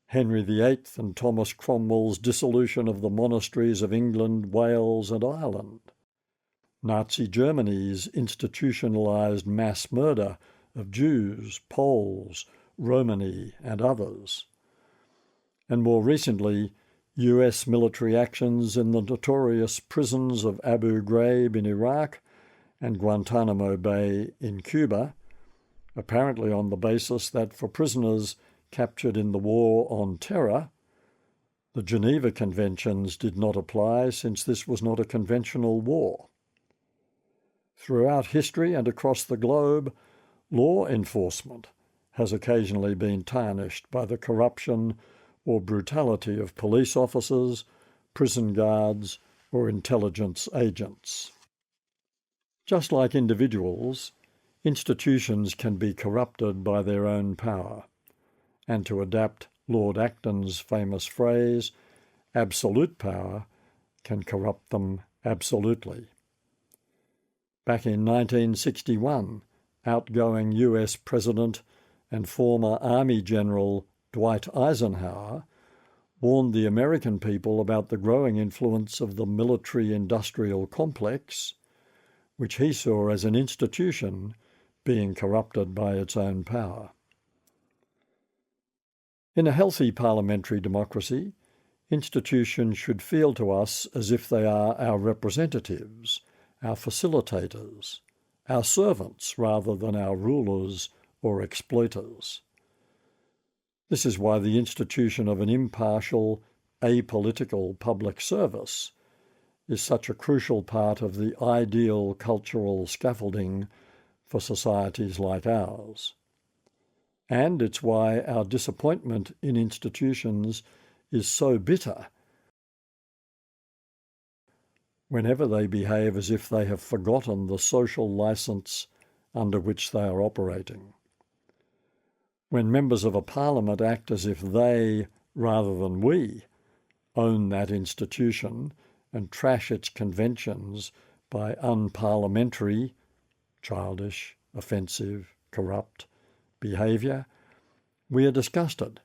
Henry VIII and Thomas Cromwell's dissolution of the monasteries of England, Wales and Ireland, Nazi Germany's institutionalised mass murder of Jews, Poles, Romani and others, and more recently, US military actions in the notorious prisons of Abu Ghraib in Iraq and Guantanamo Bay in Cuba, apparently on the basis that for prisoners captured in the war on terror, the Geneva Conventions did not apply since this was not a conventional war. Throughout history and across the globe, law enforcement has occasionally been tarnished by the corruption or brutality of police officers, prison guards, or intelligence agents. Just like individuals, institutions can be corrupted by their own power, and to adapt Lord Acton's famous phrase, absolute power can corrupt them absolutely. Back in 1961, outgoing US President and former Army General Dwight Eisenhower warned the American people about the growing influence of the military-industrial complex, which he saw as an institution being corrupted by its own power. In a healthy parliamentary democracy, institutions should feel to us as if they are our representatives, our facilitators, our servants rather than our rulers or exploiters. This is why the institution of an impartial, apolitical public service is such a crucial part of the ideal cultural scaffolding for societies like ours. And it's why our disappointment in institutions is so bitter whenever they behave as if they have forgotten the social license under which they are operating. When members of a parliament act as if they, rather than we, own that institution and trash its conventions by unparliamentary, childish, offensive, corrupt behaviour, we are disgusted,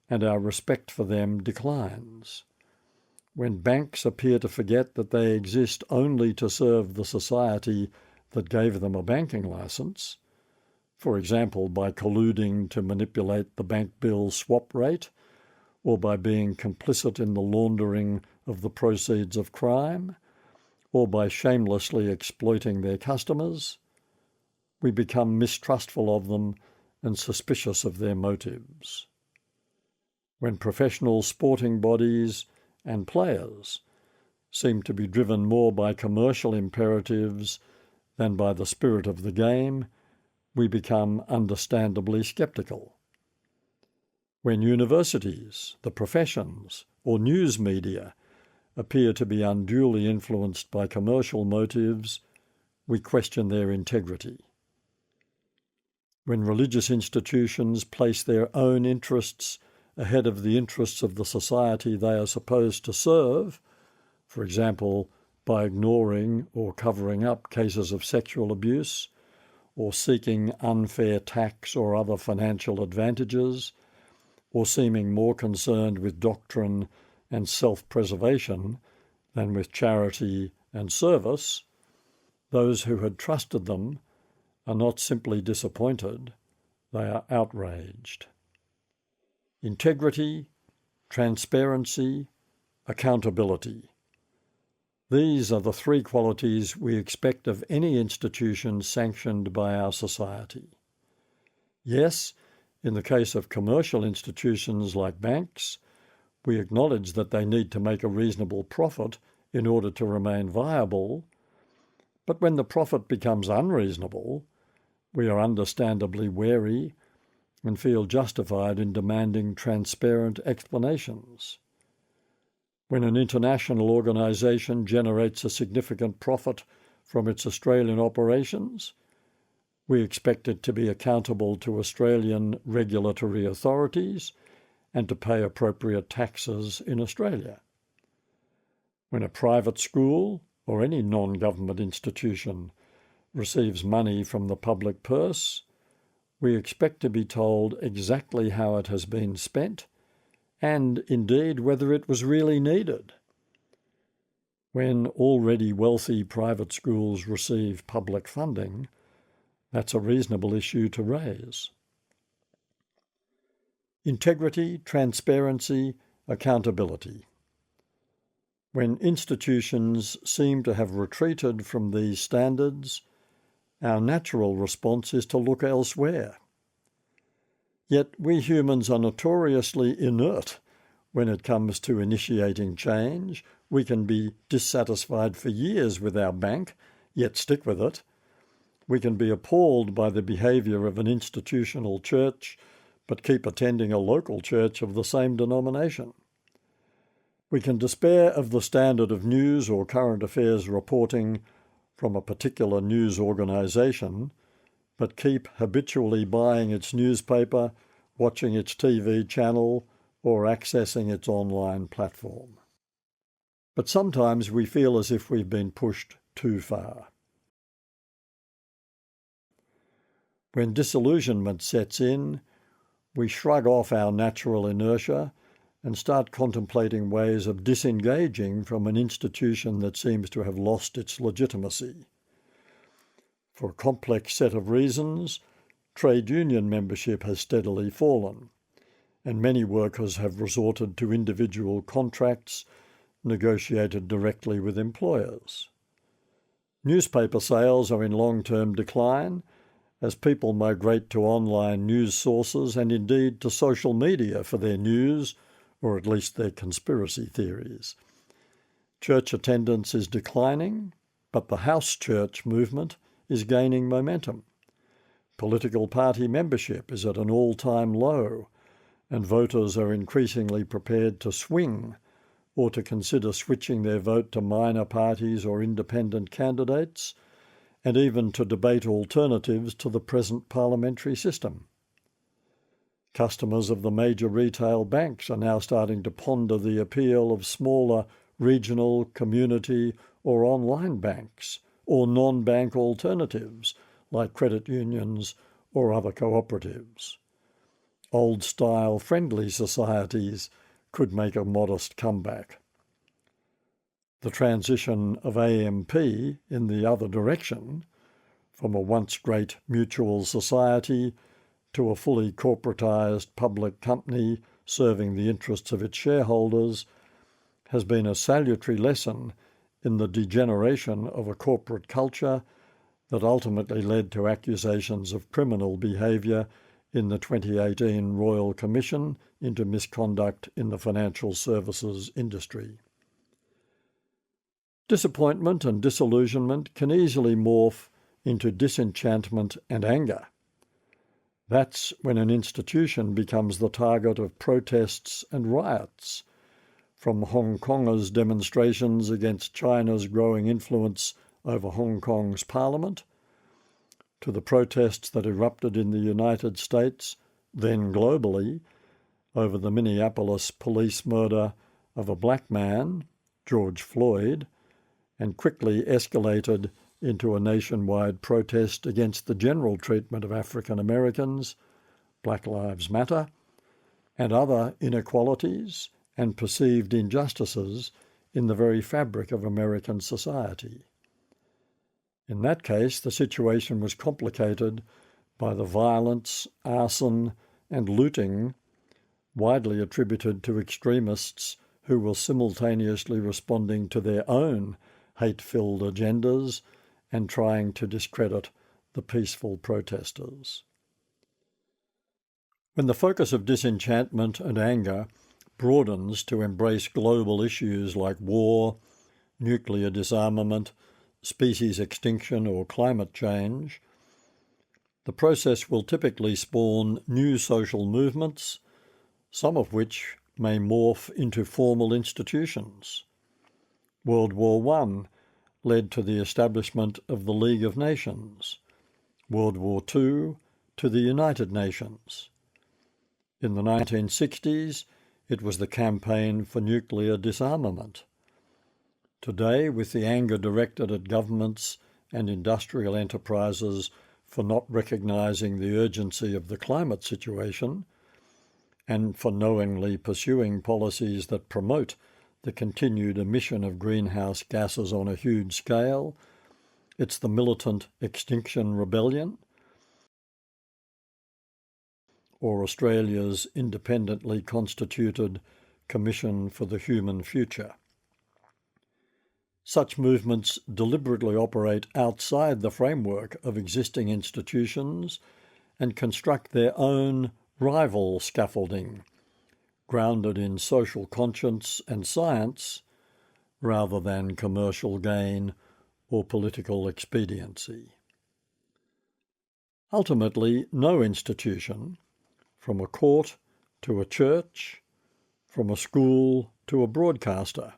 and our respect for them declines. When banks appear to forget that they exist only to serve the society that gave them a banking licence, for example by colluding to manipulate the bank bill swap rate, or by being complicit in the laundering of the proceeds of crime, or by shamelessly exploiting their customers, we become mistrustful of them and suspicious of their motives. When professional sporting bodies and players seem to be driven more by commercial imperatives than by the spirit of the game, we become understandably sceptical. When universities, the professions, or news media appear to be unduly influenced by commercial motives, we question their integrity. When religious institutions place their own interests ahead of the interests of the society they are supposed to serve, for example, by ignoring or covering up cases of sexual abuse, or seeking unfair tax or other financial advantages, or seeming more concerned with doctrine and self-preservation than with charity and service, those who had trusted them are not simply disappointed, they are outraged. Integrity, transparency, accountability. These are the three qualities we expect of any institution sanctioned by our society. Yes, in the case of commercial institutions like banks, we acknowledge that they need to make a reasonable profit in order to remain viable, but when the profit becomes unreasonable, we are understandably wary and feel justified in demanding transparent explanations. When an international organisation generates a significant profit from its Australian operations, we expect it to be accountable to Australian regulatory authorities and to pay appropriate taxes in Australia. When a private school or any non-government institution receives money from the public purse, we expect to be told exactly how it has been spent and indeed whether it was really needed. When already wealthy private schools receive public funding, that's a reasonable issue to raise. Integrity, transparency, accountability. When institutions seem to have retreated from these standards, our natural response is to look elsewhere. Yet we humans are notoriously inert when it comes to initiating change. We can be dissatisfied for years with our bank, yet stick with it. We can be appalled by the behaviour of an institutional church, but keep attending a local church of the same denomination. We can despair of the standard of news or current affairs reporting from a particular news organisation, but keep habitually buying its newspaper, watching its TV channel, or accessing its online platform. But sometimes we feel as if we've been pushed too far. When disillusionment sets in, we shrug off our natural inertia and start contemplating ways of disengaging from an institution that seems to have lost its legitimacy. For a complex set of reasons, trade union membership has steadily fallen, and many workers have resorted to individual contracts negotiated directly with employers. Newspaper sales are in long-term decline as people migrate to online news sources and indeed to social media for their news, or at least their conspiracy theories. Church attendance is declining, but the house church movement is gaining momentum. Political party membership is at an all-time low, and voters are increasingly prepared to swing or to consider switching their vote to minor parties or independent candidates, and even to debate alternatives to the present parliamentary system. Customers of the major retail banks are now starting to ponder the appeal of smaller regional, community or online banks, or non-bank alternatives like credit unions or other cooperatives. Old-style friendly societies could make a modest comeback. The transition of AMP in the other direction, from a once great mutual society to a fully corporatised public company serving the interests of its shareholders, has been a salutary lesson in the degeneration of a corporate culture that ultimately led to accusations of criminal behaviour in the 2018 Royal Commission into misconduct in the financial services industry. Disappointment and disillusionment can easily morph into disenchantment and anger. That's when an institution becomes the target of protests and riots, from Hong Kongers' demonstrations against China's growing influence over Hong Kong's parliament, to the protests that erupted in the United States, then globally, over the Minneapolis police murder of a black man, George Floyd, and quickly escalated into a nationwide protest against the general treatment of African Americans, Black Lives Matter, and other inequalities and perceived injustices in the very fabric of American society. In that case, the situation was complicated by the violence, arson, and looting widely attributed to extremists who were simultaneously responding to their own hate-filled agendas and trying to discredit the peaceful protesters. When the focus of disenchantment and anger broadens to embrace global issues like war, nuclear disarmament, species extinction or climate change, the process will typically spawn new social movements, some of which may morph into formal institutions. World War I led to the establishment of the League of Nations, World War II to the United Nations. In the 1960s, it was the Campaign for Nuclear Disarmament. Today, with the anger directed at governments and industrial enterprises for not recognising the urgency of the climate situation, and for knowingly pursuing policies that promote the continued emission of greenhouse gases on a huge scale. It's the militant Extinction Rebellion, or Australia's independently constituted Commission for the Human Future. Such movements deliberately operate outside the framework of existing institutions and construct their own rival scaffolding, grounded in social conscience and science, rather than commercial gain or political expediency. Ultimately, no institution, from a court to a church, from a school to a broadcaster,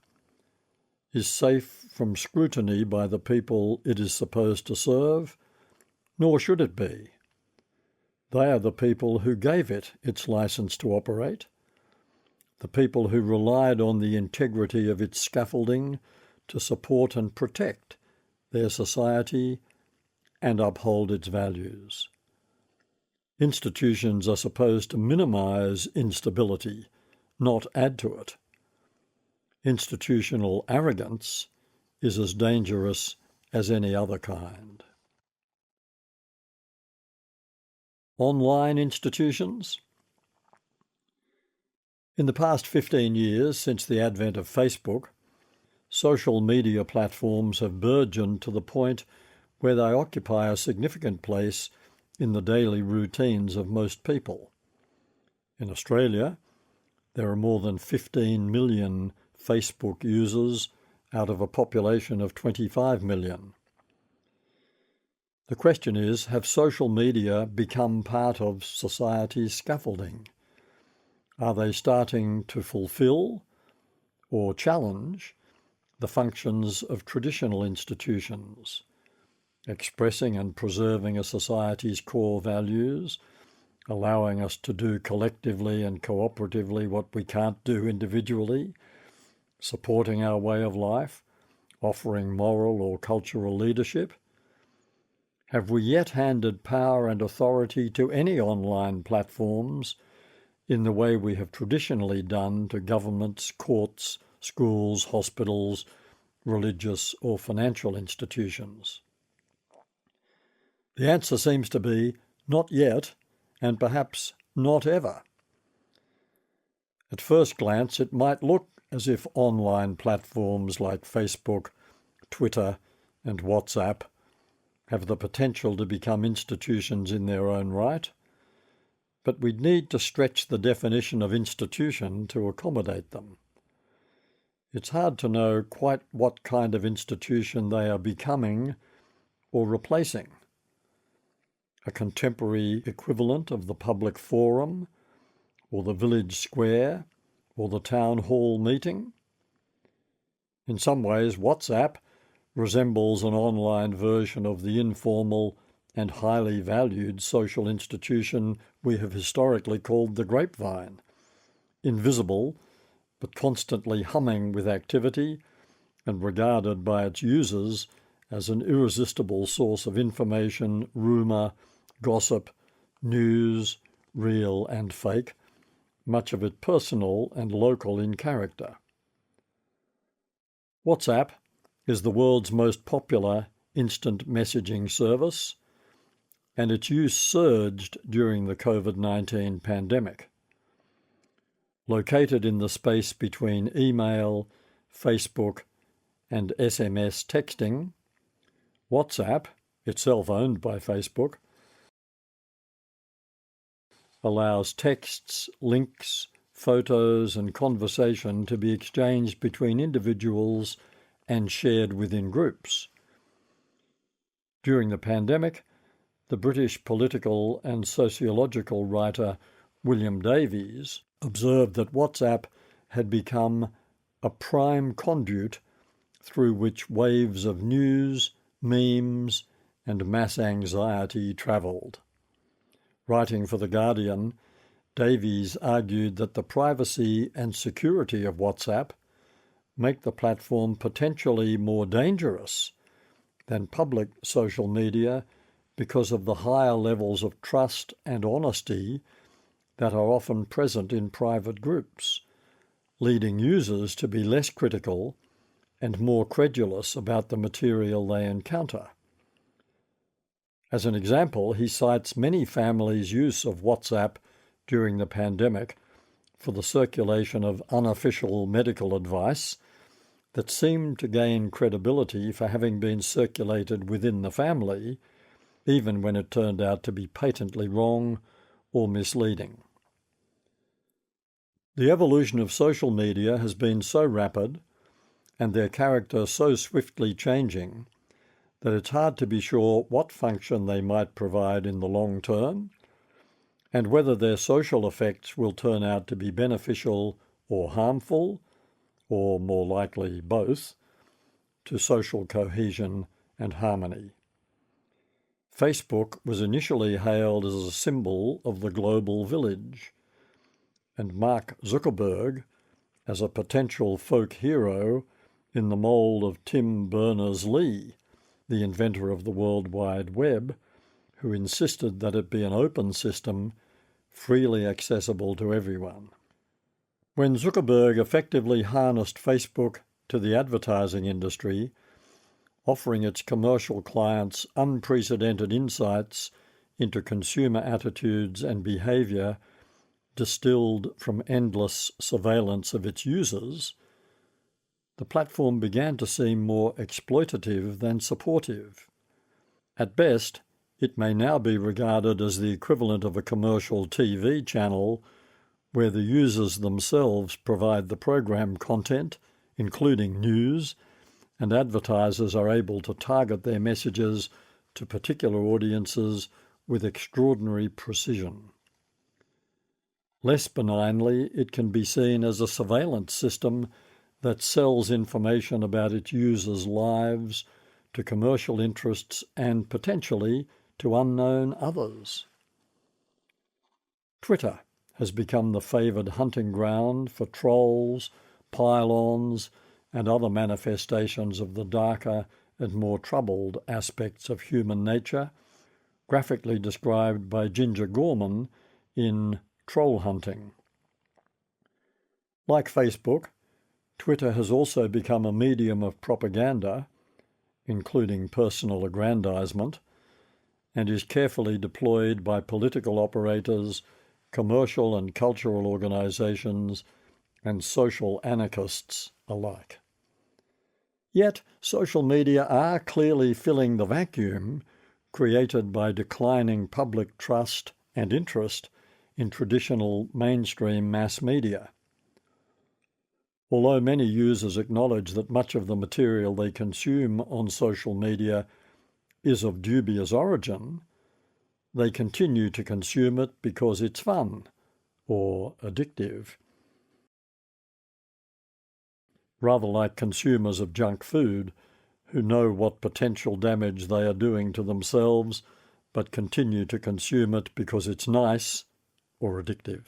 is safe from scrutiny by the people it is supposed to serve, nor should it be. They are the people who gave it its license to operate, the people who relied on the integrity of its scaffolding to support and protect their society and uphold its values. Institutions are supposed to minimise instability, not add to it. Institutional arrogance is as dangerous as any other kind. Online institutions? In the past 15 years, since the advent of Facebook, social media platforms have burgeoned to the point where they occupy a significant place in the daily routines of most people. In Australia, there are more than 15 million Facebook users out of a population of 25 million. The question is, have social media become part of society's scaffolding? Are they starting to fulfil or challenge the functions of traditional institutions, expressing and preserving a society's core values, allowing us to do collectively and cooperatively what we can't do individually, supporting our way of life, offering moral or cultural leadership? Have we yet handed power and authority to any online platforms in the way we have traditionally done to governments, courts, schools, hospitals, religious or financial institutions? The answer seems to be not yet, and perhaps not ever. At first glance, it might look as if online platforms like Facebook, Twitter, and WhatsApp have the potential to become institutions in their own right, but we'd need to stretch the definition of institution to accommodate them. It's hard to know quite what kind of institution they are becoming or replacing. A contemporary equivalent of the public forum, or the village square, or the town hall meeting? In some ways, WhatsApp resembles an online version of the informal and highly valued social institution we have historically called the grapevine, invisible but constantly humming with activity and regarded by its users as an irresistible source of information, rumour, gossip, news, real and fake, much of it personal and local in character. WhatsApp is the world's most popular instant messaging service, and its use surged during the COVID-19 pandemic. Located in the space between email, Facebook, and SMS texting, WhatsApp, itself owned by Facebook, allows texts, links, photos, and conversation to be exchanged between individuals and shared within groups. During the pandemic, the British political and sociological writer William Davies observed that WhatsApp had become a prime conduit through which waves of news, memes, and mass anxiety travelled. Writing for The Guardian, Davies argued that the privacy and security of WhatsApp make the platform potentially more dangerous than public social media because of the higher levels of trust and honesty that are often present in private groups, leading users to be less critical and more credulous about the material they encounter. As an example, he cites many families' use of WhatsApp during the pandemic for the circulation of unofficial medical advice that seemed to gain credibility for having been circulated within the family, even when it turned out to be patently wrong or misleading. The evolution of social media has been so rapid and their character so swiftly changing that it's hard to be sure what function they might provide in the long term and whether their social effects will turn out to be beneficial or harmful, or more likely both, to social cohesion and harmony. Facebook was initially hailed as a symbol of the global village, and Mark Zuckerberg as a potential folk hero in the mould of Tim Berners-Lee, the inventor of the World Wide Web, who insisted that it be an open system freely accessible to everyone. When Zuckerberg effectively harnessed Facebook to the advertising industry, offering its commercial clients unprecedented insights into consumer attitudes and behaviour distilled from endless surveillance of its users, the platform began to seem more exploitative than supportive. At best, it may now be regarded as the equivalent of a commercial TV channel where the users themselves provide the program content, including news, and advertisers are able to target their messages to particular audiences with extraordinary precision. Less benignly, it can be seen as a surveillance system that sells information about its users' lives to commercial interests and potentially to unknown others. Twitter has become the favoured hunting ground for trolls, pile-ons, and other manifestations of the darker and more troubled aspects of human nature, graphically described by Ginger Gorman in Troll Hunting. Like Facebook, Twitter has also become a medium of propaganda, including personal aggrandizement, and is carefully deployed by political operators, commercial and cultural organisations, and social anarchists alike. Yet, social media are clearly filling the vacuum created by declining public trust and interest in traditional mainstream mass media. Although many users acknowledge that much of the material they consume on social media is of dubious origin, they continue to consume it because it's fun or addictive. Rather like consumers of junk food who know what potential damage they are doing to themselves but continue to consume it because it's nice or addictive.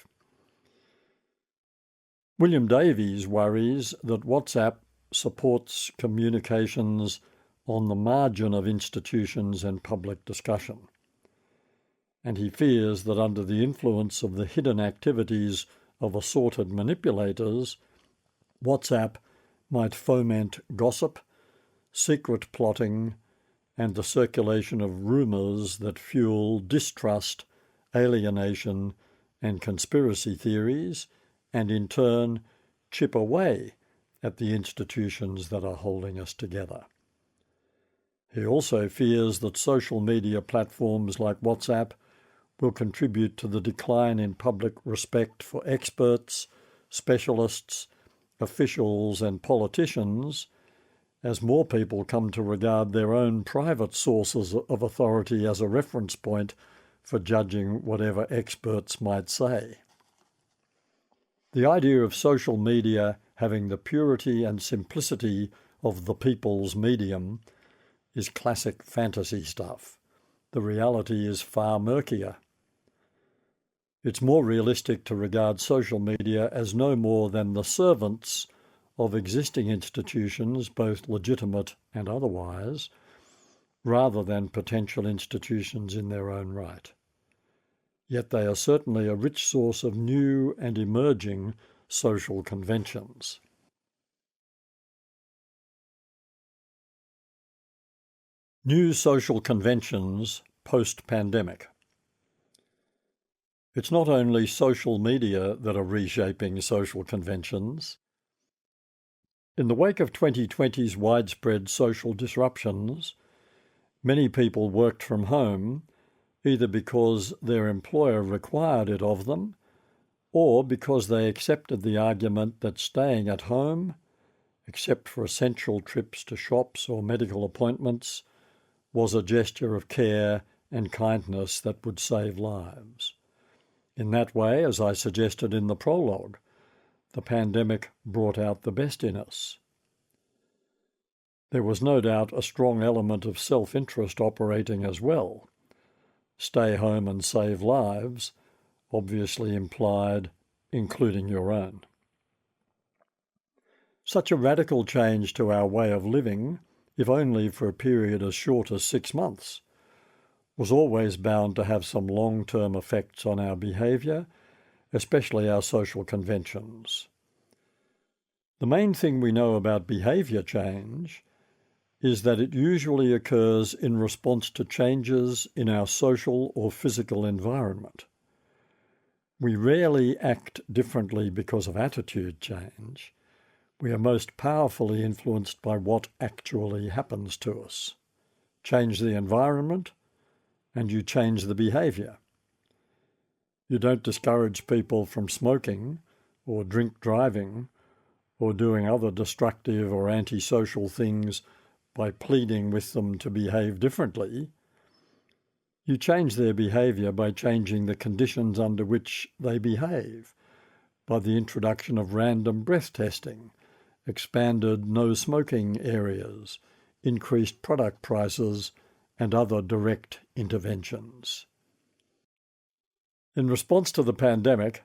William Davies worries that WhatsApp supports communications on the margin of institutions and public discussion, and he fears that under the influence of the hidden activities of assorted manipulators, WhatsApp might foment gossip, secret plotting, and the circulation of rumours that fuel distrust, alienation, and conspiracy theories, and in turn chip away at the institutions that are holding us together. He also fears that social media platforms like WhatsApp will contribute to the decline in public respect for experts, specialists, officials, and politicians, as more people come to regard their own private sources of authority as a reference point for judging whatever experts might say. The idea of social media having the purity and simplicity of the people's medium is classic fantasy stuff. The reality is far murkier. It's more realistic to regard social media as no more than the servants of existing institutions, both legitimate and otherwise, rather than potential institutions in their own right. yet they are certainly a rich source of new and emerging social conventions. New social conventions post-pandemic. It's not only social media that are reshaping social conventions. In the wake of 2020's widespread social disruptions, many people worked from home either because their employer required it of them or because they accepted the argument that staying at home, except for essential trips to shops or medical appointments, was a gesture of care and kindness that would save lives. In that way, as I suggested in the prologue, the pandemic brought out the best in us. There was no doubt a strong element of self-interest operating as well. Stay home and save lives obviously implied including your own. Such a radical change to our way of living, if only for a period as short as 6 months, was always bound to have some long-term effects on our behaviour, especially our social conventions. The main thing we know about behaviour change is that it usually occurs in response to changes in our social or physical environment. We rarely act differently because of attitude change. We are most powerfully influenced by what actually happens to us. Change the environment, and you change the behaviour. You don't discourage people from smoking or drink driving or doing other destructive or antisocial things by pleading with them to behave differently. You change their behaviour by changing the conditions under which they behave, by the introduction of random breath testing, expanded no-smoking areas, increased product prices, and other direct interventions. In response to the pandemic,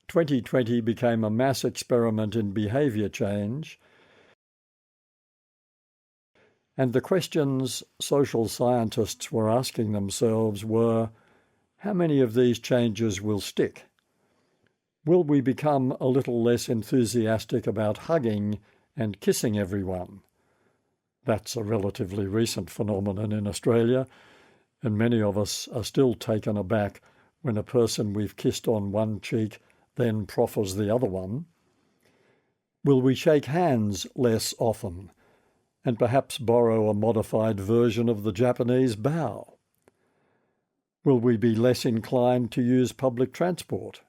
2020 became a mass experiment in behaviour change, and the questions social scientists were asking themselves were, how many of these changes will stick? Will we become a little less enthusiastic about hugging and kissing everyone? That's a relatively recent phenomenon in Australia, and many of us are still taken aback when a person we've kissed on one cheek then proffers the other one. Will we shake hands less often and perhaps borrow a modified version of the Japanese bow? Will we be less inclined to use public transport?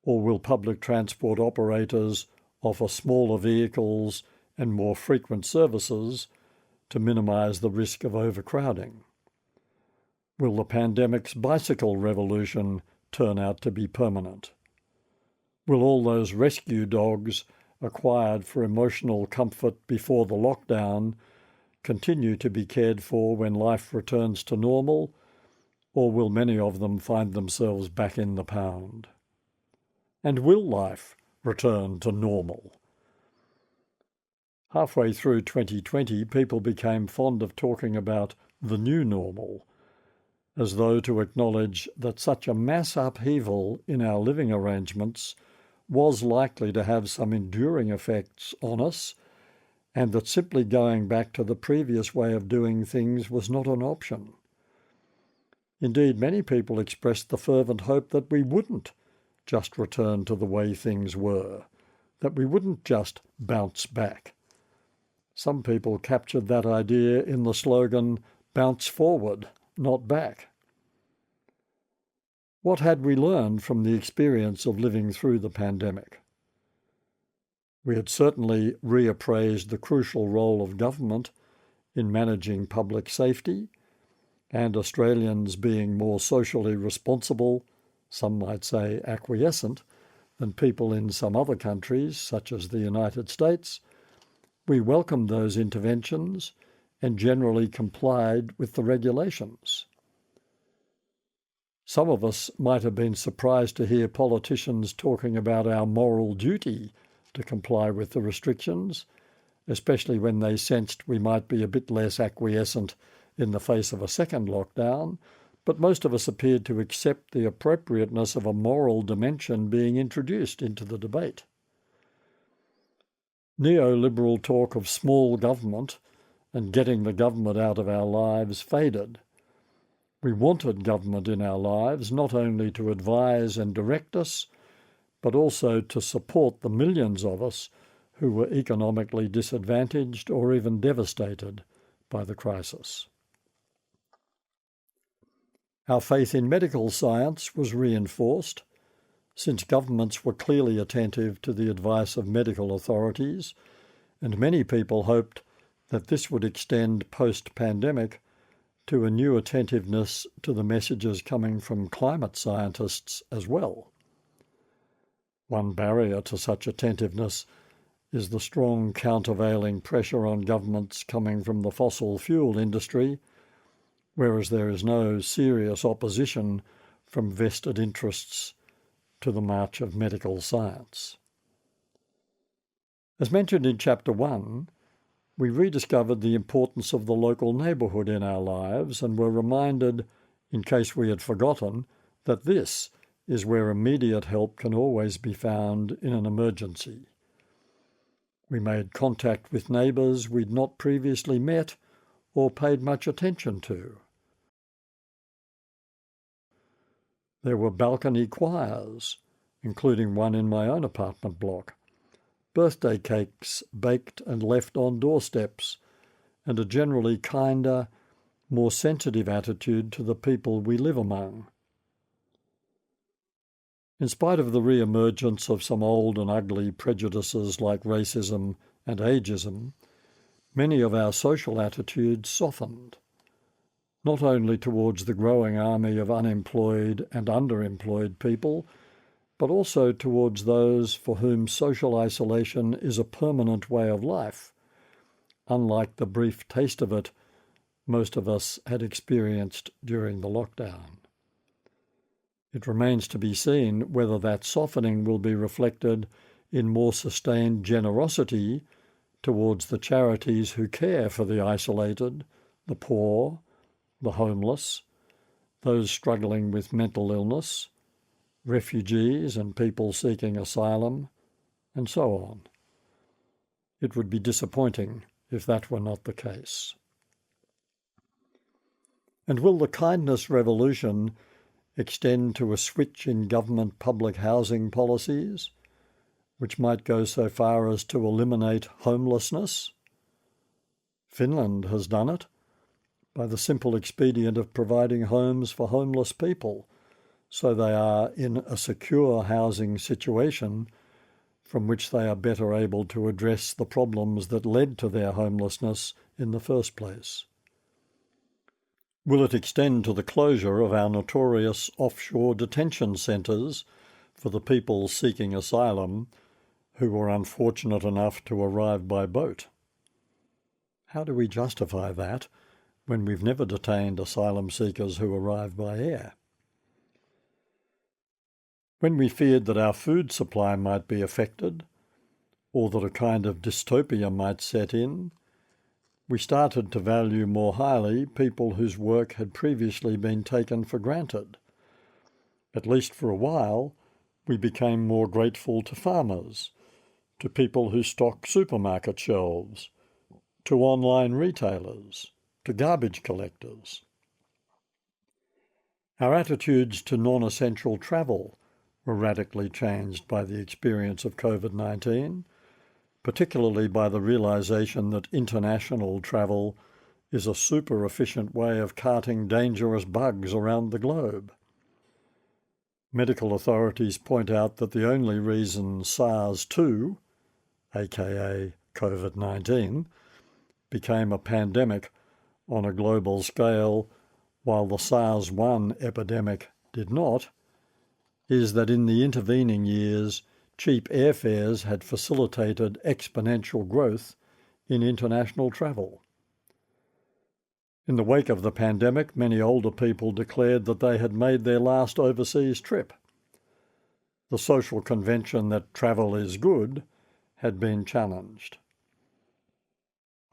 Or will public transport operators offer smaller vehicles and more frequent services to minimise the risk of overcrowding? Will the pandemic's bicycle revolution turn out to be permanent? Will all those rescue dogs acquired for emotional comfort before the lockdown continue to be cared for when life returns to normal, or will many of them find themselves back in the pound? And will life return to normal? Halfway through 2020, people became fond of talking about the new normal, as though to acknowledge that such a mass upheaval in our living arrangements was likely to have some enduring effects on us, and that simply going back to the previous way of doing things was not an option. Indeed, many people expressed the fervent hope that we wouldn't just return to the way things were, that we wouldn't just bounce back. Some people captured that idea in the slogan, "Bounce forward, not back." What had we learned from the experience of living through the pandemic? We had certainly reappraised the crucial role of government in managing public safety, and Australians being more socially responsible, some might say acquiescent, than people in some other countries, such as the United States, we welcomed those interventions and generally complied with the regulations. Some of us might have been surprised to hear politicians talking about our moral duty to comply with the restrictions, especially when they sensed we might be a bit less acquiescent in the face of a second lockdown, but most of us appeared to accept the appropriateness of a moral dimension being introduced into the debate. Neoliberal talk of small government and getting the government out of our lives faded. We wanted government in our lives not only to advise and direct us, but also to support the millions of us who were economically disadvantaged or even devastated by the crisis. Our faith in medical science was reinforced, since governments were clearly attentive to the advice of medical authorities, and many people hoped that this would extend post-pandemic to a new attentiveness to the messages coming from climate scientists as well. One barrier to such attentiveness is the strong countervailing pressure on governments coming from the fossil fuel industry, whereas there is no serious opposition from vested interests to the march of medical science. As mentioned in Chapter 1, we rediscovered the importance of the local neighbourhood in our lives and were reminded, in case we had forgotten, that this is where immediate help can always be found in an emergency. We made contact with neighbours we'd not previously met or paid much attention to. There were balcony choirs, including one in my own apartment block, birthday cakes baked and left on doorsteps, and a generally kinder, more sensitive attitude to the people we live among. In spite of the re-emergence of some old and ugly prejudices like racism and ageism, many of our social attitudes softened, not only towards the growing army of unemployed and underemployed people, but also towards those for whom social isolation is a permanent way of life, unlike the brief taste of it most of us had experienced during the lockdown. It remains to be seen whether that softening will be reflected in more sustained generosity towards the charities who care for the isolated, the poor, the homeless, those struggling with mental illness, refugees and people seeking asylum, and so on. It would be disappointing if that were not the case. And will the kindness revolution extend to a switch in government public housing policies, which might go so far as to eliminate homelessness? Finland has done it by the simple expedient of providing homes for homeless people, so they are in a secure housing situation from which they are better able to address the problems that led to their homelessness in the first place. Will it extend to the closure of our notorious offshore detention centres for the people seeking asylum who were unfortunate enough to arrive by boat? How do we justify that when we've never detained asylum seekers who arrive by air? When we feared that our food supply might be affected, or that a kind of dystopia might set in, we started to value more highly people whose work had previously been taken for granted. At least for a while, we became more grateful to farmers, to people who stock supermarket shelves, to online retailers, to garbage collectors. Our attitudes to non-essential travel were radically changed by the experience of COVID-19, particularly by the realization that international travel is a super efficient way of carting dangerous bugs around the globe. Medical authorities point out that the only reason SARS-2, aka COVID-19, became a pandemic on a global scale while the SARS-1 epidemic did not, is that in the intervening years, cheap airfares had facilitated exponential growth in international travel. In the wake of the pandemic, many older people declared that they had made their last overseas trip. The social convention that travel is good had been challenged.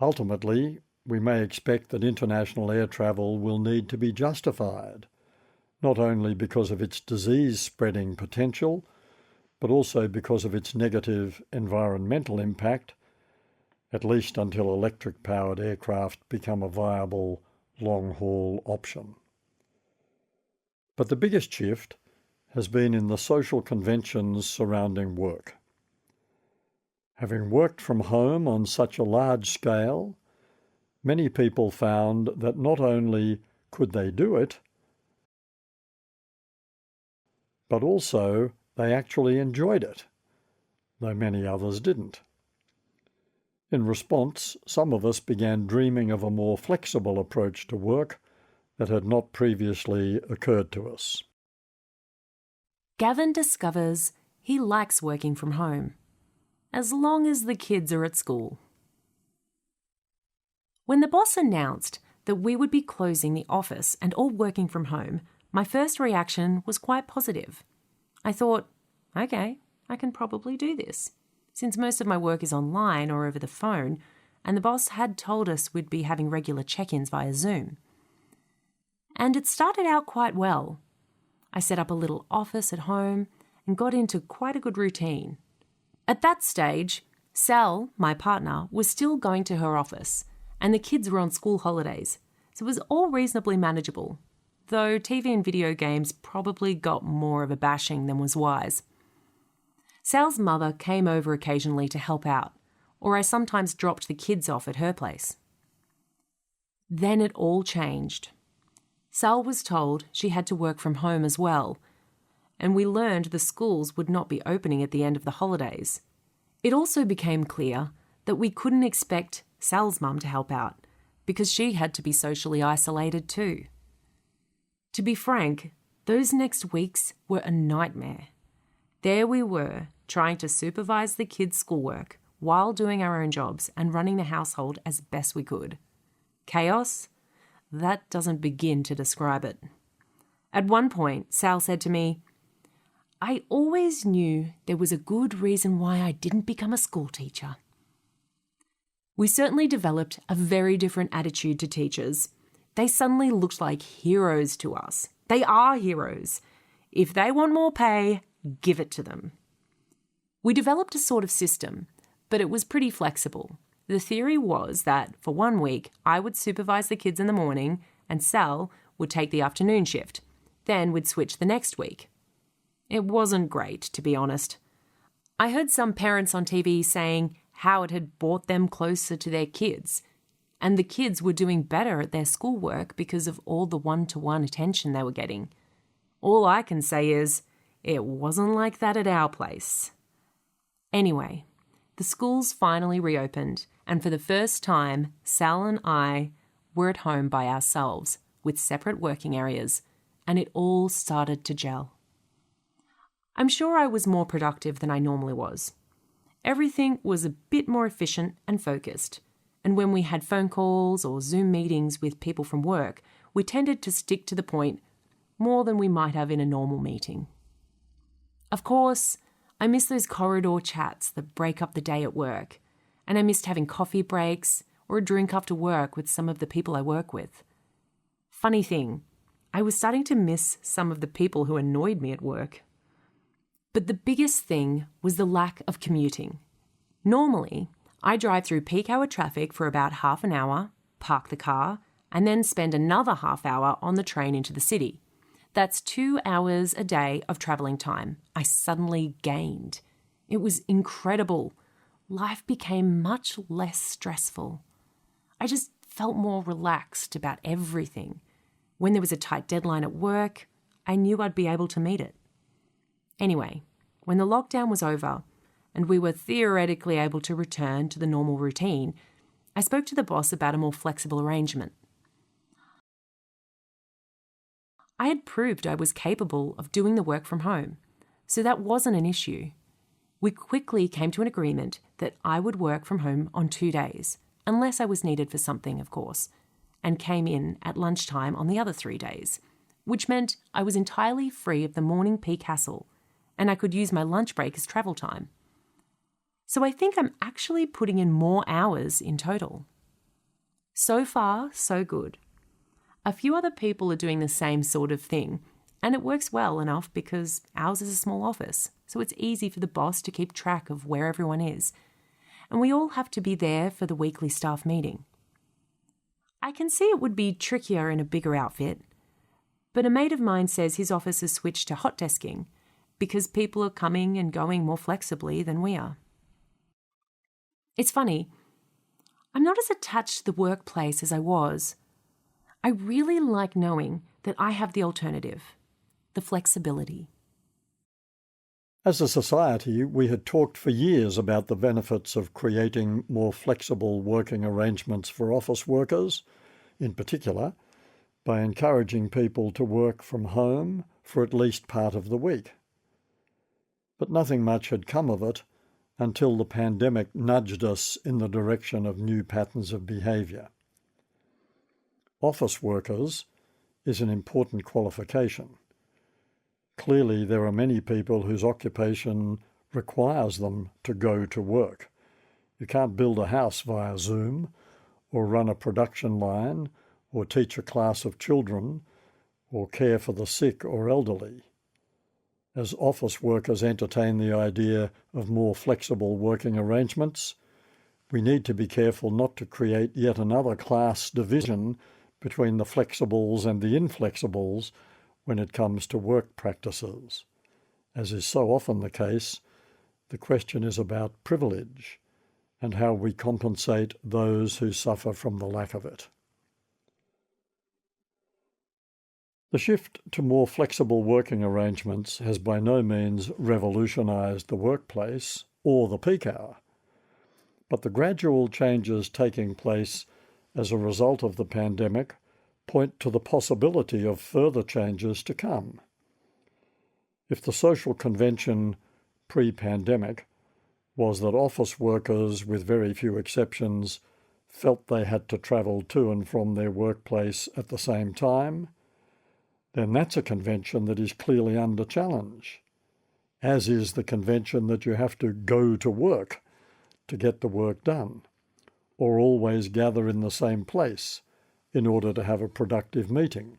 Ultimately, we may expect that international air travel will need to be justified, not only because of its disease-spreading potential, but also because of its negative environmental impact, at least until electric-powered aircraft become a viable long-haul option. But the biggest shift has been in the social conventions surrounding work. Having worked from home on such a large scale, many people found that not only could they do it, but also they actually enjoyed it, though many others didn't. In response, some of us began dreaming of a more flexible approach to work that had not previously occurred to us. Gavin discovers he likes working from home, as long as the kids are at school. When the boss announced that we would be closing the office and all working from home, my first reaction was quite positive. I thought, okay, I can probably do this, since most of my work is online or over the phone, and the boss had told us we'd be having regular check-ins via Zoom. And it started out quite well. I set up a little office at home and got into quite a good routine. At that stage, Sal, my partner, was still going to her office, and the kids were on school holidays, so it was all reasonably manageable, though TV and video games probably got more of a bashing than was wise. Sal's mother came over occasionally to help out, or I sometimes dropped the kids off at her place. Then it all changed. Sal was told she had to work from home as well, and we learned the schools would not be opening at the end of the holidays. It also became clear that we couldn't expect Sal's mum to help out, because she had to be socially isolated too. To be frank, those next weeks were a nightmare. There we were, trying to supervise the kids' schoolwork while doing our own jobs and running the household as best we could. Chaos? That doesn't begin to describe it. At one point, Sal said to me, "I always knew there was a good reason why I didn't become a school teacher." We certainly developed a very different attitude to teachers. They suddenly looked like heroes to us. They are heroes. If they want more pay, give it to them. We developed a sort of system, but it was pretty flexible. The theory was that for 1 week, I would supervise the kids in the morning and Sal would take the afternoon shift. Then we'd switch the next week. It wasn't great, to be honest. I heard some parents on TV saying how it had brought them closer to their kids, and the kids were doing better at their schoolwork because of all the one-to-one attention they were getting. All I can say is, it wasn't like that at our place. Anyway, the schools finally reopened, and for the first time, Sal and I were at home by ourselves with separate working areas, and it all started to gel. I'm sure I was more productive than I normally was. Everything was a bit more efficient and focused, and when we had phone calls or Zoom meetings with people from work, we tended to stick to the point more than we might have in a normal meeting. Of course, I miss those corridor chats that break up the day at work, and I missed having coffee breaks or a drink after work with some of the people I work with. Funny thing, I was starting to miss some of the people who annoyed me at work. But the biggest thing was the lack of commuting. Normally, I drive through peak hour traffic for about half an hour, park the car, and then spend another half hour on the train into the city. That's 2 hours a day of travelling time I suddenly gained. It was incredible. Life became much less stressful. I just felt more relaxed about everything. When there was a tight deadline at work, I knew I'd be able to meet it. Anyway, when the lockdown was over and we were theoretically able to return to the normal routine, I spoke to the boss about a more flexible arrangement. I had proved I was capable of doing the work from home, so that wasn't an issue. We quickly came to an agreement that I would work from home on 2 days, unless I was needed for something, of course, and came in at lunchtime on the other 3 days, which meant I was entirely free of the morning peak hassle, and I could use my lunch break as travel time. So I think I'm actually putting in more hours in total. So far, so good. A few other people are doing the same sort of thing, And it works well enough because ours is a small office, so it's easy for the boss to keep track of where everyone is. And we all have to be there for the weekly staff meeting. I can see it would be trickier in a bigger outfit, but a mate of mine says his office has switched to hot desking because people are coming and going more flexibly than we are. It's funny, I'm not as attached to the workplace as I was. I really like knowing that I have the alternative, the flexibility. As a society, we had talked for years about the benefits of creating more flexible working arrangements for office workers, in particular, by encouraging people to work from home for at least part of the week. But nothing much had come of it until the pandemic nudged us in the direction of new patterns of behaviour. Office workers is an important qualification. Clearly, there are many people whose occupation requires them to go to work. You can't build a house via Zoom, or run a production line, or teach a class of children, or care for the sick or elderly. As office workers entertain the idea of more flexible working arrangements, we need to be careful not to create yet another class division between the flexibles and the inflexibles when it comes to work practices. As is so often the case, the question is about privilege and how we compensate those who suffer from the lack of it. The shift to more flexible working arrangements has by no means revolutionised the workplace or the peak hour, but the gradual changes taking place as a result of the pandemic point to the possibility of further changes to come. If the social convention pre-pandemic was that office workers, with very few exceptions, felt they had to travel to and from their workplace at the same time, then that's a convention that is clearly under challenge, as is the convention that you have to go to work to get the work done, or always gather in the same place in order to have a productive meeting.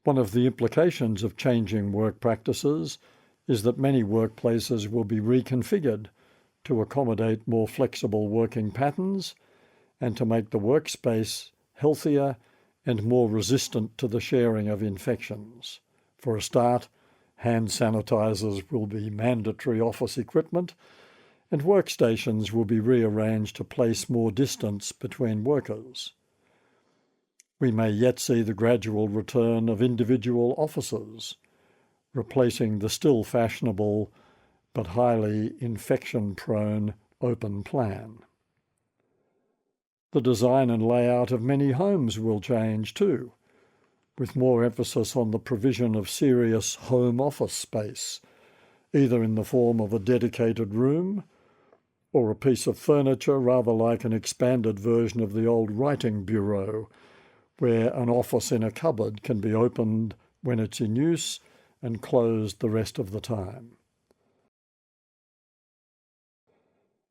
One of the implications of changing work practices is that many workplaces will be reconfigured to accommodate more flexible working patterns and to make the workspace healthier and more resistant to the sharing of infections. For a start, hand sanitizers will be mandatory office equipment, and workstations will be rearranged to place more distance between workers. We may yet see the gradual return of individual offices, replacing the still fashionable but highly infection-prone open plan. The design and layout of many homes will change too, with more emphasis on the provision of serious home office space, either in the form of a dedicated room or a piece of furniture rather like an expanded version of the old writing bureau, where an office in a cupboard can be opened when it's in use and closed the rest of the time.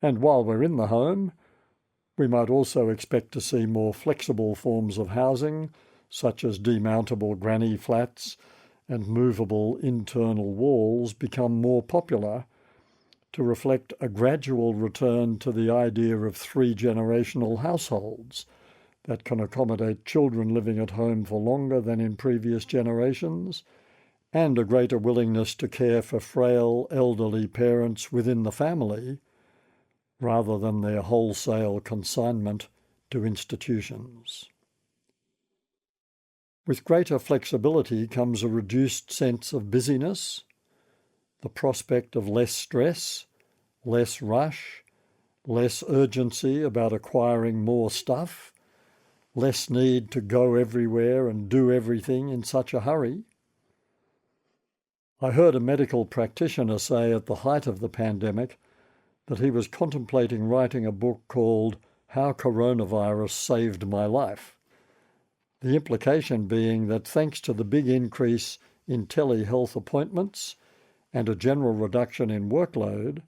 And while we're in the home, we might also expect to see more flexible forms of housing, such as demountable granny flats and movable internal walls, become more popular to reflect a gradual return to the idea of three-generational households that can accommodate children living at home for longer than in previous generations, and a greater willingness to care for frail elderly parents within the family, rather than their wholesale consignment to institutions. With greater flexibility comes a reduced sense of busyness, the prospect of less stress, less rush, less urgency about acquiring more stuff, less need to go everywhere and do everything in such a hurry. I heard a medical practitioner say at the height of the pandemic that he was contemplating writing a book called How Coronavirus Saved My Life. The implication being that thanks to the big increase in telehealth appointments and a general reduction in workload,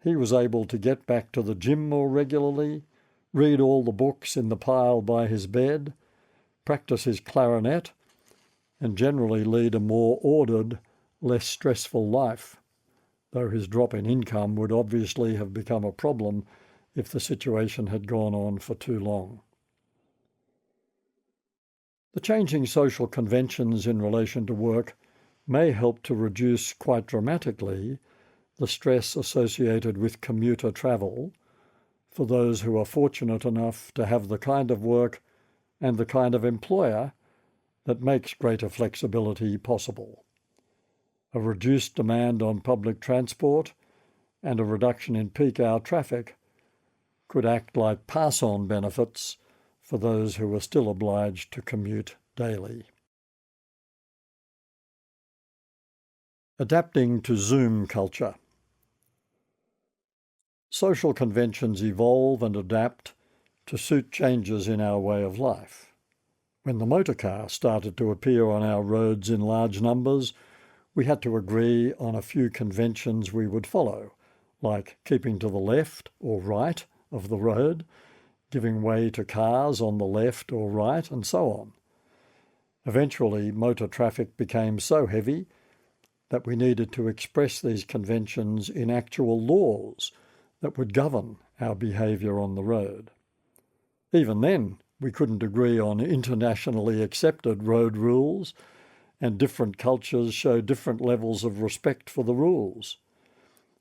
he was able to get back to the gym more regularly, read all the books in the pile by his bed, practice his clarinet, and generally lead a more ordered, less stressful life, though his drop in income would obviously have become a problem if the situation had gone on for too long. The changing social conventions in relation to work may help to reduce quite dramatically the stress associated with commuter travel for those who are fortunate enough to have the kind of work and the kind of employer that makes greater flexibility possible. A reduced demand on public transport and a reduction in peak hour traffic could act like pass-on benefits for those who are still obliged to commute daily. Adapting to Zoom culture. Social conventions evolve and adapt to suit changes in our way of life. When the motor car started to appear on our roads in large numbers, we had to agree on a few conventions we would follow, like keeping to the left or right of the road, giving way to cars on the left or right, and so on. Eventually, motor traffic became so heavy that we needed to express these conventions in actual laws that would govern our behaviour on the road. Even then, we couldn't agree on internationally accepted road rules, and different cultures show different levels of respect for the rules.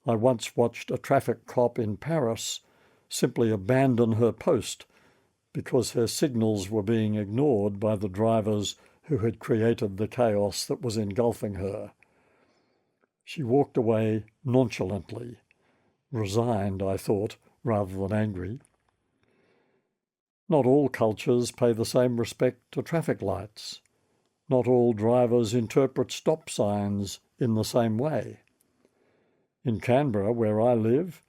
I once watched a traffic cop in Paris simply abandon her post because her signals were being ignored by the drivers who had created the chaos that was engulfing her. She walked away nonchalantly, resigned, I thought, rather than angry. Not all cultures pay the same respect to traffic lights. Not all drivers interpret stop signs in the same way. In Canberra, where I live,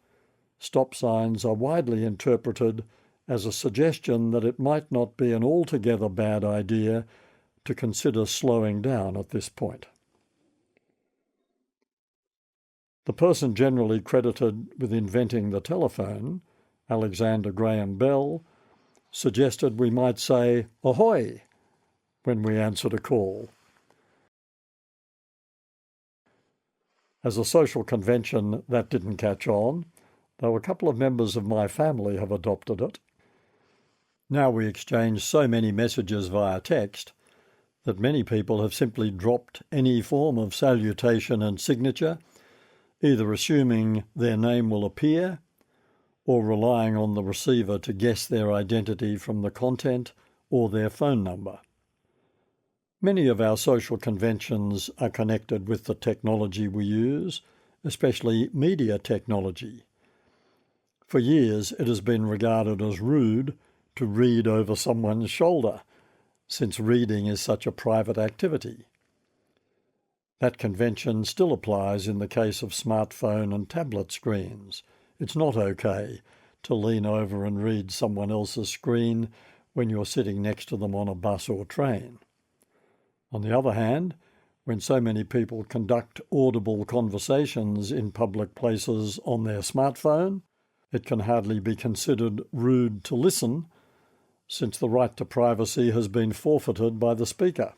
stop signs are widely interpreted as a suggestion that it might not be an altogether bad idea to consider slowing down at this point. The person generally credited with inventing the telephone, Alexander Graham Bell, suggested we might say "ahoy" when we answered a call. As a social convention, that didn't catch on, though a couple of members of my family have adopted it. Now we exchange so many messages via text that many people have simply dropped any form of salutation and signature, either assuming their name will appear or relying on the receiver to guess their identity from the content or their phone number. Many of our social conventions are connected with the technology we use, especially media technology. For years, it has been regarded as rude to read over someone's shoulder, since reading is such a private activity. That convention still applies in the case of smartphone and tablet screens. It's not okay to lean over and read someone else's screen when you're sitting next to them on a bus or train. On the other hand, when so many people conduct audible conversations in public places on their smartphone, it can hardly be considered rude to listen, since the right to privacy has been forfeited by the speaker.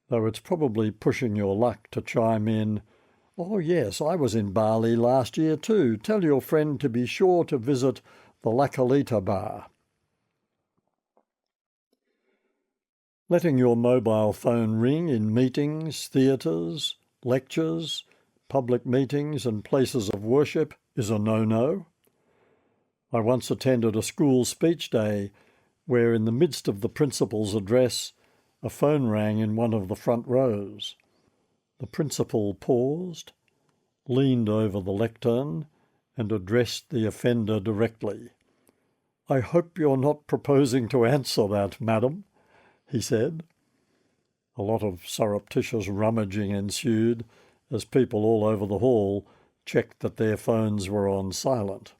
Though it's probably pushing your luck to chime in, "Oh yes, I was in Bali last year too. Tell your friend to be sure to visit the Lakalita bar." Letting your mobile phone ring in meetings, theatres, lectures, public meetings and places of worship is a no-no. I once attended a school speech day where in the midst of the principal's address, a phone rang in one of the front rows. The principal paused, leaned over the lectern, and addressed the offender directly. "I hope you're not proposing to answer that, madam," he said. A lot of surreptitious rummaging ensued as people all over the hall checked that their phones were on silent.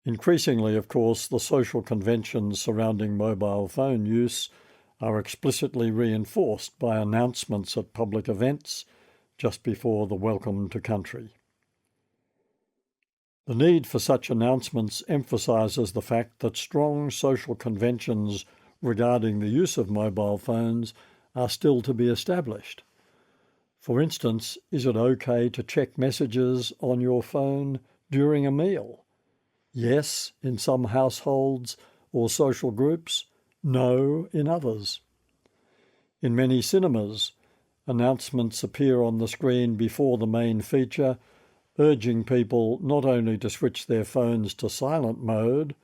Increasingly, of course, the social conventions surrounding mobile phone use are explicitly reinforced by announcements at public events just before the welcome to country. The need for such announcements emphasises the fact that strong social conventions regarding the use of mobile phones are still to be established. For instance, is it okay to check messages on your phone during a meal? Yes, in some households or social groups. No, in others. In many cinemas, announcements appear on the screen before the main feature, urging people not only to switch their phones to silent mode,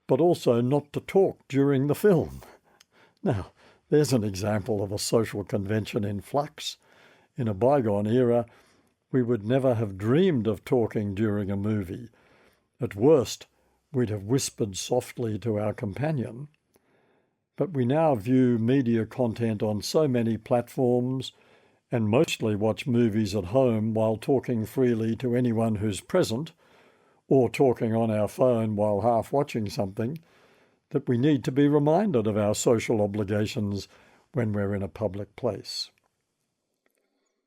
but also not to talk during the film. Now, there's an example of a social convention in flux. In a bygone era, we would never have dreamed of talking during a movie. At worst, we'd have whispered softly to our companion. But we now view media content on so many platforms and mostly watch movies at home while talking freely to anyone who's present, or talking on our phone while half watching something, that we need to be reminded of our social obligations when we're in a public place.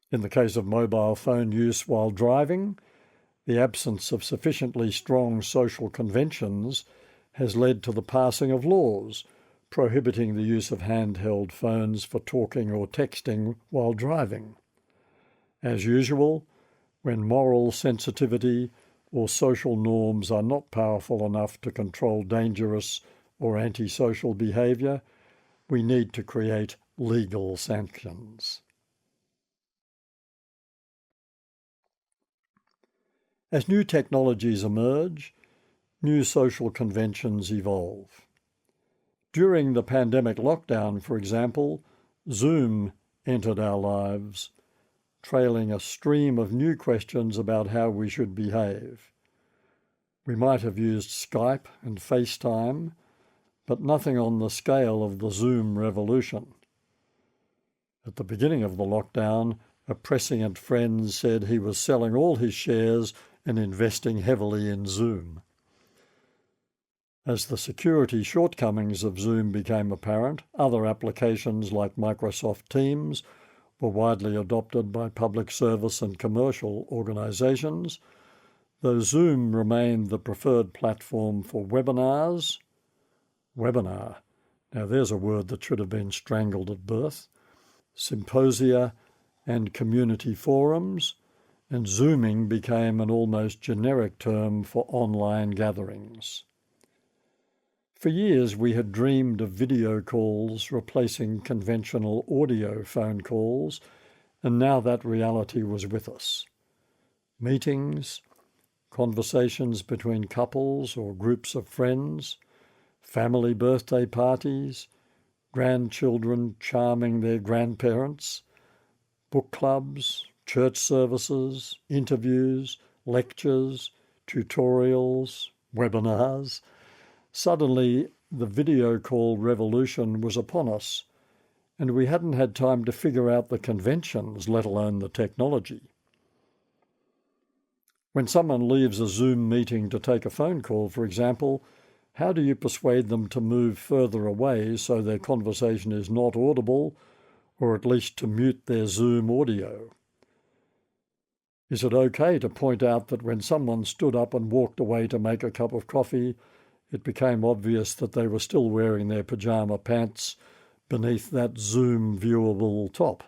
In the case of mobile phone use while driving, the absence of sufficiently strong social conventions has led to the passing of laws prohibiting the use of handheld phones for talking or texting while driving. As usual, when moral sensitivity or social norms are not powerful enough to control dangerous or antisocial behaviour, we need to create legal sanctions. As new technologies emerge, new social conventions evolve. During the pandemic lockdown, for example, Zoom entered our lives, trailing a stream of new questions about how we should behave. We might have used Skype and FaceTime, but nothing on the scale of the Zoom revolution. At the beginning of the lockdown, a prescient friend said he was selling all his shares and investing heavily in Zoom. As the security shortcomings of Zoom became apparent, other applications like Microsoft Teams were widely adopted by public service and commercial organisations, though Zoom remained the preferred platform for webinars. Webinar. Now there's a word that should have been strangled at birth. Symposia and community forums, and Zooming became an almost generic term for online gatherings. For years we had dreamed of video calls replacing conventional audio phone calls, and now that reality was with us. Meetings, conversations between couples or groups of friends, family birthday parties, grandchildren charming their grandparents, book clubs, church services, interviews, lectures, tutorials, webinars. Suddenly, the video call revolution was upon us, and we hadn't had time to figure out the conventions, let alone the technology. When someone leaves a Zoom meeting to take a phone call, for example, how do you persuade them to move further away so their conversation is not audible, or at least to mute their Zoom audio? Is it okay to point out that when someone stood up and walked away to make a cup of coffee, it became obvious that they were still wearing their pyjama pants beneath that Zoom viewable top?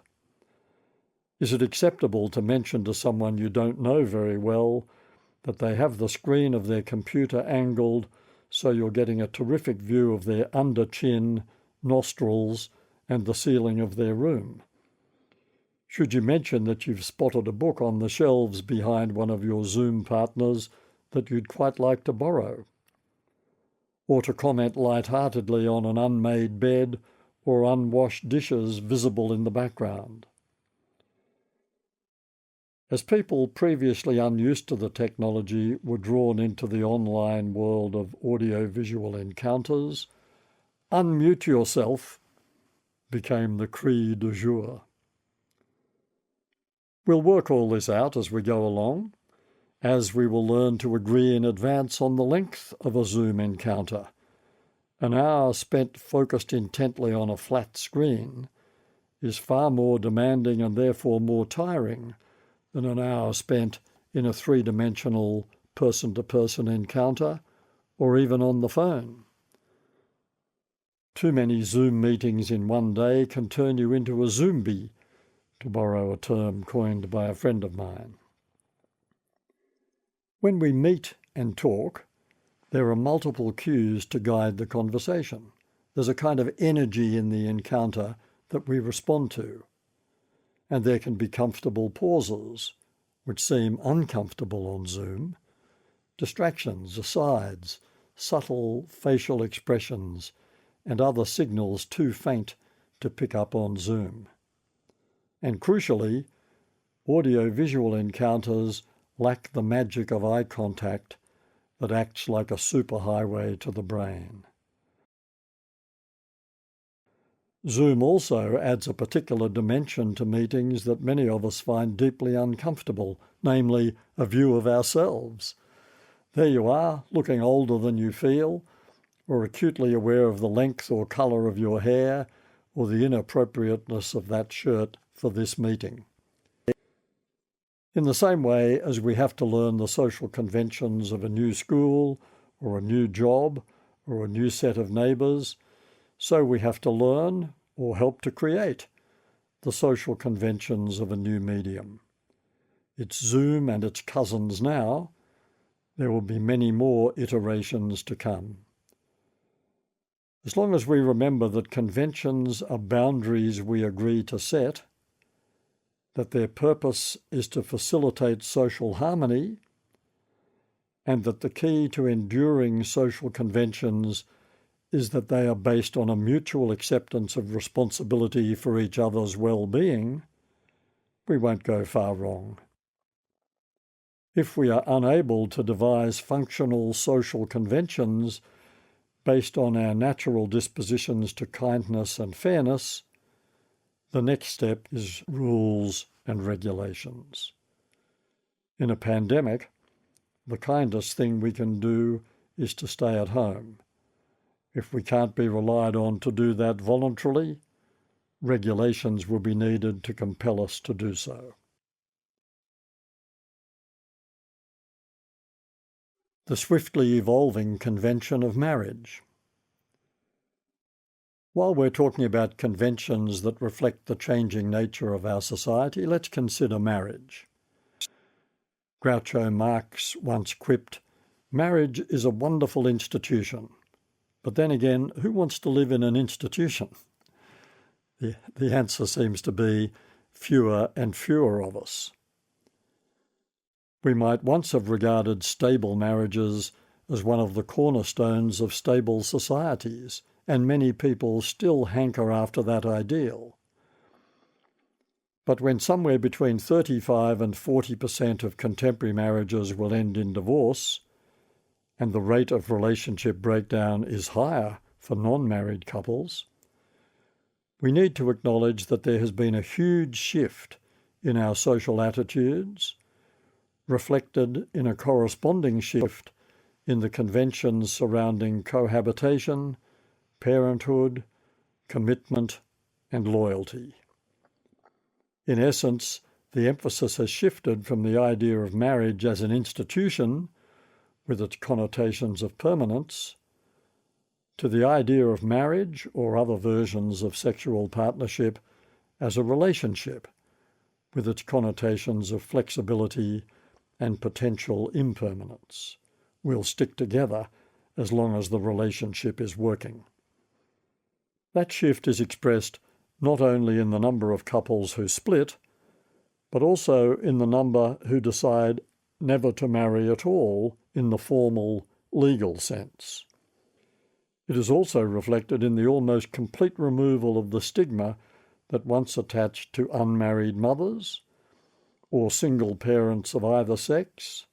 Is it acceptable to mention to someone you don't know very well that they have the screen of their computer angled so you're getting a terrific view of their under chin, nostrils, and the ceiling of their room? Should you mention that you've spotted a book on the shelves behind one of your Zoom partners that you'd quite like to borrow? Or to comment lightheartedly on an unmade bed or unwashed dishes visible in the background? As people previously unused to the technology were drawn into the online world of audiovisual encounters, unmute yourself became the cri du jour. We'll work all this out as we go along, as we will learn to agree in advance on the length of a Zoom encounter. An hour spent focused intently on a flat screen is far more demanding and therefore more tiring than an hour spent in a three-dimensional person-to-person encounter or even on the phone. Too many Zoom meetings in one day can turn you into a zombie, to borrow a term coined by a friend of mine. When we meet and talk, there are multiple cues to guide the conversation. There's a kind of energy in the encounter that we respond to, and there can be comfortable pauses, which seem uncomfortable on Zoom, distractions, asides, subtle facial expressions, and other signals too faint to pick up on Zoom. And crucially, audio-visual encounters lack the magic of eye contact that acts like a superhighway to the brain. Zoom also adds a particular dimension to meetings that many of us find deeply uncomfortable, namely a view of ourselves. There you are, looking older than you feel, or acutely aware of the length or colour of your hair, or the inappropriateness of that shirt for this meeting. In the same way as we have to learn the social conventions of a new school, or a new job, or a new set of neighbours, so we have to learn, or help to create, the social conventions of a new medium. It's Zoom and its cousins now. There will be many more iterations to come. As long as we remember that conventions are boundaries we agree to set, that their purpose is to facilitate social harmony, and that the key to enduring social conventions is that they are based on a mutual acceptance of responsibility for each other's well-being, we won't go far wrong. If we are unable to devise functional social conventions based on our natural dispositions to kindness and fairness, the next step is rules and regulations. In a pandemic, the kindest thing we can do is to stay at home. If we can't be relied on to do that voluntarily, regulations will be needed to compel us to do so. The swiftly evolving convention of marriage. While we're talking about conventions that reflect the changing nature of our society, let's consider marriage. Groucho Marx once quipped, "Marriage is a wonderful institution. But then again, who wants to live in an institution?" The answer seems to be fewer and fewer of us. We might once have regarded stable marriages as one of the cornerstones of stable societies, and many people still hanker after that ideal. But when somewhere between 35 and 40% of contemporary marriages will end in divorce, and the rate of relationship breakdown is higher for non-married couples, we need to acknowledge that there has been a huge shift in our social attitudes, reflected in a corresponding shift in the conventions surrounding cohabitation, parenthood, commitment, and loyalty. In essence, the emphasis has shifted from the idea of marriage as an institution, with its connotations of permanence, to the idea of marriage or other versions of sexual partnership as a relationship, with its connotations of flexibility and potential impermanence. We'll stick together as long as the relationship is working. That shift is expressed not only in the number of couples who split, but also in the number who decide never to marry at all in the formal legal sense. It is also reflected in the almost complete removal of the stigma that once attached to unmarried mothers, or single parents of either sex,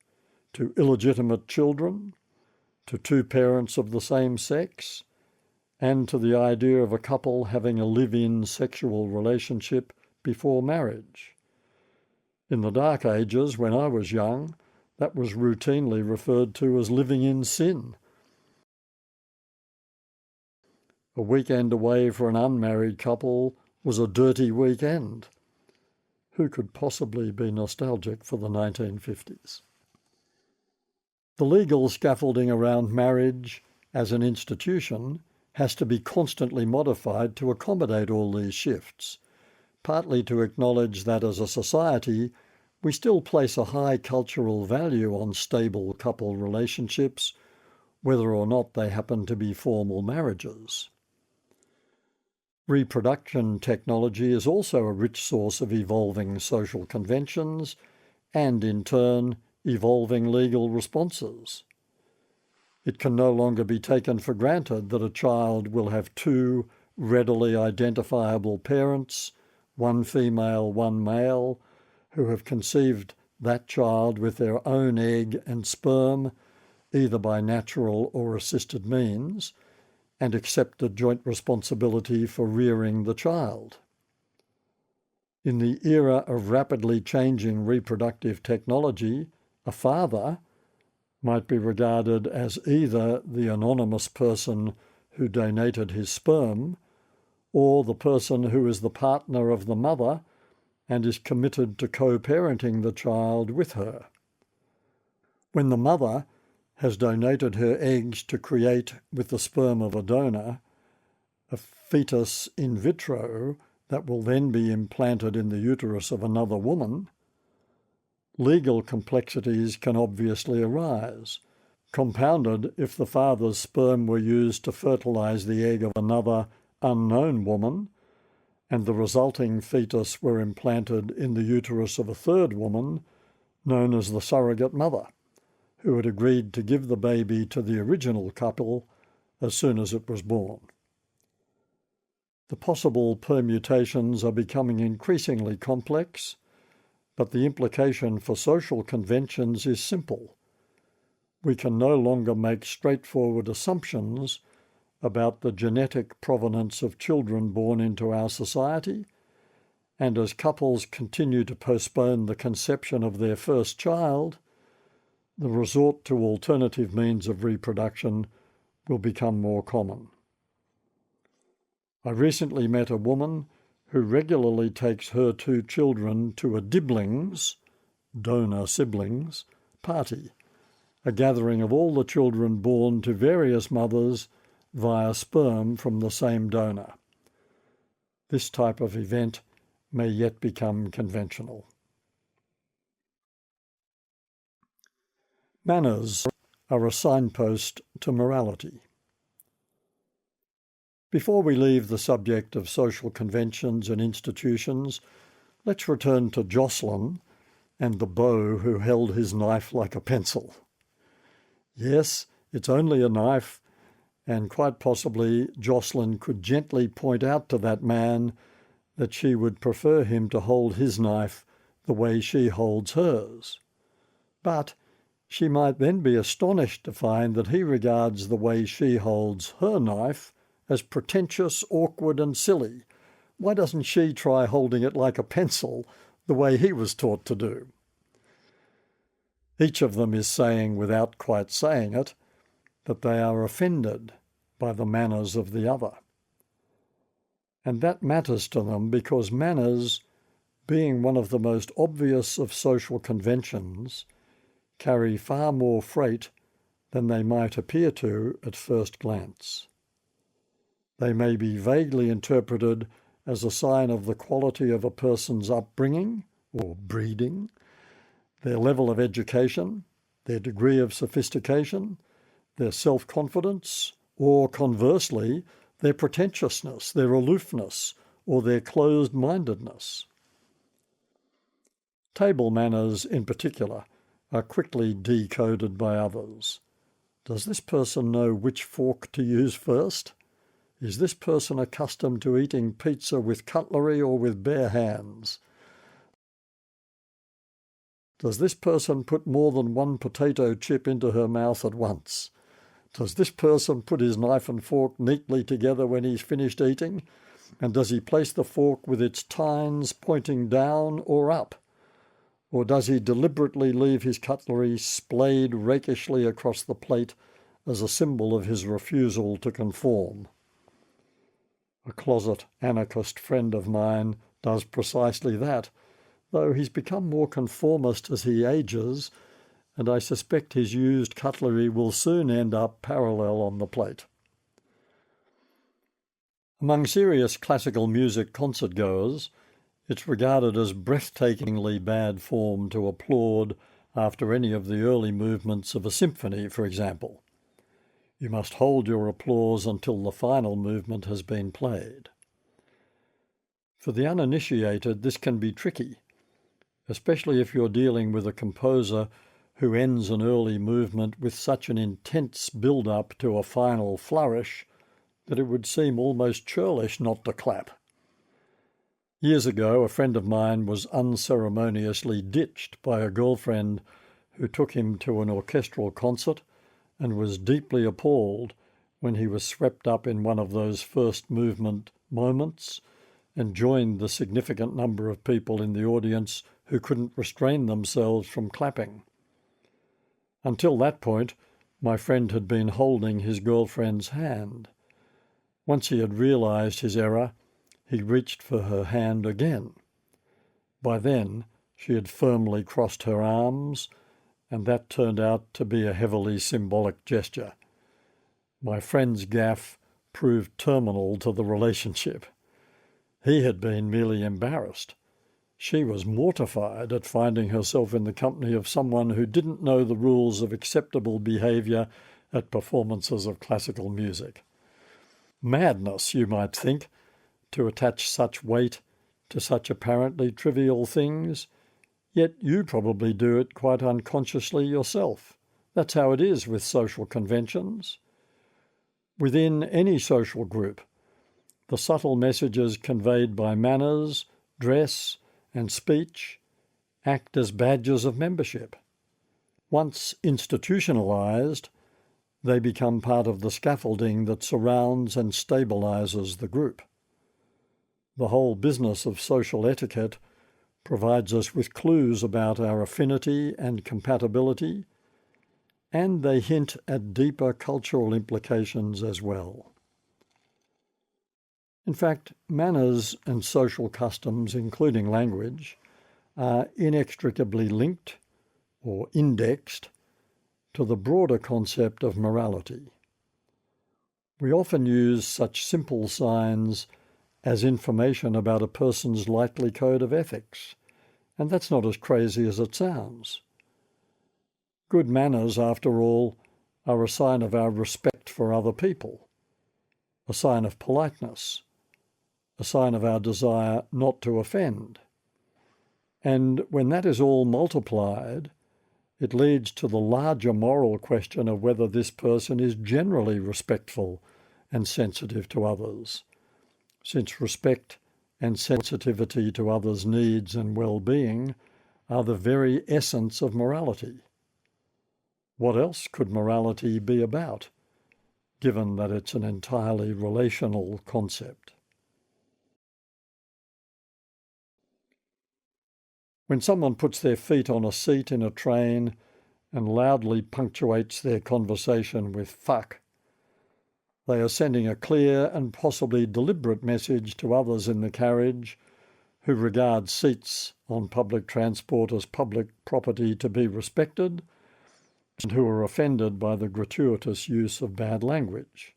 to illegitimate children, to two parents of the same sex, and to the idea of a couple having a live-in sexual relationship before marriage. In the Dark Ages, when I was young, that was routinely referred to as living in sin. A weekend away for an unmarried couple was a dirty weekend. Who could possibly be nostalgic for the 1950s? The legal scaffolding around marriage as an institution has to be constantly modified to accommodate all these shifts, partly to acknowledge that as a society we still place a high cultural value on stable couple relationships, whether or not they happen to be formal marriages. Reproduction technology is also a rich source of evolving social conventions and, in turn, evolving legal responses. It can no longer be taken for granted that a child will have two readily identifiable parents, one female, one male, who have conceived that child with their own egg and sperm, either by natural or assisted means, and accepted joint responsibility for rearing the child. In the era of rapidly changing reproductive technology, a father might be regarded as either the anonymous person who donated his sperm or the person who is the partner of the mother and is committed to co-parenting the child with her. When the mother has donated her eggs to create, with the sperm of a donor, a fetus in vitro that will then be implanted in the uterus of another woman, legal complexities can obviously arise, compounded if the father's sperm were used to fertilize the egg of another unknown woman, and the resulting fetus were implanted in the uterus of a third woman, known as the surrogate mother, who had agreed to give the baby to the original couple as soon as it was born. The possible permutations are becoming increasingly complex, but the implication for social conventions is simple. We can no longer make straightforward assumptions about the genetic provenance of children born into our society, and as couples continue to postpone the conception of their first child, the resort to alternative means of reproduction will become more common. I recently met a woman who regularly takes her two children to a Dibblings, donor siblings, party, a gathering of all the children born to various mothers via sperm from the same donor. This type of event may yet become conventional. Manners are a signpost to morality. Before we leave the subject of social conventions and institutions, let's return to Jocelyn and the beau who held his knife like a pencil. Yes, it's only a knife, and quite possibly Jocelyn could gently point out to that man that she would prefer him to hold his knife the way she holds hers. But she might then be astonished to find that he regards the way she holds her knife as pretentious, awkward, and silly. Why doesn't she try holding it like a pencil the way he was taught to do? Each of them is saying, without quite saying it, that they are offended by the manners of the other. And that matters to them because manners, being one of the most obvious of social conventions, carry far more freight than they might appear to at first glance. They may be vaguely interpreted as a sign of the quality of a person's upbringing or breeding, their level of education, their degree of sophistication, their self-confidence, or conversely, their pretentiousness, their aloofness, or their closed-mindedness. Table manners, in particular, are quickly decoded by others. Does this person know which fork to use first? Is this person accustomed to eating pizza with cutlery or with bare hands? Does this person put more than one potato chip into her mouth at once? Does this person put his knife and fork neatly together when he's finished eating? And does he place the fork with its tines pointing down or up? Or does he deliberately leave his cutlery splayed rakishly across the plate as a symbol of his refusal to conform? A closet anarchist friend of mine does precisely that, though he's become more conformist as he ages, and I suspect his used cutlery will soon end up parallel on the plate. Among serious classical music concert goers, it's regarded as breathtakingly bad form to applaud after any of the early movements of a symphony, for example. You must hold your applause until the final movement has been played. For the uninitiated, this can be tricky, especially if you're dealing with a composer who ends an early movement with such an intense build-up to a final flourish that it would seem almost churlish not to clap. Years ago, a friend of mine was unceremoniously ditched by a girlfriend who took him to an orchestral concert and was deeply appalled when he was swept up in one of those first movement moments and joined the significant number of people in the audience who couldn't restrain themselves from clapping. Until that point, my friend had been holding his girlfriend's hand. Once he had realised his error, he reached for her hand again. By then, she had firmly crossed her arms, and that turned out to be a heavily symbolic gesture. My friend's gaffe proved terminal to the relationship. He had been merely embarrassed. She was mortified at finding herself in the company of someone who didn't know the rules of acceptable behaviour at performances of classical music. Madness, you might think, to attach such weight to such apparently trivial things, yet you probably do it quite unconsciously yourself. That's how it is with social conventions. Within any social group, the subtle messages conveyed by manners, dress, and speech act as badges of membership. Once institutionalised, they become part of the scaffolding that surrounds and stabilises the group. The whole business of social etiquette provides us with clues about our affinity and compatibility, and they hint at deeper cultural implications as well. In fact, manners and social customs, including language, are inextricably linked or indexed to the broader concept of morality. We often use such simple signs as information about a person's likely code of ethics, and that's not as crazy as it sounds. Good manners, after all, are a sign of our respect for other people, a sign of politeness, a sign of our desire not to offend. And when that is all multiplied, it leads to the larger moral question of whether this person is generally respectful and sensitive to others, since respect and sensitivity to others' needs and well-being are the very essence of morality. What else could morality be about, given that it's an entirely relational concept? When someone puts their feet on a seat in a train and loudly punctuates their conversation with fuck, they are sending a clear and possibly deliberate message to others in the carriage who regard seats on public transport as public property to be respected and who are offended by the gratuitous use of bad language.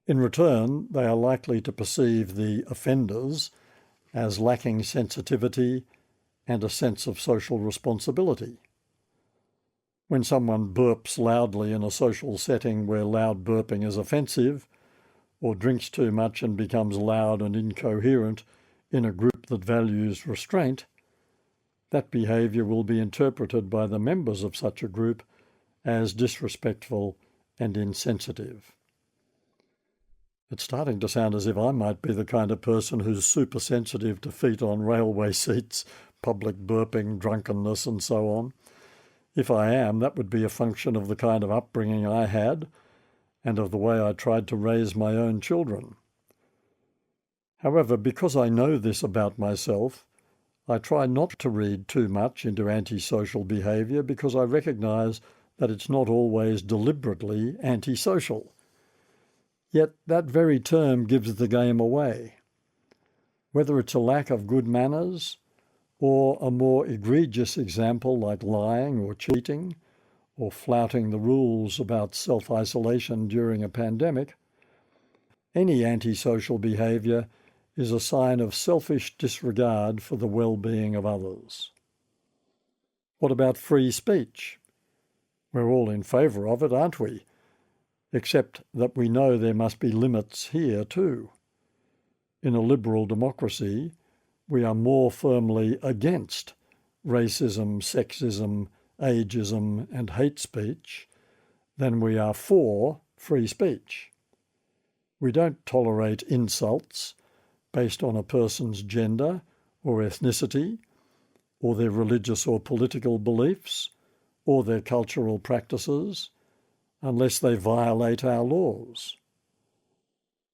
In return, they are likely to perceive the offenders as lacking sensitivity and a sense of social responsibility. When someone burps loudly in a social setting where loud burping is offensive, or drinks too much and becomes loud and incoherent in a group that values restraint, that behaviour will be interpreted by the members of such a group as disrespectful and insensitive. It's starting to sound as if I might be the kind of person who's super sensitive to feet on railway seats, public burping, drunkenness, and so on. If I am, that would be a function of the kind of upbringing I had and of the way I tried to raise my own children. However, because I know this about myself, I try not to read too much into antisocial behaviour because I recognise that it's not always deliberately antisocial. Yet that very term gives the game away. Whether it's a lack of good manners, or a more egregious example like lying or cheating, or flouting the rules about self-isolation during a pandemic, Any antisocial behaviour is a sign of selfish disregard for the well-being of others. What about free speech? We're all in favour of it, aren't we? Except that we know there must be limits here too. In a liberal democracy, we are more firmly against racism, sexism, ageism and hate speech than we are for free speech. We don't tolerate insults based on a person's gender or ethnicity, or their religious or political beliefs, or their cultural practices, unless they violate our laws.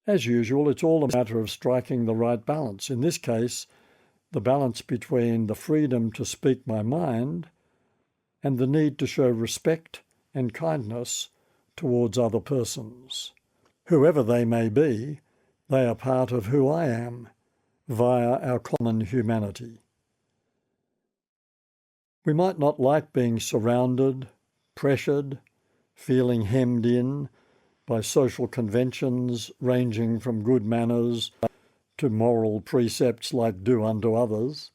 As usual, it's all a matter of striking the right balance. In this case, the balance between the freedom to speak my mind and the need to show respect and kindness towards other persons. Whoever they may be, they are part of who I am, via our common humanity. We might not like being surrounded, pressured, feeling hemmed in by social conventions ranging from good manners to moral precepts like do unto others.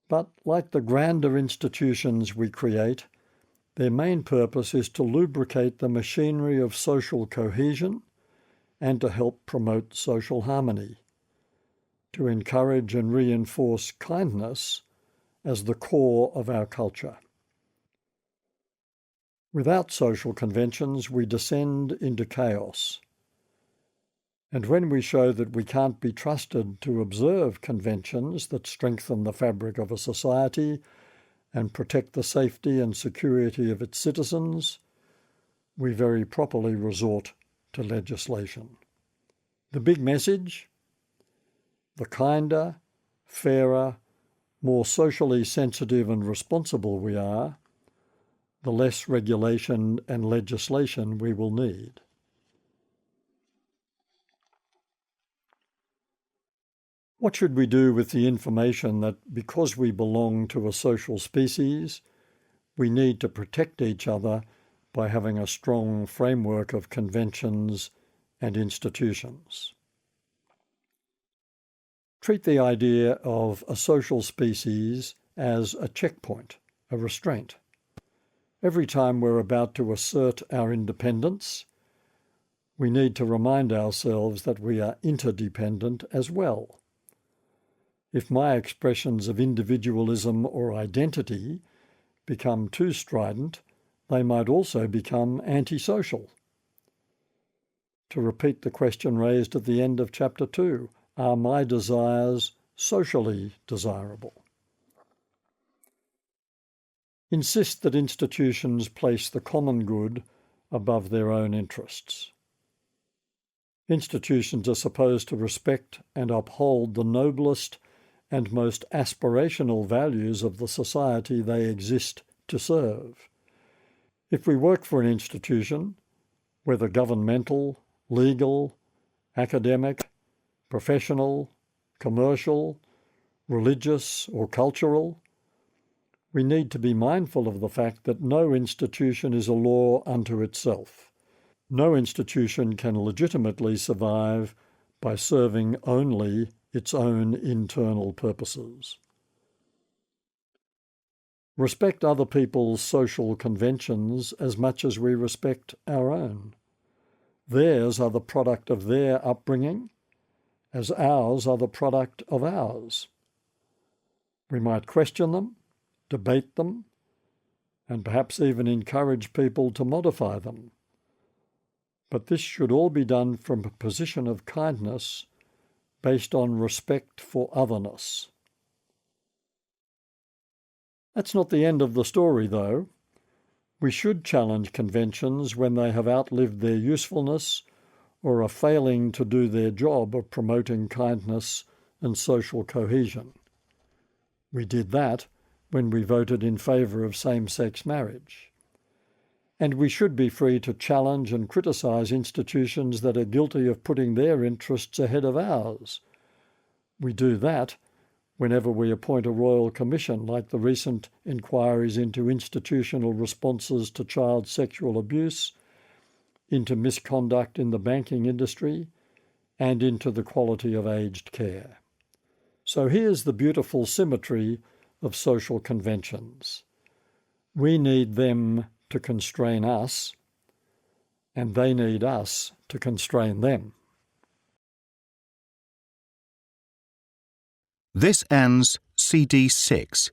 But like the grander institutions we create, their main purpose is to lubricate the machinery of social cohesion and to help promote social harmony, to encourage and reinforce kindness as the core of our culture. Without social conventions, we descend into chaos. And when we show that we can't be trusted to observe conventions that strengthen the fabric of a society and protect the safety and security of its citizens, we very properly resort to legislation. The big message? The kinder, fairer, more socially sensitive and responsible we are, the less regulation and legislation we will need. What should we do with the information that because we belong to a social species, we need to protect each other by having a strong framework of conventions and institutions? Treat the idea of a social species as a checkpoint, a restraint. Every time we're about to assert our independence, we need to remind ourselves that we are interdependent as well. If my expressions of individualism or identity become too strident, they might also become antisocial. To repeat the question raised at the end of Chapter 2, are my desires socially desirable? Insist that institutions place the common good above their own interests. Institutions are supposed to respect and uphold the noblest and most aspirational values of the society they exist to serve. If we work for an institution, whether governmental, legal, academic, professional, commercial, religious, or cultural, we need to be mindful of the fact that no institution is a law unto itself. No institution can legitimately survive by serving only its own internal purposes. Respect other people's social conventions as much as we respect our own. Theirs are the product of their upbringing, as ours are the product of ours. We might question them, debate them, and perhaps even encourage people to modify them. But this should all be done from a position of kindness based on respect for otherness. That's not the end of the story, though. We should challenge conventions when they have outlived their usefulness or are failing to do their job of promoting kindness and social cohesion. We did that when we voted in favour of same-sex marriage. And we should be free to challenge and criticise institutions that are guilty of putting their interests ahead of ours. We do that whenever we appoint a royal commission, like the recent inquiries into institutional responses to child sexual abuse, into misconduct in the banking industry, and into the quality of aged care. So here's the beautiful symmetry of social conventions. We need them to constrain us, and they need us to constrain them. This ends CD 6.